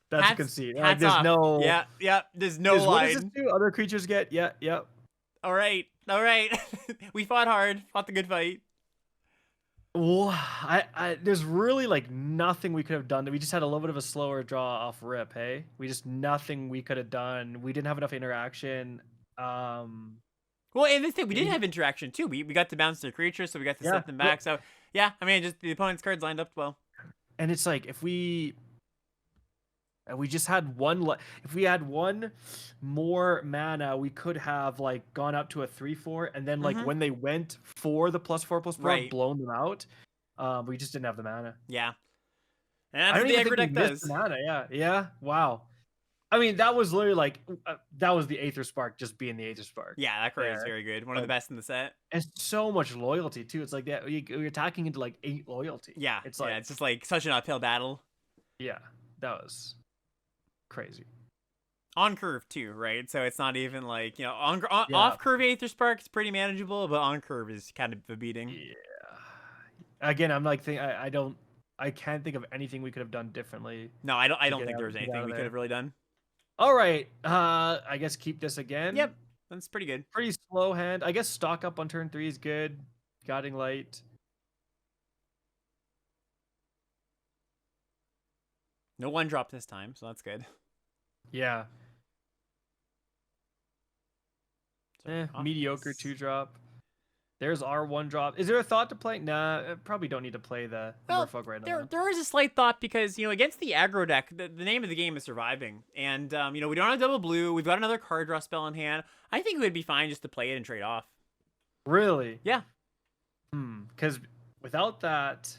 That's a conceit. Like, Hats there's off. no. Yeah. There's no line. What does this do? Other creatures get? Yeah. All right. We fought hard. Fought the good fight. There's really like nothing we could have done. We just had a little bit of a slower draw off rip. Hey, nothing we could have done. We didn't have enough interaction. Well, and this thing, we did have interaction too. We got to bounce their creatures, so we got to set them back. So yeah, I mean, just the opponent's cards lined up well. And it's like if we just had if we had one more mana, we could have like gone up to a 3/4, and then like when they went for the +4/+4, blown them out. We just didn't have the mana. Yeah, and that's what the aggro deck does. Mana. Yeah. Wow. I mean, that was literally like that was the Aether Spark just being the Aether Spark. Yeah, that card is very good. One of the best in the set. And so much loyalty too. It's like that you're attacking into like 8 loyalty. Yeah, it's like it's just like such an uphill battle. Yeah, that was crazy. On curve too, right? So it's not even like off curve Aether Spark is pretty manageable, but on curve is kind of a beating. Yeah. Again, I'm like I can't think of anything we could have done differently. No, I don't think there was anything we could have really done. All right, I guess keep this again. Yep, that's pretty good. Pretty slow hand. I guess stock up on turn 3 is good. Guiding Light. No 1-drop this time, so that's good. Yeah. Mediocre 2-drop. There's our 1-drop. Is there a thought to play? Nah, probably don't need to play the Merfolk right now. There is a slight thought because, against the aggro deck, the name of the game is surviving. And, we don't have double blue. We've got another card draw spell in hand. I think it would be fine just to play it and trade off. Really? Yeah. Because without that,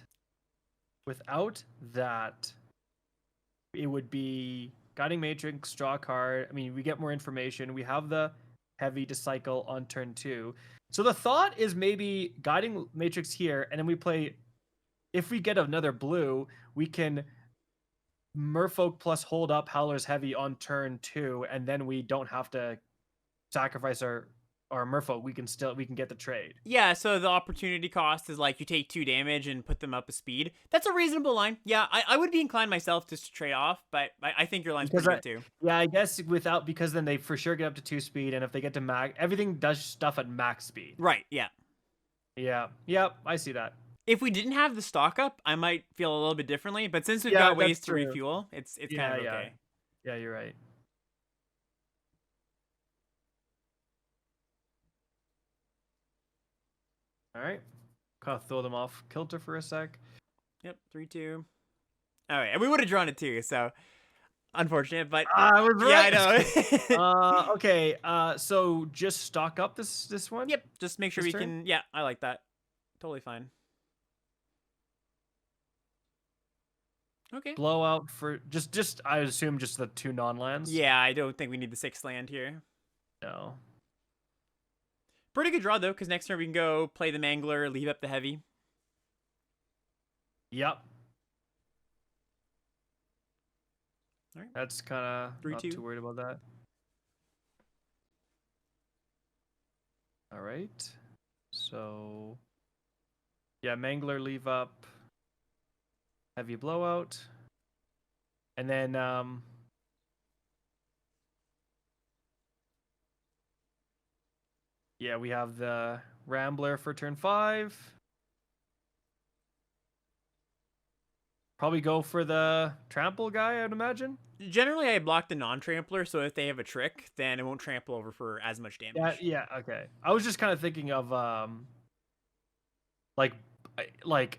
it would be Guiding Matrix, draw a card. I mean, we get more information. We have the heavy to cycle on turn 2. So the thought is maybe Guiding Matrix here, and then we play, if we get another blue, we can Merfolk plus hold up Howler's Heavy on turn 2, and then we don't have to sacrifice our Merfolk. We can get the trade. Yeah, so the opportunity cost is like you take 2 damage and put them up a speed. That's a reasonable line. Yeah, I would be inclined myself just to trade off, but I think your line's pretty good too. Yeah, I guess because then they for sure get up to 2 speed, and if they get to max, everything does stuff at max speed. Right, yeah. Yeah, yep, I see that. If we didn't have the stock up, I might feel a little bit differently. But since we've Yeah, got ways that's to true. refuel, it's kind Yeah, of yeah. okay. Yeah, you're right. All right. Kind of throw them off kilter for a sec. Yep, 3-2. All right, and we would have drawn it too. So unfortunate, but I was yeah, I right. know. Okay. So just stock up this one. Yep, just make sure This we turn? can. Yeah, I like that. Totally fine. Okay. Blowout for just I assume just the 2 non-lands. Yeah, I don't think we need the 6th land here. No. Pretty good draw though, because next turn we can go play the Mangler, leave up the heavy. Yep. All right. That's kind of not 3-2. too worried about that. All right. So yeah, Mangler leave up, heavy blowout, and then yeah, we have the Rambler for turn 5. Probably go for the trample guy, I would imagine. Generally, I block the non-trampler, so if they have a trick, then it won't trample over for as much damage. Yeah, yeah, okay. I was just kind of thinking of like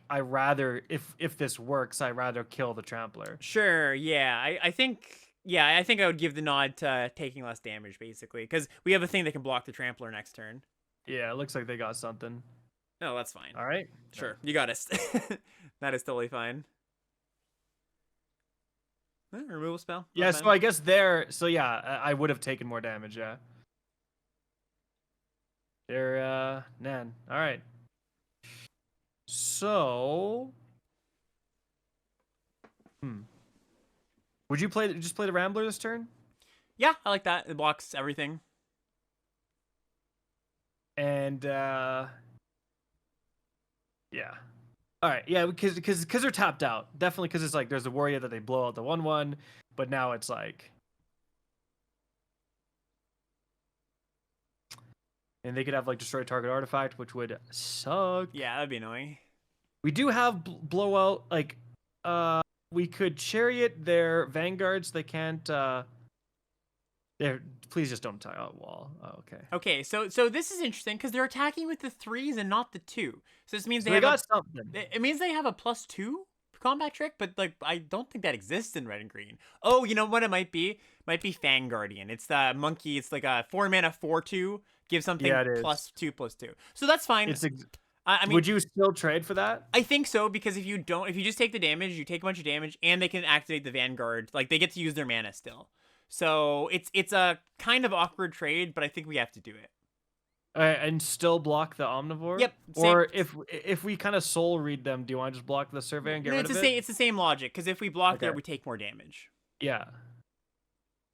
I rather if this works, I rather kill the trampler. Sure, yeah. I think I think I would give the nod to taking less damage, basically, because we have a thing that can block the trampler next turn. Yeah, it looks like they got something. No, that's fine. All right. Sure, you got us. That is totally fine. Removal spell. Yeah, so I guess there. So yeah, I would have taken more damage. Yeah. They're Nan. All right. So, would you just play the Rambler this turn? Yeah, I like that. It blocks everything. And yeah. All right, yeah, because they're tapped out. Definitely because it's like there's a warrior that they blow out the 1/1, but now it's like, and they could have like destroy target artifact, which would suck. Yeah, that'd be annoying. We do have blowout. Like, we could chariot their vanguards. They can't. Please just don't tie out wall. Oh, okay. Okay, so this is interesting because they're attacking with the 3s and not the 2. So this means they got something. It means they have a +2 combat trick, but like I don't think that exists in red and green. Oh, you know what it might be? Might be Fang Guardian. It's the monkey. It's like a 4-mana 4/2. Give something +2/+2. So that's fine. I mean, would you still trade for that? I think so, because if you just take the damage, you take a bunch of damage, and they can activate the Vanguard. Like they get to use their mana still. So it's a kind of awkward trade, but I think we have to do it. And still block the Omnivore? Yep. Or if we kind of soul read them, do you want to just block the Survey and get rid of it? It's the same logic, because if we block there, we take more damage. Yeah.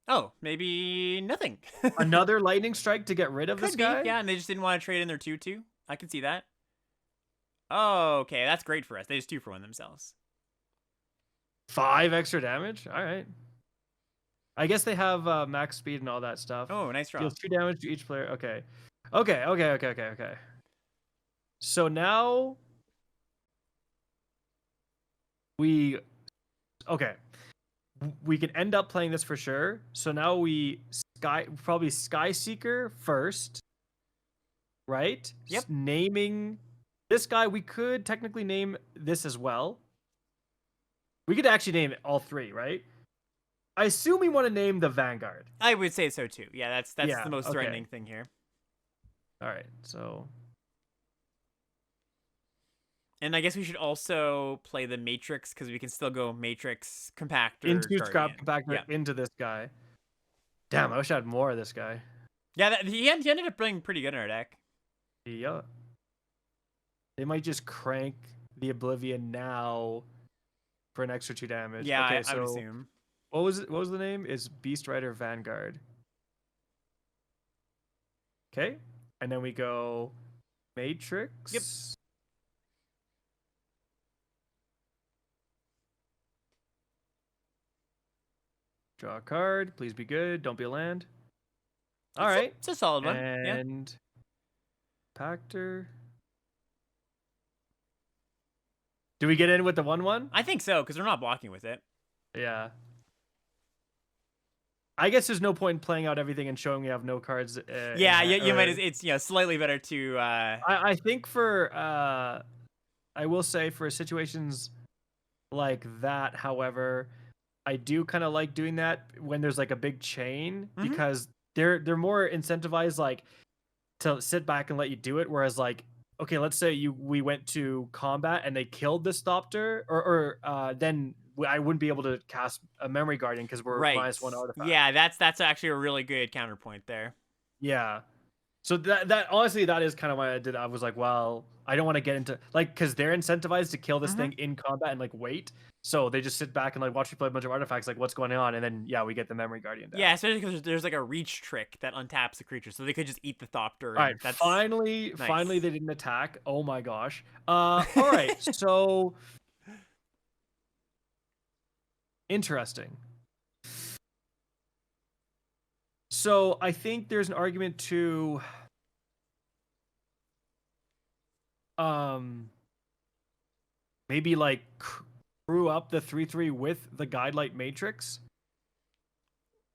Oh, maybe nothing. Another Lightning Strike to get rid of this guy? Yeah, and they just didn't want to trade in their 2/2. I can see that. Oh, okay, that's great for us. They just 2-for-1 themselves. 5 extra damage? All right. I guess they have max speed and all that stuff. Oh, nice draw. Deals 2 damage to each player. Okay. Okay. So now we can end up playing this for sure. So now we probably Sky Seeker first, right? Yep. Naming this guy, we could technically name this as well. We could actually name it all 3, right? I assume we want to name the Vanguard. I would say so too. Yeah, that's the most threatening thing here. All right, so. And I guess we should also play the Matrix, because we can still go Matrix Compactor into Scrap Guardian. Compactor into this guy. Damn, I wish I had more of this guy. Yeah, he ended up playing pretty good in our deck. Yeah. They might just crank the Oblivion now for an extra 2 damage. Yeah, okay, I would assume. What was the name? Is Beast Rider Vanguard. Okay. And then we go Matrix. Yep. Draw a card. Please be good. Don't be a land. All right. It's a solid one. And Pactor. Do we get in with the 1/1? I think so, because we're not blocking with it. Yeah. I guess there's no point in playing out everything and showing we have no cards. Yeah, you might. It's slightly better to. I think for I will say for situations like that, however, I do kind of like doing that when there's like a big chain because they're more incentivized like to sit back and let you do it. Whereas like, okay, let's say we went to combat and they killed the Stopter, or then I wouldn't be able to cast a Memory Guardian because we're right. -1 artifact. Yeah, that's actually a really good counterpoint there. Yeah. So that honestly, that is kind of why I did. I was like, well, I don't want to get into like because they're incentivized to kill this thing in combat and like wait. So they just sit back and like watch me play a bunch of artifacts, like what's going on, and then yeah, we get the Memory Guardian down. Yeah, especially because there's like a reach trick that untaps the creature, so they could just eat the Thopter. All right, that's finally they didn't attack. Oh my gosh. All right, so interesting. So I think there's an argument to maybe like crew up the 3/3 with the Guidelight Matrix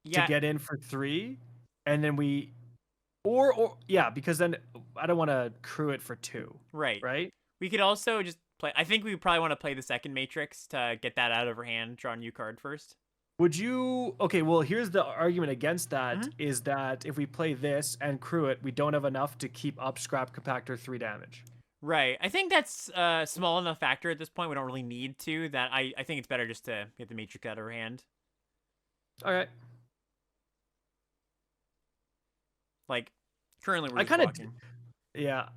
to get in for 3, and then we or yeah, because then I don't want to crew it for 2. Right? We could also just play. I think we probably want to play the second Matrix to get that out of our hand, draw a new card first. Would you? Okay, well, here's the argument against that is that if we play this and crew it, we don't have enough to keep up Scrap Compactor 3 damage. Right. I think that's a small enough factor at this point. We don't really need to. That I think it's better just to get the Matrix out of our hand. All right. Like, currently we're I just blocking. Yeah.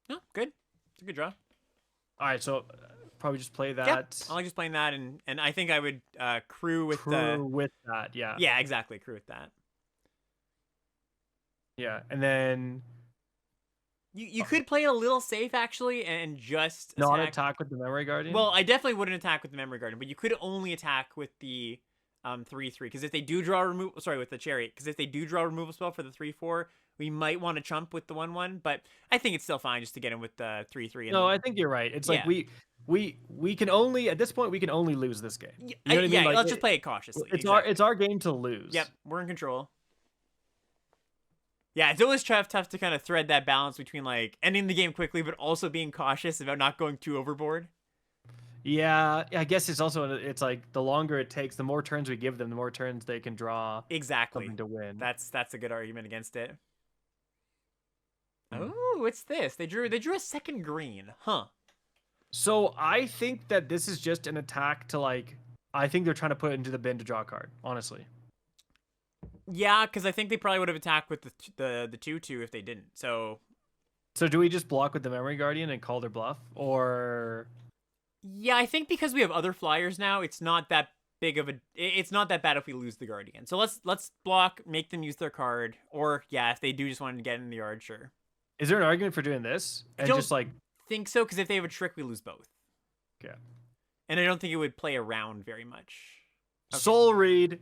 No, good. It's a good draw. All right, so probably just play that. Yep. I like just playing that, and I think I would crew with that. Yeah. Yeah, exactly. Crew with that. Yeah, and then you could play it a little safe actually, and just not attack with the Memory Guardian. Well, I definitely wouldn't attack with the Memory Guardian, but you could only attack with the 3/3 because if they do draw removal, sorry, with the Chariot, because if they do draw a removal spell for the 3/4, we might want to chump with the 1/1, but I think it's still fine just to get him with the 3/3. No, I think you're right. It's like we can only at this point we can only lose this game. You know what I mean? Like, let's just play it cautiously. It's our game to lose. Yep, we're in control. Yeah, it's always tough to kind of thread that balance between like ending the game quickly, but also being cautious about not going too overboard. Yeah, I guess it's also it's like the longer it takes, the more turns we give them, the more turns they can draw. Exactly. Something to win. That's a good argument against it. Oh, what's this? They drew a second green, huh? So I think that this is just an attack to like. I think they're trying to put it into the bin to draw a card. Honestly. Yeah, because I think they probably would have attacked with the 2/2 if they didn't. So do we just block with the Memory Guardian and call their bluff, or? Yeah, I think because we have other flyers now, it's not that big of a. It's not that bad if we lose the Guardian. So let's block, make them use their card, or yeah, if they do just want to get in the yard, sure. Is there an argument for doing this and just like? Think so, because if they have a trick, we lose both. Yeah. And I don't think it would play around very much. Okay. Soul Read,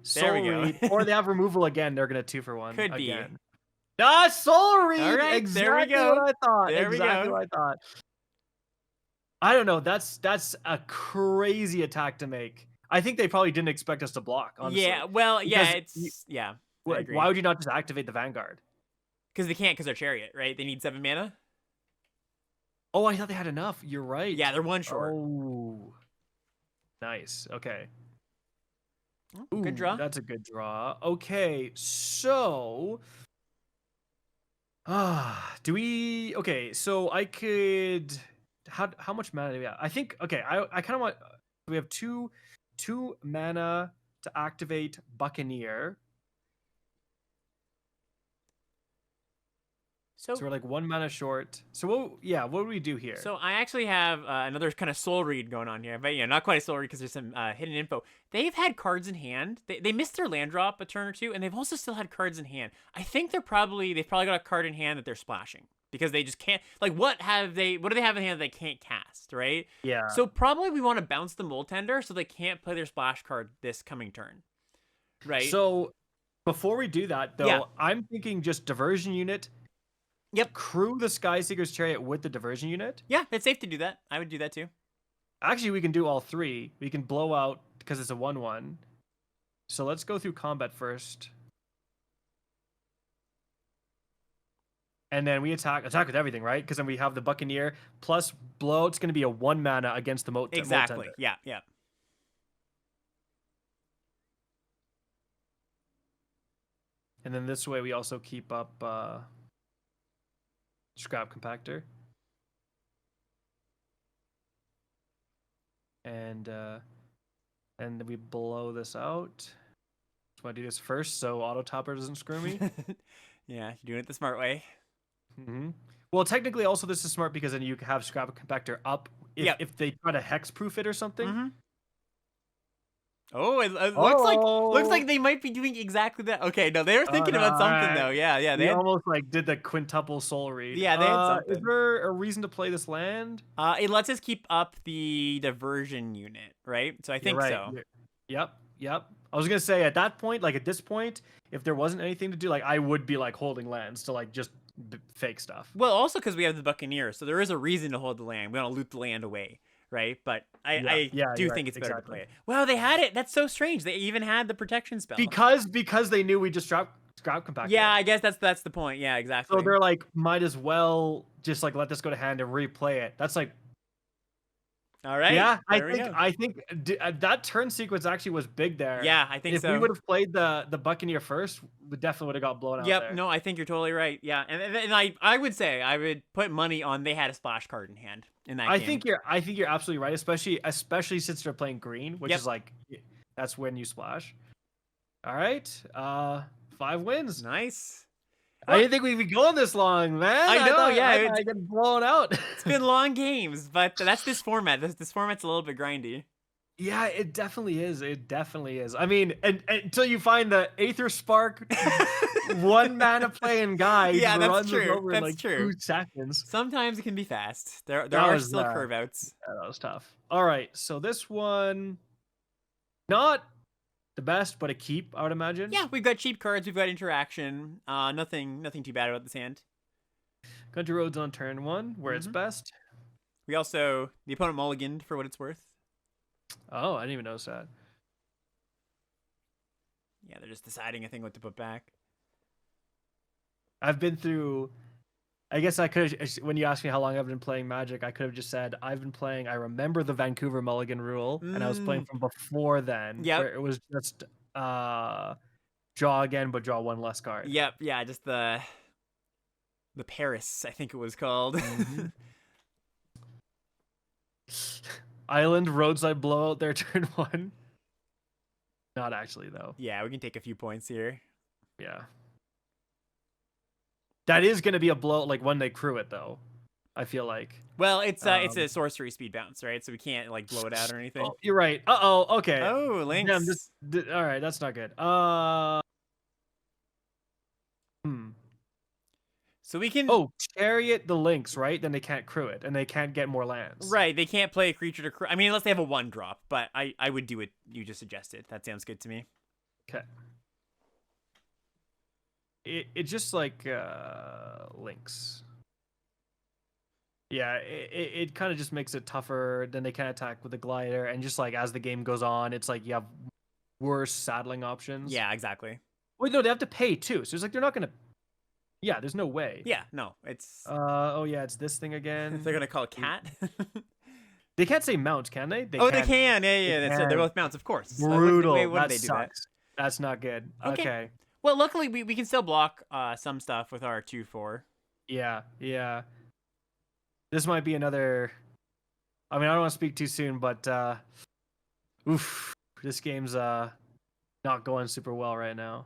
or they have removal again. They're gonna 2-for-1. Could again. be. Soul Read. All right, exactly there we go. What I thought. There exactly we go. what I thought. I don't know. That's a crazy attack to make. I think they probably didn't expect us to block. Honestly. Yeah. Well, yeah. Why would you not just activate the Vanguard? Because they can't, because they're Chariot, right? They need 7 mana. Oh, I thought they had enough. You're right. Yeah, they're 1 short. Oh, nice. Okay. Ooh, good draw. That's a good draw. Okay, so do we? Okay, so I could. How much mana do we have? I think. Okay, I kind of want. We have two mana to activate Buccaneer. So we're like 1 mana short. So what do we do here? So I actually have another kind of soul read going on here, but yeah, not quite a soul read because there's some hidden info. They've had cards in hand. They missed their land drop a turn or two, and they've also still had cards in hand. I think they've probably got a card in hand that they're splashing because they just can't. Like, what do they have in hand that they can't cast, right? Yeah. So probably we want to bounce the Mold Tender so they can't play their splash card this coming turn, right? So before we do that, though, I'm thinking just diversion unit. Yep. crew the Skyseeker's Chariot with the diversion unit. Yeah, it's safe to do that. I would do that too. Actually, we can do all three. We can blow out because it's a 1/1. So let's go through combat first. And then we attack with everything, right? Because then we have the Buccaneer plus blow. It's going to be a 1 mana against the Moat. Exactly. Tender. Yeah, yeah. And then this way we also keep up Scrap Compactor. And we blow this out. Just want to do this first so Auto Topper doesn't screw me. Yeah, you're doing it the smart way. Mm-hmm. Well, technically, also this is smart because then you have Scrap Compactor up if they try to hexproof it or something. Mm-hmm. Oh, it looks like they might be doing exactly that. Okay, no, they were thinking about something though. Yeah, they almost like did the quintuple soul read. Yeah, they had something. Is there a reason to play this land? It lets us keep up the diversion unit, right? So I think so. Yep. I was gonna say at that point, like at this point, if there wasn't anything to do, like I would be like holding lands to like just fake stuff. Well, also because we have the Buccaneer, so there is a reason to hold the land. We don't loot the land away. Right, but I do think it's better to play it. Wow, they had it. That's so strange. They even had the protection spell because they knew we just Scrap Compactor. Yeah, I guess that's the point. Yeah, exactly. So they're like, might as well just like let this go to hand and replay it. That's like, all right. Yeah, I think that turn sequence actually was big there. Yeah, I think so. If we would have played the Buccaneer first, we definitely would have got blown out. Yep. No, I think you're totally right. Yeah, and I would say I would put money on they had a splash card in hand in that game. I think you're absolutely right, especially since they're playing green, which is like that's when you splash. All right, 5 wins. Nice. I didn't think we'd be going this long, man. I know, I get blown out. It's been long games, but that's this format. This format's a little bit grindy. Yeah, it definitely is. I mean, and until you find the Aether Spark 1 mana playing guy, yeah, that's runs true. Over in like 2 seconds. Sometimes it can be fast. There are still curve outs. Yeah, that was tough. All right, so this one, not the best, but a keep, I would imagine. Yeah, we've got cheap cards. We've got interaction. Nothing too bad about this hand. Country Roads on turn 1, where it's best. We also the opponent mulliganed for what it's worth. Oh, I didn't even notice that. Yeah, they're just deciding, I think, what to put back. I've been through. I guess I could. When you asked me how long I've been playing Magic, I could have just said I've been playing. I remember the Vancouver Mulligan rule, and I was playing from before then. Yeah, it was just draw again, but draw 1 less card. Yep. Yeah, just the Paris, I think it was called. Island roadside blowout there, turn 1. Not actually though. Yeah, we can take a few points here. Yeah. That is going to be a blow, like when they crew it, though. I feel like. Well, it's a sorcery speed bounce, right? So we can't like blow it out or anything. Oh, you're right. Okay. Oh, Lynx. Damn, all right, that's not good. So we can. Oh, Chariot the Lynx, right? Then they can't crew it, and they can't get more lands. Right, they can't play a creature to crew. I mean, unless they have a 1-drop. But I would do what you just suggested. That sounds good to me. Okay. It just like Lynx. Yeah, it kind of just makes it tougher. Then they can't attack with the glider, and just like as the game goes on, it's like you have worse saddling options. Yeah, exactly. Wait, no, they have to pay too. So it's like they're not gonna. Yeah, there's no way. Yeah, no, it's. Oh yeah, it's this thing again. They're gonna call it cat. They can't say mount, can they? They can. Yeah. They're both mounts, of course. Brutal. Why would they do that? That's not good. Okay. Well, luckily we can still block some stuff with our 2/4. Yeah. This might be another. I mean, I don't want to speak too soon, but this game's not going super well right now.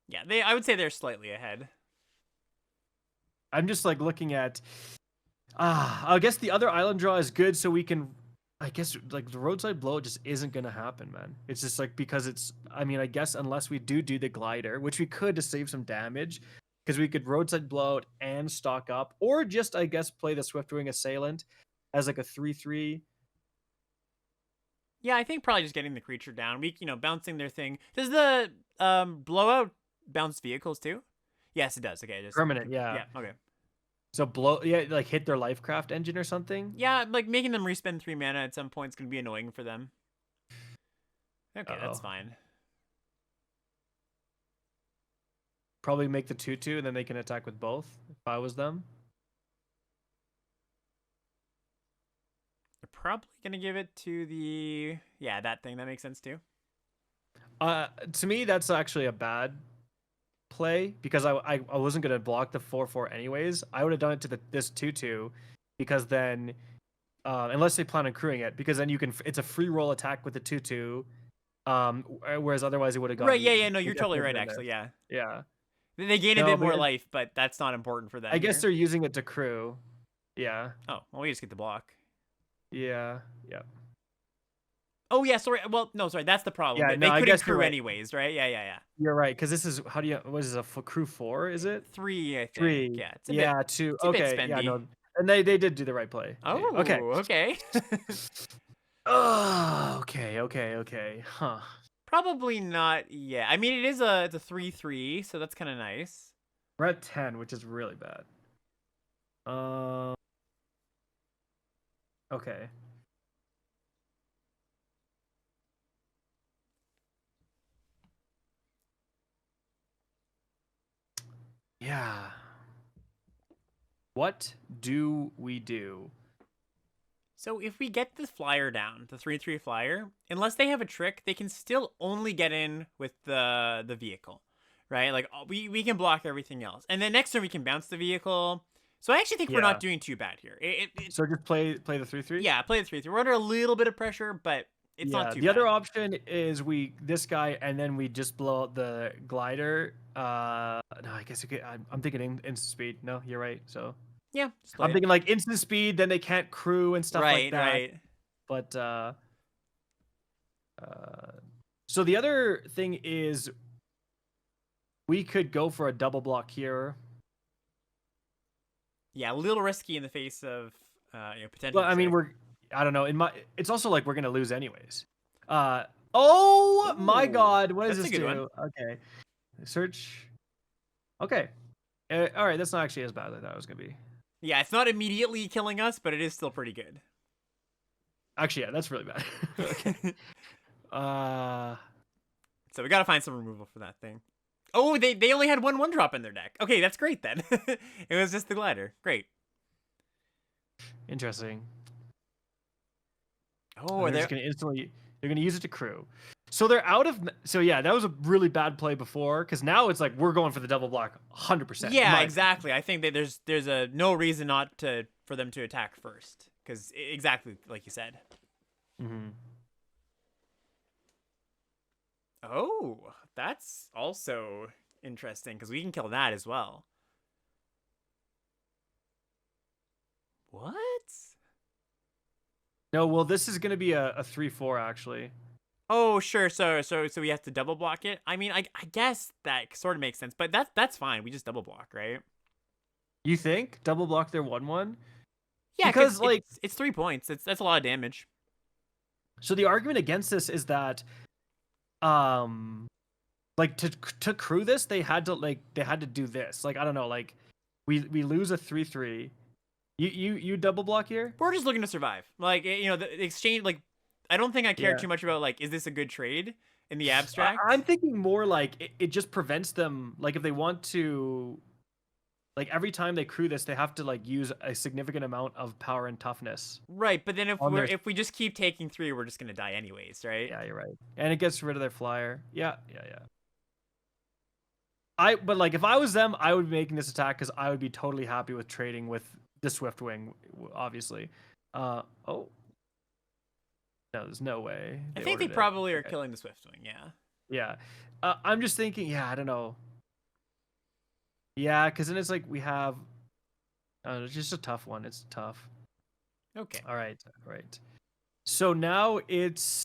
Yeah, I would say they're slightly ahead. I'm just like looking at. I guess the other island draw is good, so we can. I guess like the roadside blow just isn't gonna happen, man. It's just like because it's. I mean, I guess unless we do the glider, which we could to save some damage, because we could roadside blow it and stock up, or just I guess play the Swiftwing Assailant as like a 3/3. Yeah, I think probably just getting the creature down. Bouncing their thing. Does the blowout bounce vehicles too? Yes, it does. Okay, just permanent. Yeah. Yeah. Okay. So blow, yeah, like hit their Lifecraft engine or something. Yeah, like making them respend 3 mana at some point is gonna be annoying for them. Okay, that's Uh-oh. fine. Probably make the 2/2, and then they can attack with both. If I was them. They're probably gonna give it to the that thing. That makes sense too. To me, that's actually a bad play because I wasn't gonna block the 4/4 anyways. I would have done it to this 2/2 because then, unless they plan on crewing it, because then it's a free roll attack with the 2/2. Whereas otherwise it would have Right? gotten. Yeah. No, you're totally right. Actually, yeah. Yeah. They gain a No, bit but more life, but that's not important for them. I guess Here. they're using it to crew. Yeah. Oh, well, we just get the block. Yeah. Yeah. Oh yeah, sorry. Well, no, sorry. That's the problem. Yeah. They No, I couldn't guess you're crew right. anyways, right? Yeah. You're right, because this is what is a crew 4? Is it 3? I think. 3? Yeah, it's a bit. Yeah, 2. It's a bit Okay, yeah, spendy. no, and they did do the right play. Oh, Okay. okay. Oh, okay. Huh. Probably not. Yeah, I mean it's a 3/3, so that's kind of nice. We're at 10, which is really bad. Okay. Yeah. What do we do? So if we get the flyer down, the 3/3 flyer, unless they have a trick, they can still only get in with the vehicle, right? Like we can block everything else, and then next turn we can bounce the vehicle. So I actually think we're not doing too bad here. So just play the 3/3. Yeah, play the 3/3. We're under a little bit of pressure, but it's not too the bad. other option is this guy, and then we just blow out the glider. No, I guess I'm thinking instant speed. No, you're right. So yeah, I'm thinking like instant speed, then they can't crew and stuff like that. Right. But so the other thing is we could go for a double block here. Yeah, a little risky in the face of potential. Well, I mean, I don't know. It's also like we're gonna lose anyways. Oh my God, what does this do? Okay, search. Okay, all right. That's not actually as bad as I thought it was gonna be. Yeah, it's not immediately killing us, but it is still pretty good. Actually, yeah, that's really bad. Okay. So we gotta find some removal for that thing. Oh, they only had 1/1 drop in their deck. Okay, that's great then. It was just the glider. Great. Interesting. Oh, they're gonna use it to crew. So they're out of. So yeah, that was a really bad play before, because now it's like we're going for the double block 100%. Yeah, exactly. I think that there's a no reason not for them to attack first, because exactly like you said. Mm-hmm. Oh, that's also interesting because we can kill that as well. What? No, well, this is gonna be a 3/4 actually. Oh, sure. So we have to double block it. I mean, I guess that sort of makes sense, but that's fine. We just double block, right? You think double block their 1/1? Yeah, because like it's 3 points. That's a lot of damage. So the argument against this is that, like to crew this, they had to do this. Like I don't know, like we lose a 3/3. You double block here? We're just looking to survive. Like the exchange. Like I don't think I care too much about like is this a good trade in the abstract. I'm thinking more like it just prevents them. Like if they want to, like every time they crew this, they have to like use a significant amount of power and toughness. Right, but then if we just keep taking 3, we're just gonna die anyways, right? Yeah, you're right. And it gets rid of their flyer. Yeah. But like if I was them, I would be making this attack because I would be totally happy with trading with the Swiftwing, obviously. Oh. No, there's no way. I think they probably are killing the Swiftwing, yeah. Yeah. I'm just thinking, I don't know. Yeah, because then it's like we have... it's just a tough one. It's tough. Okay. All right. So now it's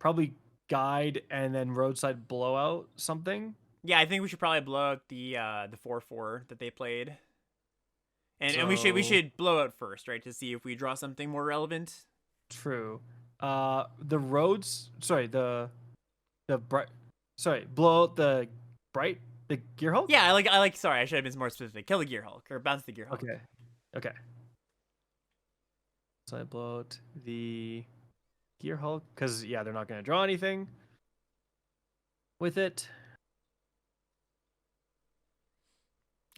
probably Guide and then Roadside Blowout something. Yeah, I think we should probably blow out the 4/4 that they played. And we should blow out first, right, to see if we draw something more relevant. True. The roads. Sorry, blow out the bright. The Gear Hulk? Yeah, I like. Sorry, I should have been more specific. Kill the Gear Hulk or bounce the Gear Hulk. Okay. Okay. So I blow out the Gear Hulk because yeah, they're not going to draw anything with it.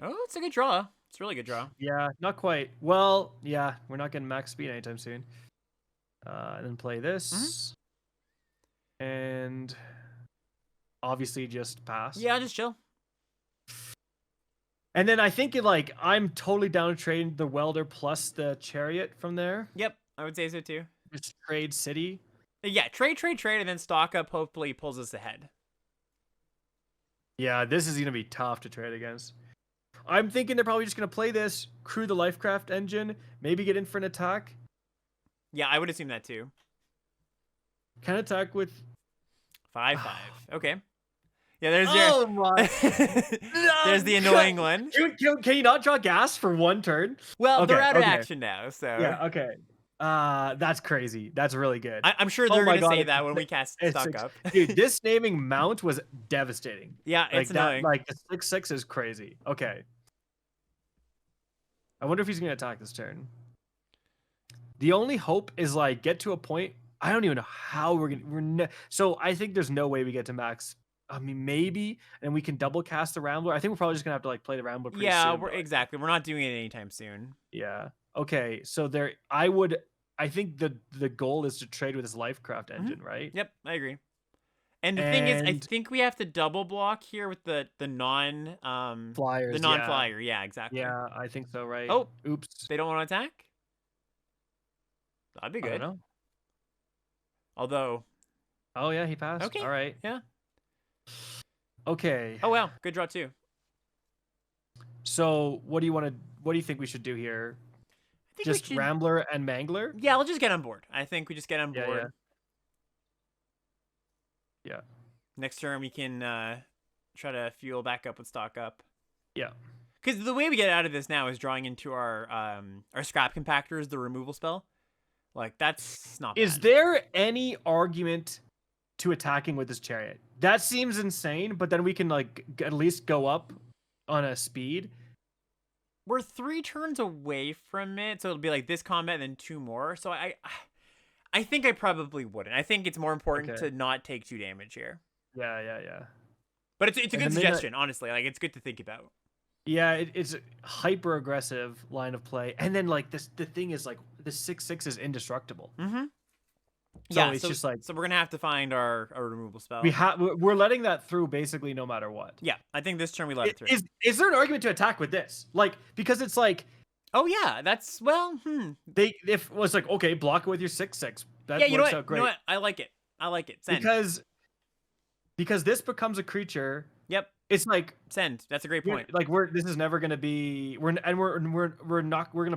Oh, it's a good draw. It's a really good draw. Yeah, not quite. Well, yeah, we're not getting max speed anytime soon. And then play this, and obviously just pass. Yeah, just chill. And then I think like I'm totally down to trade the Welder plus the Chariot from there. Yep, I would say so too. Just trade City. Yeah, trade, and then stock up. Hopefully, pulls us ahead. Yeah, this is gonna be tough to trade against. I'm thinking they're probably just gonna play this, crew the Lifecraft engine, maybe get in for an attack. Yeah, I would assume that too. Can attack with 5/5. Okay. Yeah, there's oh your. my! There's the annoying one. Can you not draw gas for one turn? Well, Okay, they're out of okay. action now, so. Yeah. Okay. That's crazy. That's really good. I'm sure Oh they're my gonna God, say that when we cast stock up. Dude, this naming Mount was devastating. Yeah, Like it's annoying. like the 6/6 is crazy. Okay. I wonder if he's gonna attack this turn. The only hope is like get to a point. I don't even know how we're gonna. So I think there's no way we get to max. I mean, maybe, and we can double cast the Rambler. I think we're probably just gonna have to like play the Rambler. Pretty Yeah, soon, exactly. We're not doing it anytime soon. Yeah. Okay. So there, I think the goal is to trade with his Lifecraft engine, right? Yep, I agree. And the thing is, I think we have to double block here with the non Flyers. the non-flyer. Yeah, exactly. Yeah, I think so, right? Oh, oops. They don't want to attack? That'd be good. I don't know. Although. Oh yeah, he passed. Okay. All right. Yeah. Okay. Oh wow, good draw too. So what do you think we should do here? I think Just Rambler and Mangler? Yeah, we'll just get on board. I think we just get on board. Yeah. Next turn we can try to fuel back up with stock up. Yeah. Because the way we get out of this now is drawing into our scrap compactors, the removal spell. Like that's not bad. Is there any argument to attacking with this Chariot? That seems insane, but then we can like at least go up on a speed. We're 3 turns away from it, so it'll be like this combat and then 2 more. So I think I probably wouldn't. I think it's more important to not take 2 damage here. Yeah. But it's a good suggestion, honestly. Like it's good to think about. Yeah, it's a hyper aggressive line of play, and then like the thing is like the 6/6 is indestructible. Mm-hmm. So yeah, it's just like so we're gonna have to find our removal spell. We're letting that through basically no matter what. Yeah, I think this turn we let it through. Is there an argument to attack with this? Like because it's like, oh yeah, that's if it was like okay, block it with your 6/6. That works out great. You know what? I like it. Send. Because this becomes a creature. Yep. It's like send. That's a great point. Like this is never gonna be we're gonna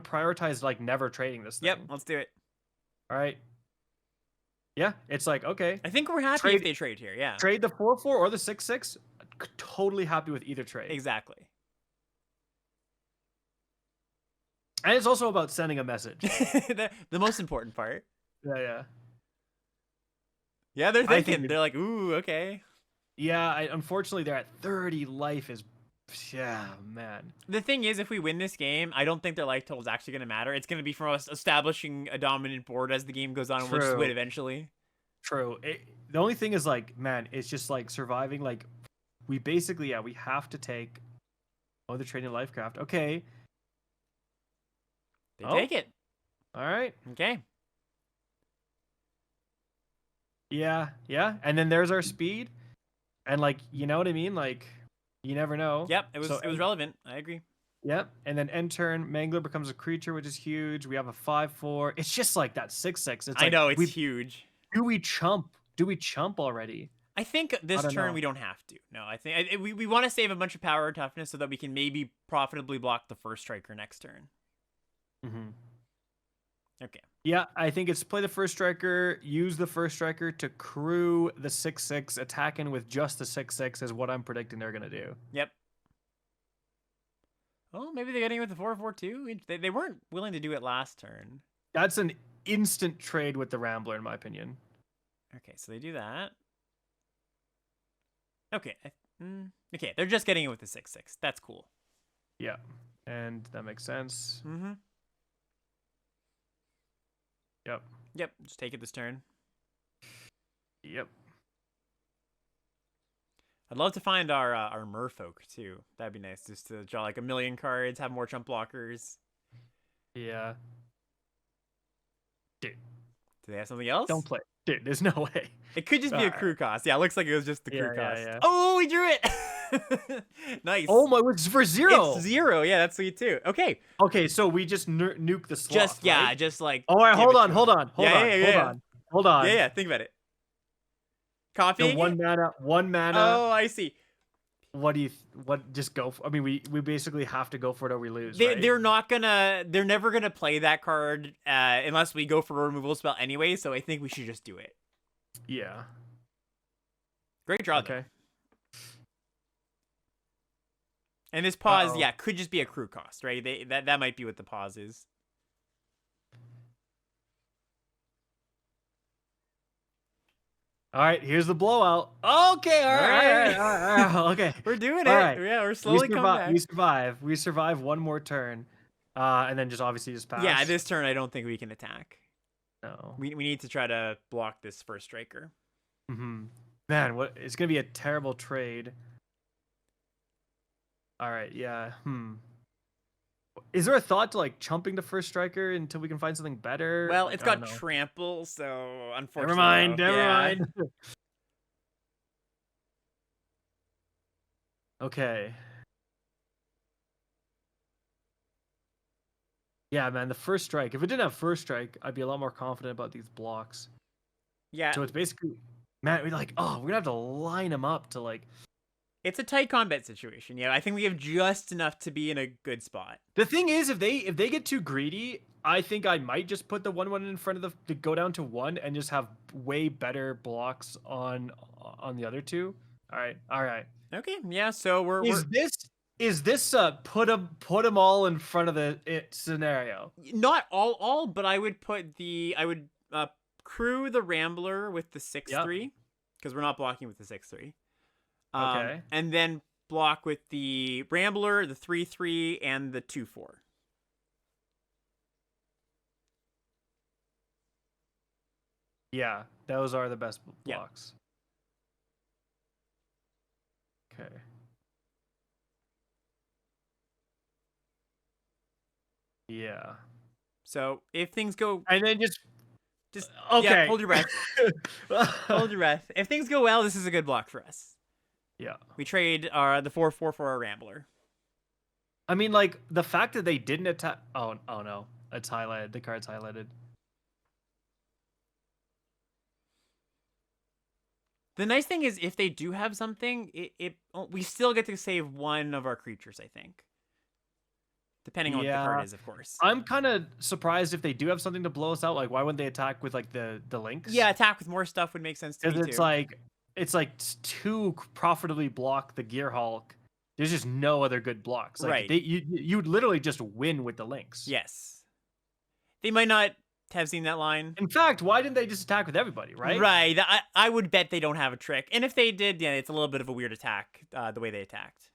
prioritize like never trading this thing. Yep. Let's do it. All right. Yeah, it's like okay. I think we're happy if they trade here. Yeah. Trade the 4/4 or the 6/6. Totally happy with either trade. Exactly. And it's also about sending a message. the most important part. Yeah. Yeah, they're thinking. They're like, ooh, okay. Yeah, unfortunately, they're at 30 life is... Yeah, man. The thing is, if we win this game, I don't think their life total is actually going to matter. It's going to be from us establishing a dominant board as the game goes on, and we'll just win eventually. True. The only thing is, like, man, it's just, like, surviving. Like, we basically, we have to take... Oh, they're trading Lifecraft. Okay. They take it. All right. Okay. Yeah. And then there's our speed. And, like, you know what I mean? Like... You never know. Yep, it was relevant. I agree. Yep, and then end turn, Mangler becomes a creature, which is huge. We have a 5/4. It's just like that 6/6. It's I know it's huge. Do we chump? Do we chump already? I think this turn we don't have to. No, I think we want to save a bunch of power or toughness so that we can maybe profitably block the first striker next turn. Mm-hmm. Okay. Yeah, I think it's play the first striker, use the first striker to crew the 6/6, attacking with just the 6/6 is what I'm predicting they're gonna do. Yep. Oh, maybe they're getting it with the 4/4 too. They weren't willing to do it last turn. That's an instant trade with the Rambler, in my opinion. Okay, so they do that. Okay, Okay, they're just getting it with the 6/6. That's cool. Yeah, and that makes sense. Mm-hmm. Yep. Yep. Just take it this turn. Yep. I'd love to find our merfolk too. That'd be nice, just to draw like a million cards, have more chump blockers. Yeah. Dude, Do they have something else? don't play. Dude, there's no way. It could just be a crew cost. Yeah, it looks like it was just the crew Yeah, cost. yeah. Oh, we drew it. Nice. Oh my, it's for 0. It's 0. Yeah, that's sweet too. Okay. Okay, so we just nuke the slot. Just yeah, right? just like. All right, give hold it on, to hold him. on, hold Yeah, on, yeah, hold yeah. on, hold on. Yeah, yeah. Think about it. Copy. So one mana. Oh, I see. What do you? What? Just go. I mean, we basically have to go for it or we lose. They, Right? they're not gonna. They're never gonna play that card unless we go for a removal spell anyway. So I think we should just do it. Yeah. Great draw. Okay. Though. And this pause, Uh-oh. yeah, could just be a crew cost, right? That might be what the pause is. All right, here's the blowout. Okay, all right. Okay. We're doing it. All right. Yeah, we're slowly coming back. We survive one more turn, and then just obviously just pass. Yeah, this turn I don't think we can attack. No. We need to try to block this first striker. Man, what? It's gonna be a terrible trade. All right. Yeah. Is there a thought to like chumping the first striker until we can find something better? Well, Like, it's I got don't know. trample, so unfortunately. Never mind. no. Never Yeah. mind. Okay. Yeah, man, the first strike. If it didn't have first strike, I'd be a lot more confident about these blocks. Yeah. So it's basically, man, we're gonna have to line them up to like. It's a tight combat situation. Yeah, I think we have just enough to be in a good spot. The thing is, if they get too greedy, I think I might just put the 1/1 in front of the go down to 1 and just have way better blocks on the other two. All right. Okay, yeah. So we're Is this put them all in front of the scenario? not all, but I would crew the Rambler with the 6/3 because we're not blocking with the 6/3. Okay. And then block with the Rambler, the 3/3, and the 2/4. Yeah, those are the best Yeah. blocks. Okay. Yeah. So if things go, And then just okay, okay. hold your breath. Hold your breath. If things go well, this is a good block for us. Yeah. We trade the 4/4 for our Rambler. I mean, like the fact that they didn't attack. Oh no, it's highlighted. The card's highlighted. The nice thing is, if they do have something, we still get to save one of our creatures. I think, depending on what the card is, of course. I'm kind of surprised if they do have something to blow us out. Like, why wouldn't they attack with like the links? Yeah, attack with more stuff would make sense to me Because too. it's like to profitably block the Gear Hulk. There's just no other good blocks. Like, Right. You'd literally just win with the links. Yes, they might not have seen that line. In fact, why didn't they just attack with everybody? Right. Right. I would bet they don't have a trick, and if they did, yeah, it's a little bit of a weird attack. The way they attacked.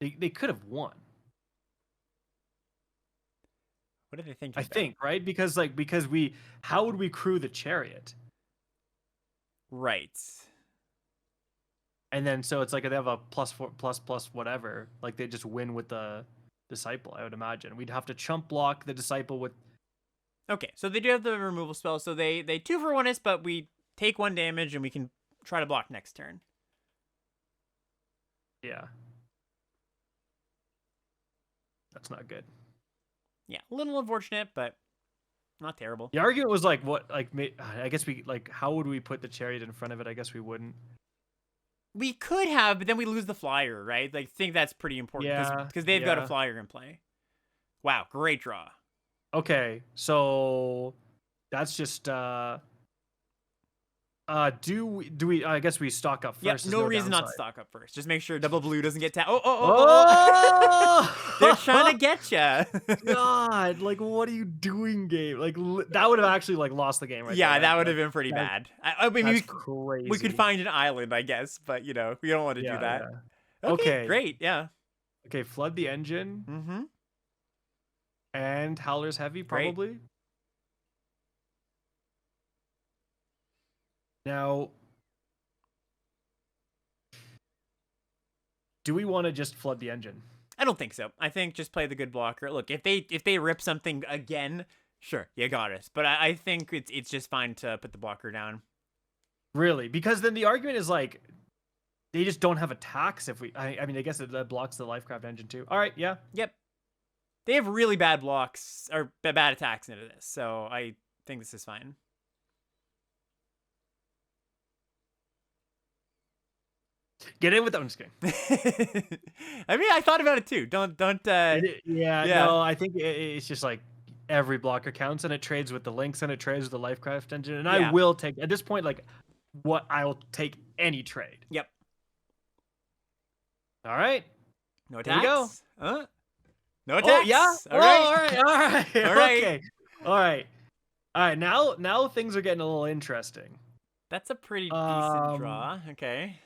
They could have won. What are they thinking? I think, right? Because how would we crew the chariot? Right. And then so it's like they have a +4 ++ whatever. Like they just win with the disciple, I would imagine. We'd have to chump block the disciple with. Okay, so they do have the removal spell, so they 2-for-1 us, but we take 1 damage and we can try to block next turn. Yeah. That's not good. Yeah, a little unfortunate, but not terrible. The argument was like, what? Like, I guess we like. How would we put the chariot in front of it? I guess we wouldn't. We could have, but then we lose the flyer, right? Like, I think that's pretty important because they've got a flyer in play. Wow, great draw. Okay, so that's just do we I guess we stock up Yeah, first. no reason not to downside. stock up first. Just make sure double blue doesn't get tapped. Oh. Oh! They're trying to get you. God, like what are you doing, game? Like that would have actually like lost the game right Yeah, there. that would have been pretty bad. I mean, That's we could crazy. find an island, I guess, but we don't want to do that. Yeah. Okay, Okay. great. Yeah. Okay, flood the engine Mm-hmm. and Howler's Heavy, Great. probably. Now, do we want to just flood the engine? I don't think so. I think just play the good blocker. Look, if they rip something again, sure, you got us. But I think it's just fine to put the blocker down. Really? Because then the argument is like, they just don't have attacks if we... I mean, I guess it blocks the Lifecraft engine too. All right, yeah. Yep. They have really bad blocks or bad attacks into this, so I think this is fine. Get in with them. I'm just kidding. I mean, I thought about it too. Don't. Yeah, Yeah. no, I think it's just like every blocker counts, and it trades with the links, and it trades with the Lifecraft engine, and I Yeah. will take, at this point, like, I will take any trade. Yep. All right. No There you attacks. go. No attacks. Oh, yeah? All right. All right. All right. All right. Okay. All right. All right. Now things are getting a little interesting. That's a pretty decent draw. Okay.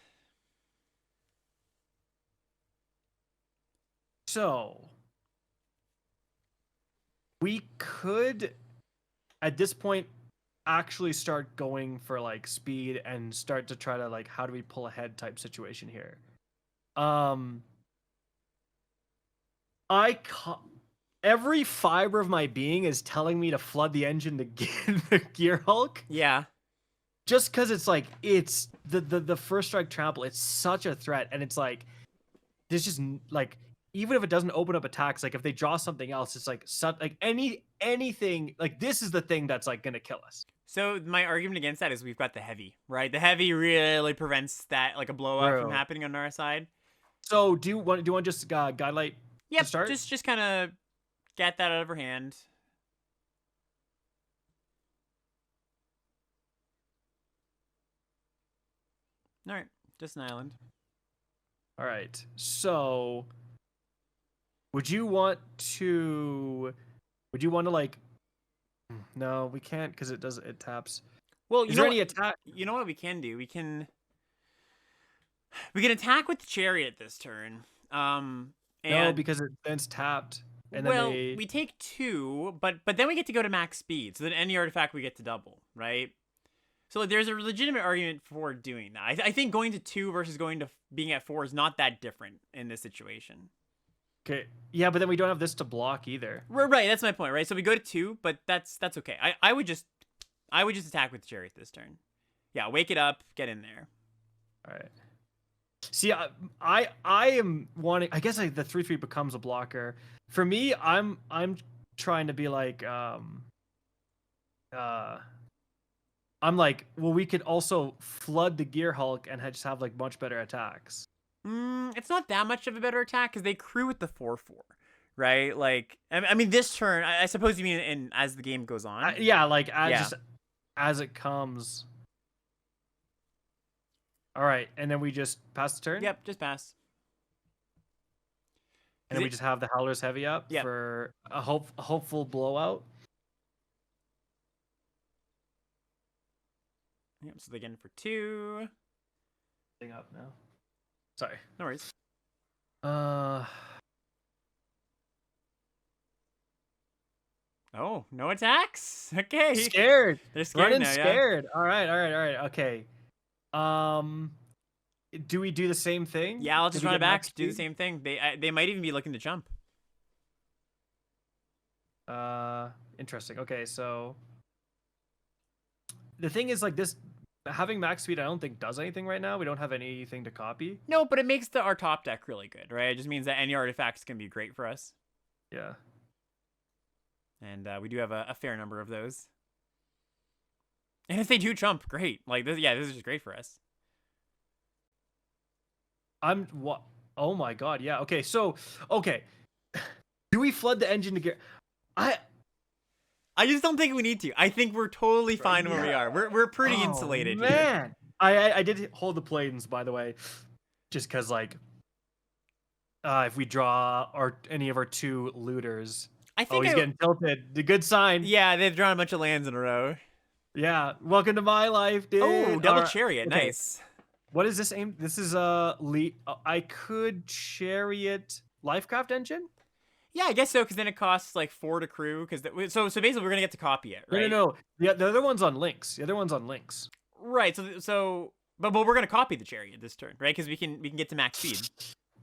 So we could, at this point, actually start going for like speed and start to try to like, how do we pull ahead type situation here. Every fiber of my being is telling me to flood the engine to get the Gear Hulk. Yeah. Just because it's like, it's the first strike trample, it's such a threat, and it's like, there's just like, even if it doesn't open up attacks, like if they draw something else, it's like anything, like this is the thing that's like gonna kill us. So my argument against that is we've got the heavy, right? The heavy really prevents that, like a blowout from happening on our side. So do you want just Guidelight Yep, to start? just kind of get that out of her hand. All right, just an island. All right. So would you want to like, no, we can't because it taps. Well, Is there any attack? You know what we can do? We can attack with the chariot this turn. No, because it's tapped. And well, then we take 2, but then we get to go to max speed. So then any artifact we get to double, right? So there's a legitimate argument for doing that. I think going to 2 versus going to being at 4 is not that different in this situation. Okay. Yeah, but then we don't have this to block either. Right, that's my point, right? So we go to 2, but that's okay. I would just attack with the chariot this turn. Yeah, wake it up, get in there. All right. See, I am wanting. I guess like the 3/3 becomes a blocker. For me, I'm trying to be like I'm like, well, we could also flood the Gear Hulk and just have like much better attacks. It's not that much of a better attack because they crew with the 4/4, right? Like, I mean, this turn, I suppose you mean as the game goes on. Yeah, like just as it comes. All right, and then we just pass the turn. Yep, just pass. And then we just have the Howler's Heavy up for a hopeful blowout. Yep, so they get in for 2. Thing up now. Sorry. No worries. Oh, no attacks. Okay. Scared. They're scared Running now, scared. All right. Okay. Do we do the same thing? Yeah, I'll just run it back. Do the same thing. They might even be looking to jump. Interesting. Okay, so the thing is, like, this having max speed, I don't think does anything right now. We don't have anything to copy. No, but it makes our top deck really good, right? It just means that any artifacts can be great for us. Yeah. And we do have a fair number of those. And if they do jump, great. Like, this is just great for us. What? Oh my god, yeah. Okay, so, okay. Do we flood the engine to get... I just don't think we need to. I think we're totally fine where we are. We're pretty insulated man. here. I did hold the planes, by the way, just because, like, if we draw any of our 2 looters... I think he's getting tilted. The good sign. Yeah, they've drawn a bunch of lands in a row. Yeah. Welcome to my life, dude. Oh, double chariot. Okay. Nice. What is this aim? This is I could Chariot Lifecraft engine. Yeah, I guess so, because then it costs like 4 to crew. Because so basically, we're gonna get to copy it, right? No. The other one's on links. The other one's on links. Right. But we're gonna copy the chariot this turn, right? Because we can get to max speed.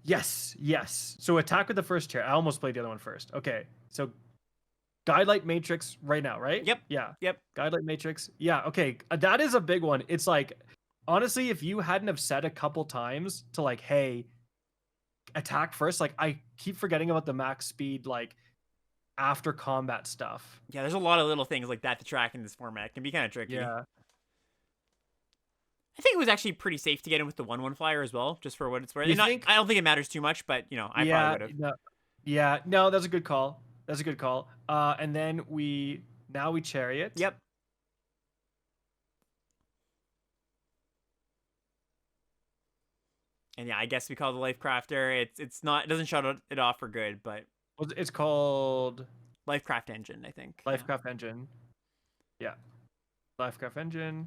Yes. So attack with the first chariot. I almost played the other one first. Okay. So Guidelight Matrix right now, right? Yep. Yeah. Yep. Guidelight Matrix. Yeah. Okay. That is a big one. It's like, honestly, if you hadn't have said a couple times to like, hey, attack first, like I keep forgetting about the max speed, like after combat stuff. Yeah, there's a lot of little things like that to track in this format. It can be kind of tricky. Yeah. I think it was actually pretty safe to get in with the 1/1 flyer as well, just for what it's worth. You think? I don't think it matters too much, but I probably would have. No, that's a good call. And then we chariot. Yep. And yeah, I guess we call the Life Crafter. It doesn't shut it off for good, but It's called Lifecraft Engine, I think. Lifecraft Engine. Yeah. Lifecraft Engine.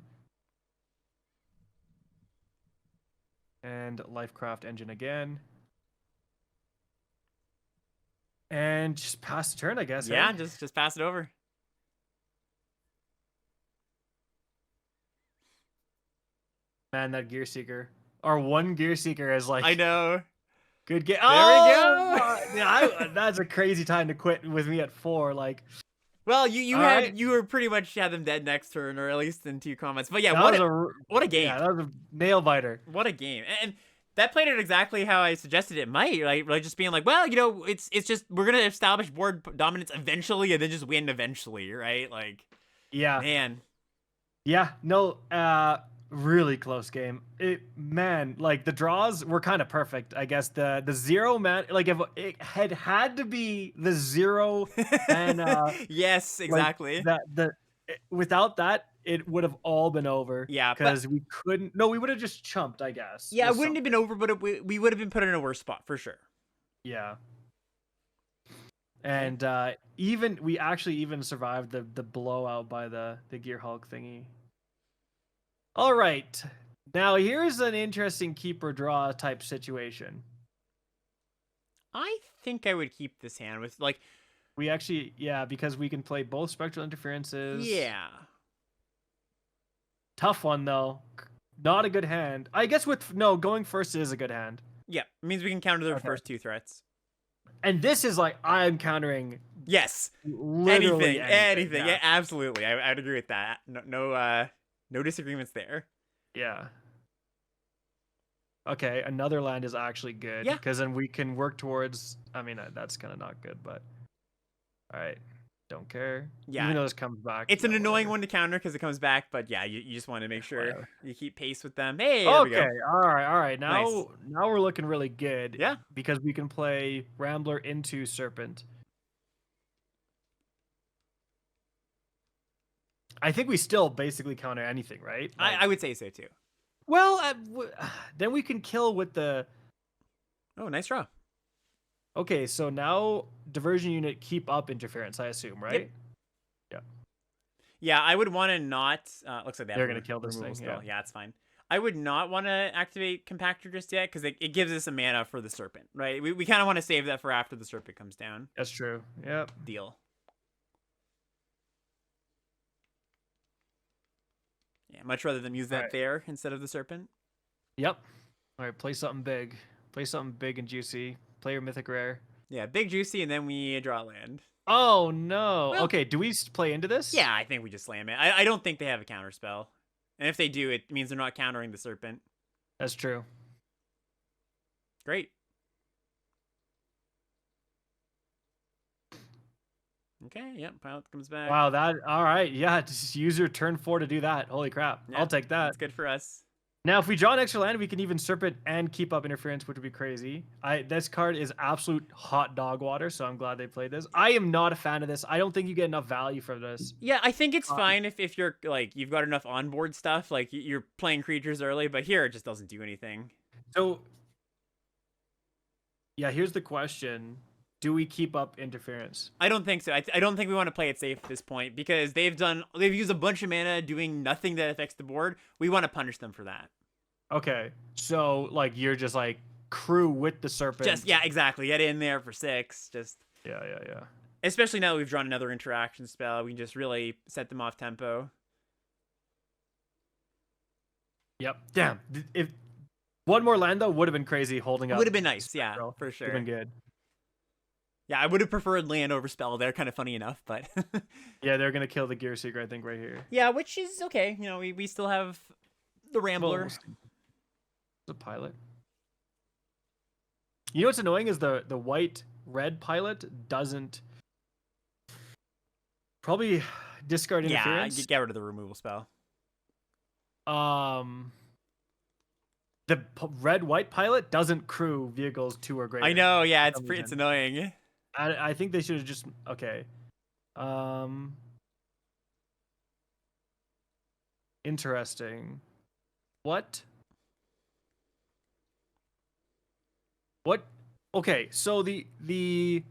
And Lifecraft Engine again. And just pass the turn, I guess. Yeah, hey? just pass it over. Man, that Gear Seeker. Our one Gear Seeker is like... I know. Good game. There we go. Yeah, that's a crazy time to quit with me at 4. Like... Well, you were pretty much had them dead next turn, or at least in 2 comments. But yeah, what a game! Yeah, that was a nail biter. What a game! And that played it exactly how I suggested it might. Like just being like, well, it's just we're gonna establish board dominance eventually, and then just win eventually, right? Like, yeah, man. Yeah, no, really close game. Like the draws were kind of perfect. I guess the 0 man, like if it had to be the 0 and yes, exactly. Like without that, it would have all been over. Yeah, because we couldn't. No, we would have just chumped, I guess. Yeah, it wouldn't have been over, but we would have been put in a worse spot for sure. Yeah. And we actually even survived the blowout by the Gear Hulk thingy. All right, now here's an interesting keep or draw type situation. I think I would keep this hand with like. We actually, because we can play both spectral interferences. Yeah. Tough one though. Not a good hand. I guess going first is a good hand. Yeah, it means we can counter their first 2 threats. And this is like I'm countering. Yes. Literally anything. Yeah, absolutely. I'd agree with that. No disagreements there. Yeah. Okay, another land is actually good. Yeah. Because then we can work towards. I mean, that's kind of not good, but. All right. Don't care. Yeah. Even though this comes back. It's an annoying one to counter because it comes back, but yeah, you just want to make sure you keep pace with them. Hey, there we go. All right. Now we're looking really good. Yeah. Because we can play Rambler into Serpent. I think we still basically counter anything, right? Like, I would say so too. Well, then we can kill with the... Oh, nice draw. Okay, so now diversion unit keep up interference, I assume, right? Yep. Yeah, I would want to not... looks like they're going to kill this thing. Yeah, it's fine. I would not want to activate Compactor just yet because it gives us a mana for the Serpent, right? We kind of want to save that for after the Serpent comes down. That's true. Yep. Deal. Yeah, much rather than use that there instead of the Serpent. Yep. All right, play something big. Play something big and juicy. Play your Mythic Rare. Yeah, big juicy, and then we draw land. Oh, no. Well, okay, do we play into this? Yeah, I think we just slam it. I don't think they have a counter spell. And if they do, it means they're not countering the Serpent. That's true. Great. Okay, yep, Pilot comes back. Wow, all right. Yeah, just use your turn 4 to do that. Holy crap. Yeah, I'll take that. That's good for us. Now, if we draw an extra land, we can even Serpent and keep up interference, which would be crazy. This card is absolute hot dog water, so I'm glad they played this. I am not a fan of this. I don't think you get enough value for this. Yeah, I think it's fine if you're, like, you've got enough onboard stuff, like, you're playing creatures early, but here it just doesn't do anything. So, yeah, here's the question. Do we keep up interference? I don't think so. I don't think we want to play it safe at this point because they've used a bunch of mana doing nothing that affects the board. We want to punish them for that. Okay. So like you're just like crew with the serpent. Just yeah, exactly. Get in there for 6. Just Yeah. especially now that we've drawn another interaction spell, we can just really set them off tempo. Yep. Damn. If one more land though would have been crazy holding It up. would have been nice, yeah, Spectral. for Would sure. have been good. Yeah, I would have preferred land over spell there, kind of funny enough, but Yeah, they're gonna kill the Gear Seeker, I think, right here. yeah, which is okay. You know, we still have the Rambler. Well, the pilot. You know what's annoying is the white red pilot doesn't probably discard Yeah, interference. get rid of the removal spell. The red white pilot doesn't crew vehicles 2 or greater. I know, yeah, it's annoying. I think they should have just okay. Interesting. What? Okay, so we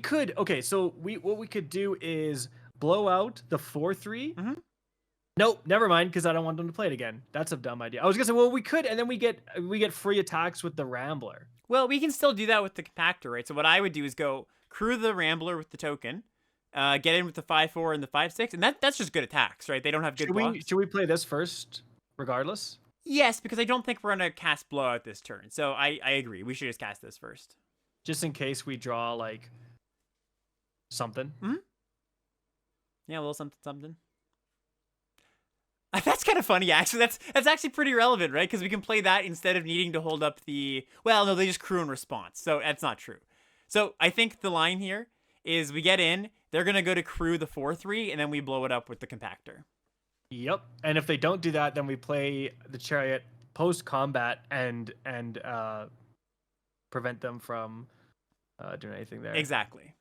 could what we could do is blow out the 4/3. Mm-hmm. Nope, never mind, because I don't want them to play it again. That's a dumb idea. I was gonna say, well, we could, and then we get free attacks with the Rambler. Well, we can still do that with the compactor, right? So what I would do is go crew the Rambler with the token, get in with the 5/4 and the 5/6, and that's just good attacks, right? They don't have good blocks. Should we play this first, regardless? Yes, because I don't think we're gonna cast blowout this turn. So I agree. We should just cast this first, just in case we draw like something. Mm-hmm. Yeah, a little something. That's kind of funny, actually. That's actually pretty relevant, right? Because we can play that instead of needing to hold up the... Well, no, they just crew in response, so that's not true. So I think the line here is we get in, they're going to go to crew the 4/3, and then we blow it up with the compactor. Yep. And if they don't do that, then we play the Chariot post-combat and prevent them from doing anything there. Exactly.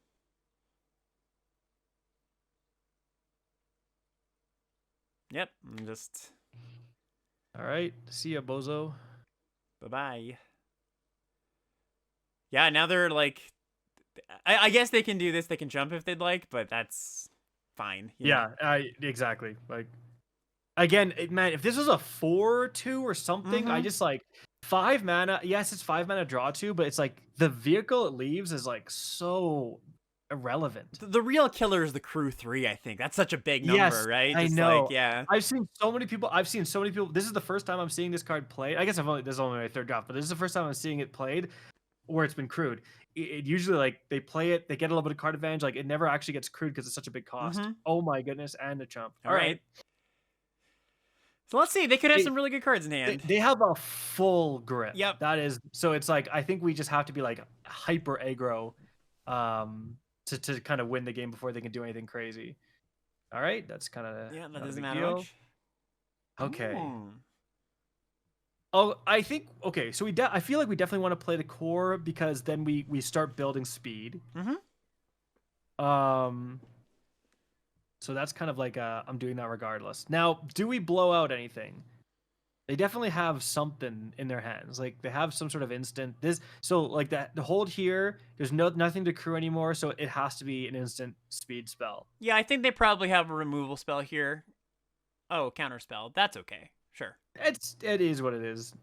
Yep, just... All right, see ya, bozo. Bye-bye. Yeah, now they're like... I guess they can do this, they can jump if they'd like, but that's fine. Yeah, exactly. Like, again, man, if this was a 4/2 or something, I just like 5 mana. Yes, it's 5 mana draw 2, but it's like the vehicle it leaves is like so irrelevant. The real killer is the crew 3, I think. That's such a big number, right? I Just know. Like, yeah. I've seen so many people. This is the first time I'm seeing this card played. I guess this is only my 3rd draft, but this is the first time I'm seeing it played where it's been crewed. It usually, like, they play it, they get a little bit of card advantage. Like, it never actually gets crewed because it's such a big cost. Oh my goodness, and a chump. All right. So let's see. They could have some really good cards in hand. They have a full grip. Yep. That is, so it's like, I think we just have to be like hyper aggro to kind of win the game before they can do anything crazy. All right. That's kind of, yeah, that doesn't matter much. Okay. Oh, I think, okay. So I feel like we definitely want to play the core because then we start building speed. So that's kind of like I'm doing that regardless. Now, do we blow out anything? They definitely have something in their hands. Like they have some sort of instant. So like that the hold here, there's nothing to crew anymore, so it has to be an instant speed spell. Yeah, I think they probably have a removal spell here. Oh, counter spell. That's okay. Sure. It is what it is.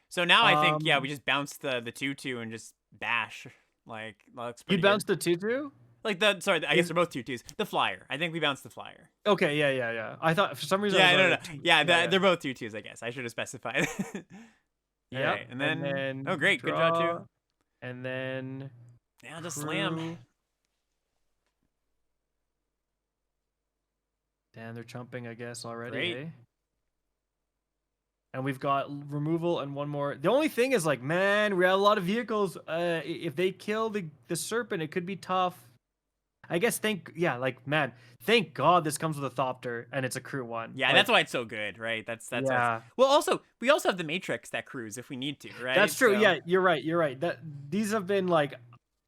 So now I think we just bounce the 2/2 and just bash. Like that's pretty. You bounce the 2/2? Like I guess they're both 2/2s. The flyer. I think we bounced the flyer. Okay, yeah. I thought for some reason. Yeah, no. They're both 2/2s. I guess I should have specified. Yeah, right, and then oh, great, draw, good draw too. And then just slam. Damn, they're chumping, I guess already. Great. Eh? And we've got removal and one more. The only thing is, like, man, we have a lot of vehicles. If they kill the serpent, it could be tough. I guess thank God this comes with a Thopter and it's a crew one. Yeah, that's why it's so good, right? That's yeah. Well, we also have the Matrix that crews if we need to, right? That's true. So... Yeah, you're right. These have been like,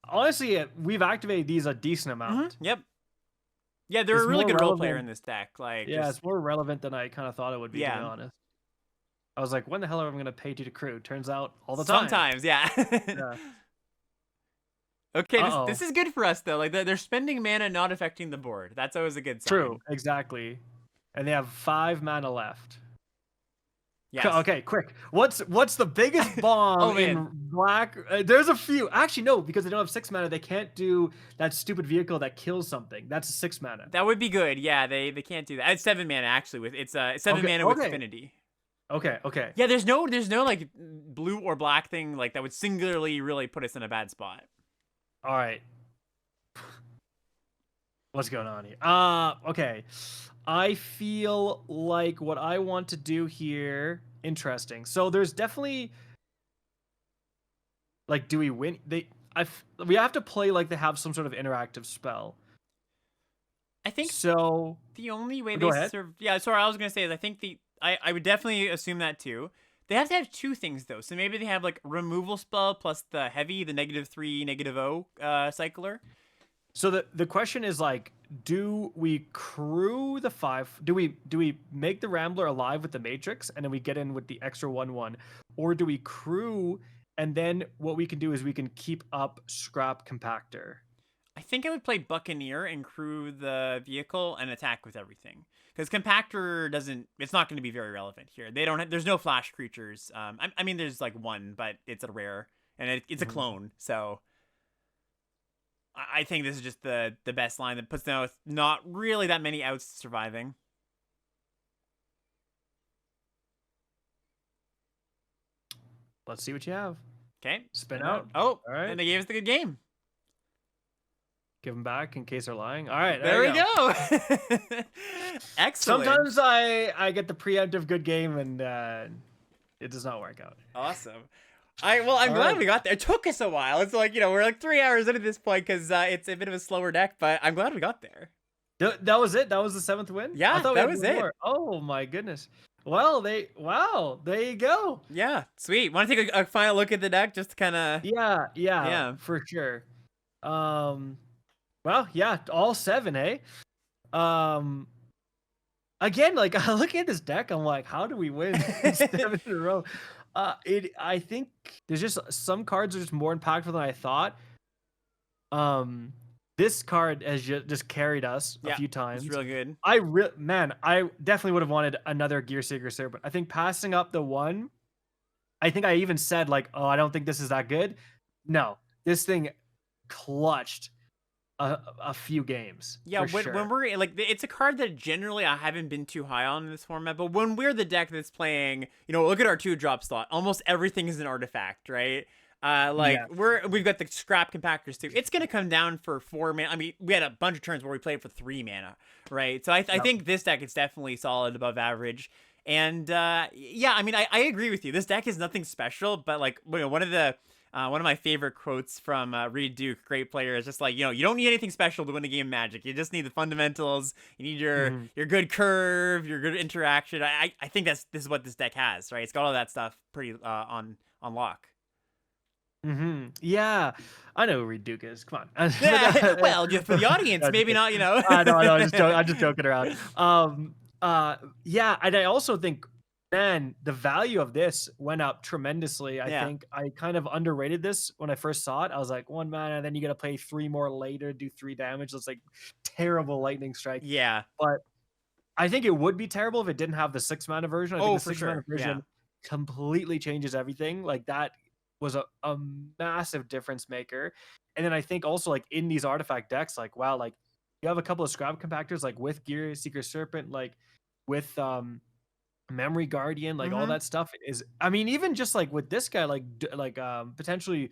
honestly, we've activated these a decent amount. Yep. Yeah, they're a really good role player in this deck. Like, yeah, it's more relevant than I kind of thought it would be. To be honest. I was like, when the hell am I going to pay you to crew? Turns out all the time. Sometimes, yeah. Okay, this is good for us, though. Like, they're spending mana not affecting the board. That's always a good sign. True, exactly. And they have 5 mana left. Yes. Okay, quick. What's the biggest Oh bomb man, in black? There's a few. Actually, no, because they don't have 6 mana. They can't do that stupid vehicle that kills something. That's a 6 mana. that would be good. Yeah, they can't do that. It's 7 mana actually. With it's 7 mana with Okay. affinity. Okay. Yeah, there's no like blue or black thing like that would singularly really put us in a bad spot. All right. What's going on here? Okay. I feel like what I want to do here. Interesting. So there's definitely like, do we win? We have to play like they have some sort of interactive spell. I think So the only way go they ahead. serve. Yeah, sorry, I was gonna say is I think I would definitely assume that too. They have to have two things though, so maybe they have like removal spell plus the heavy, the -3, -0 cycler. So the question is like, do we crew the 5? Do we make the Rambler alive with the Matrix and then we get in with the extra 1/1, or do we crew and then what we can do is we can keep up Scrap Compactor? I think I would play Buccaneer and crew the vehicle and attack with everything. Because Compactor doesn't, it's not going to be very relevant here. They don't have, there's no flash creatures. I mean, there's like one, but it's a rare and it's a clone. So I think this is just the best line that puts them with not really that many outs surviving. Let's see what you have. Okay. Spin out. Oh, All right. and they gave us the good game. Give them back in case they're lying. All right. There we go. Excellent. Sometimes I get the preemptive good game and it does not work out. Awesome. I'm glad we got there. It took us a while. It's like, we're like 3 hours into this point because it's a bit of a slower deck, but I'm glad we got there. That was it. That was the 7th win. Yeah, I thought that we had was one it. more. Oh my goodness. Well, there you go. Yeah, sweet. Want to take a final look at the deck just to kind of... Yeah, for sure. Well, yeah, all 7, hey. Again, like I look at this deck, I'm like, how do we win 7 in a row? I think there's just some cards are just more impactful than I thought. This card has just carried us a few times. It's really good. I definitely would have wanted another Gear Seeker Serpent. I think passing up the 1, I think I even said like, oh, I don't think this is that good. No, this thing clutched a few games. Yeah, sure. when we're like, it's a card that generally I haven't been too high on in this format, but when we're the deck that's playing, look at our 2-drop slot. Almost everything is an artifact, right? We've got the Scrap Compactors too. It's gonna come down for 4 mana. I mean, we had a bunch of turns where we played for 3 mana, right? So I think this deck is definitely solid, above average. And yeah, I mean, I agree with you. This deck is nothing special, but like, one of my favorite quotes from Reed Duke, great player, is just like, you don't need anything special to win a game of Magic. You just need the fundamentals. You need your good curve, your good interaction. I think this is what this deck has, right? It's got all that stuff pretty on lock. Yeah, I know who Reed Duke is. Come on. Well, just for the audience, maybe not. I know. I'm just joking around. Yeah, and I also think, man, the value of this went up tremendously. I think I kind of underrated this when I first saw it. I was like, 1 mana, and then you got to play 3 more later, do 3 damage. It's like terrible lightning strike. Yeah, but I think it would be terrible if it didn't have the 6 mana version. I think the 6 mana version completely changes everything. Like that was a massive difference maker. And then I think also like in these artifact decks, like wow, like you have a couple of Scrap Compactors, like with Gear Seeker Serpent, like with Memory Guardian, like all that stuff is, I mean, even just like with this guy, like potentially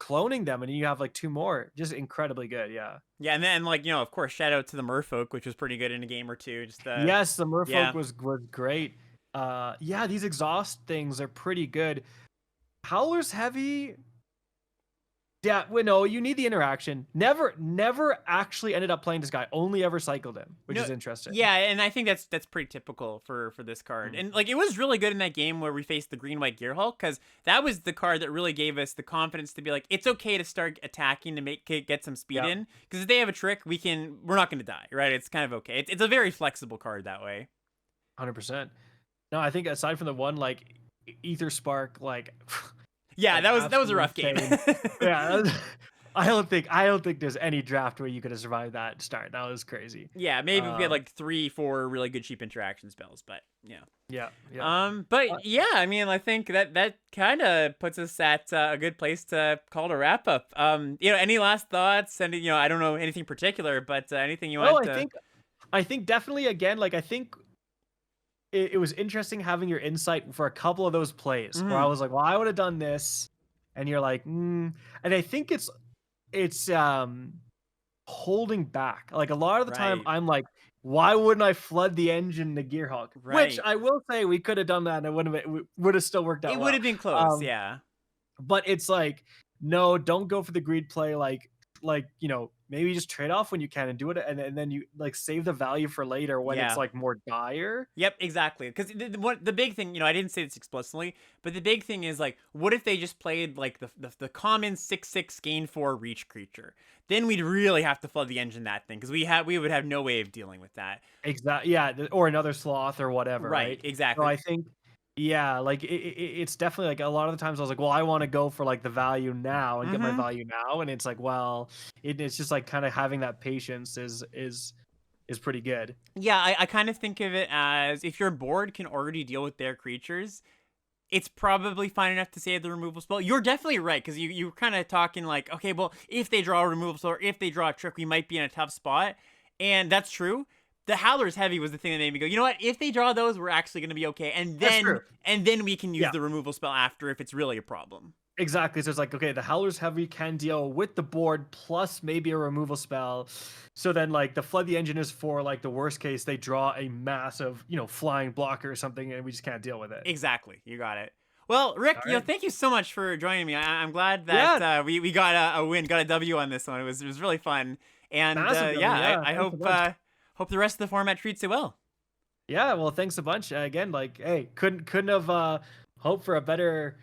cloning them, and you have like 2 more, just incredibly good. Yeah, and then like of course, shout out to the Merfolk, which was pretty good in a game or two. Just yes, the Merfolk was great. Yeah, these exhaust things are pretty good. Howler's heavy. Yeah, well, no, you need the interaction. Never actually ended up playing this guy. Only ever cycled him, which is interesting. Yeah, and I think that's pretty typical for this card. And like it was really good in that game where we faced the green-white Gear Hulk, because that was the card that really gave us the confidence to be like, it's okay to start attacking to get some speed in, because if they have a trick, we're not going to die, right? It's kind of okay. It's a very flexible card that way. 100%. No, I think aside from the one like Aether Spark, like yeah, that was a rough game. Yeah. I don't think there's any draft where you could have survived that start. That was crazy. Yeah, maybe if we had Um, like 3, 4 really good cheap interaction spells, but yeah. yeah, yeah. Uh, But yeah, I mean, I think that kind of puts us at a good place to call it a wrap up. Any last thoughts? And I don't know anything particular, but anything you no, want I to? think I think definitely again, like I think it was interesting having your insight for a couple of those plays where I Mhm. was like, well, I would have done this, and you're like, and I think it's holding back. Like a lot of the time, Right, I'm like, why wouldn't I flood the engine to Gearhulk? Which right. I will say we could have done that, and it would have still worked out It would well. have been close, Um, yeah. but it's like, no, don't go for the greed play. Like maybe just trade off when you can and do it, and then you like save the value for later when it's Yeah. like more dire. Yep, exactly. Because the big thing, I didn't say this explicitly, but the big thing is like, what if they just played like the common 6/6 gain 4 reach creature? Then we'd really have to flood the engine that thing because we would have no way of dealing with that. Exactly. Yeah, or another sloth or whatever, Right, right? So exactly. I think, yeah, like it's definitely like a lot of the times I was like, well, I want to go for like the value now and get my Mm-hmm. value now, and it's like, well, it's just like kind of having that patience is pretty good. Yeah, I kind of think of it as if your board can already deal with their creatures, it's probably fine enough to save the removal spell. You're definitely right because you were kind of talking like, okay, well, if they draw a removal spell or if they draw a trick, we might be in a tough spot, and that's true. The Howler's Heavy was the thing that made me go, you know what? If they draw those, we're actually going to be okay, and That's then true. we can use Yeah. the removal spell after if it's really a problem. Exactly. So it's like, okay, the Howler's Heavy can deal with the board plus maybe a removal spell. So then, like, the Flood the Engine is for, like, the worst case, they draw a massive, flying blocker or something, and we just can't deal with it. Exactly, you got it. Well, Rick, All right. thank you so much for joining me. I'm glad that Yeah, we got a win, got a W on this one. It was really fun, and massive W. yeah, Yeah, I thanks a hope bunch. hope the rest of the format treats it well. Yeah, well, thanks a bunch. Again, like, hey, couldn't have hoped for a better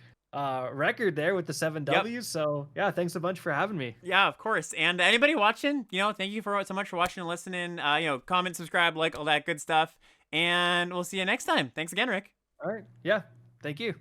record there with the seven Yep. W's. So yeah, thanks a bunch for having me. Yeah, of course. And anybody watching, thank you so much for watching and listening. Comment, subscribe, like all that good stuff. And we'll see you next time. Thanks again, Rick. All right. Yeah. Thank you.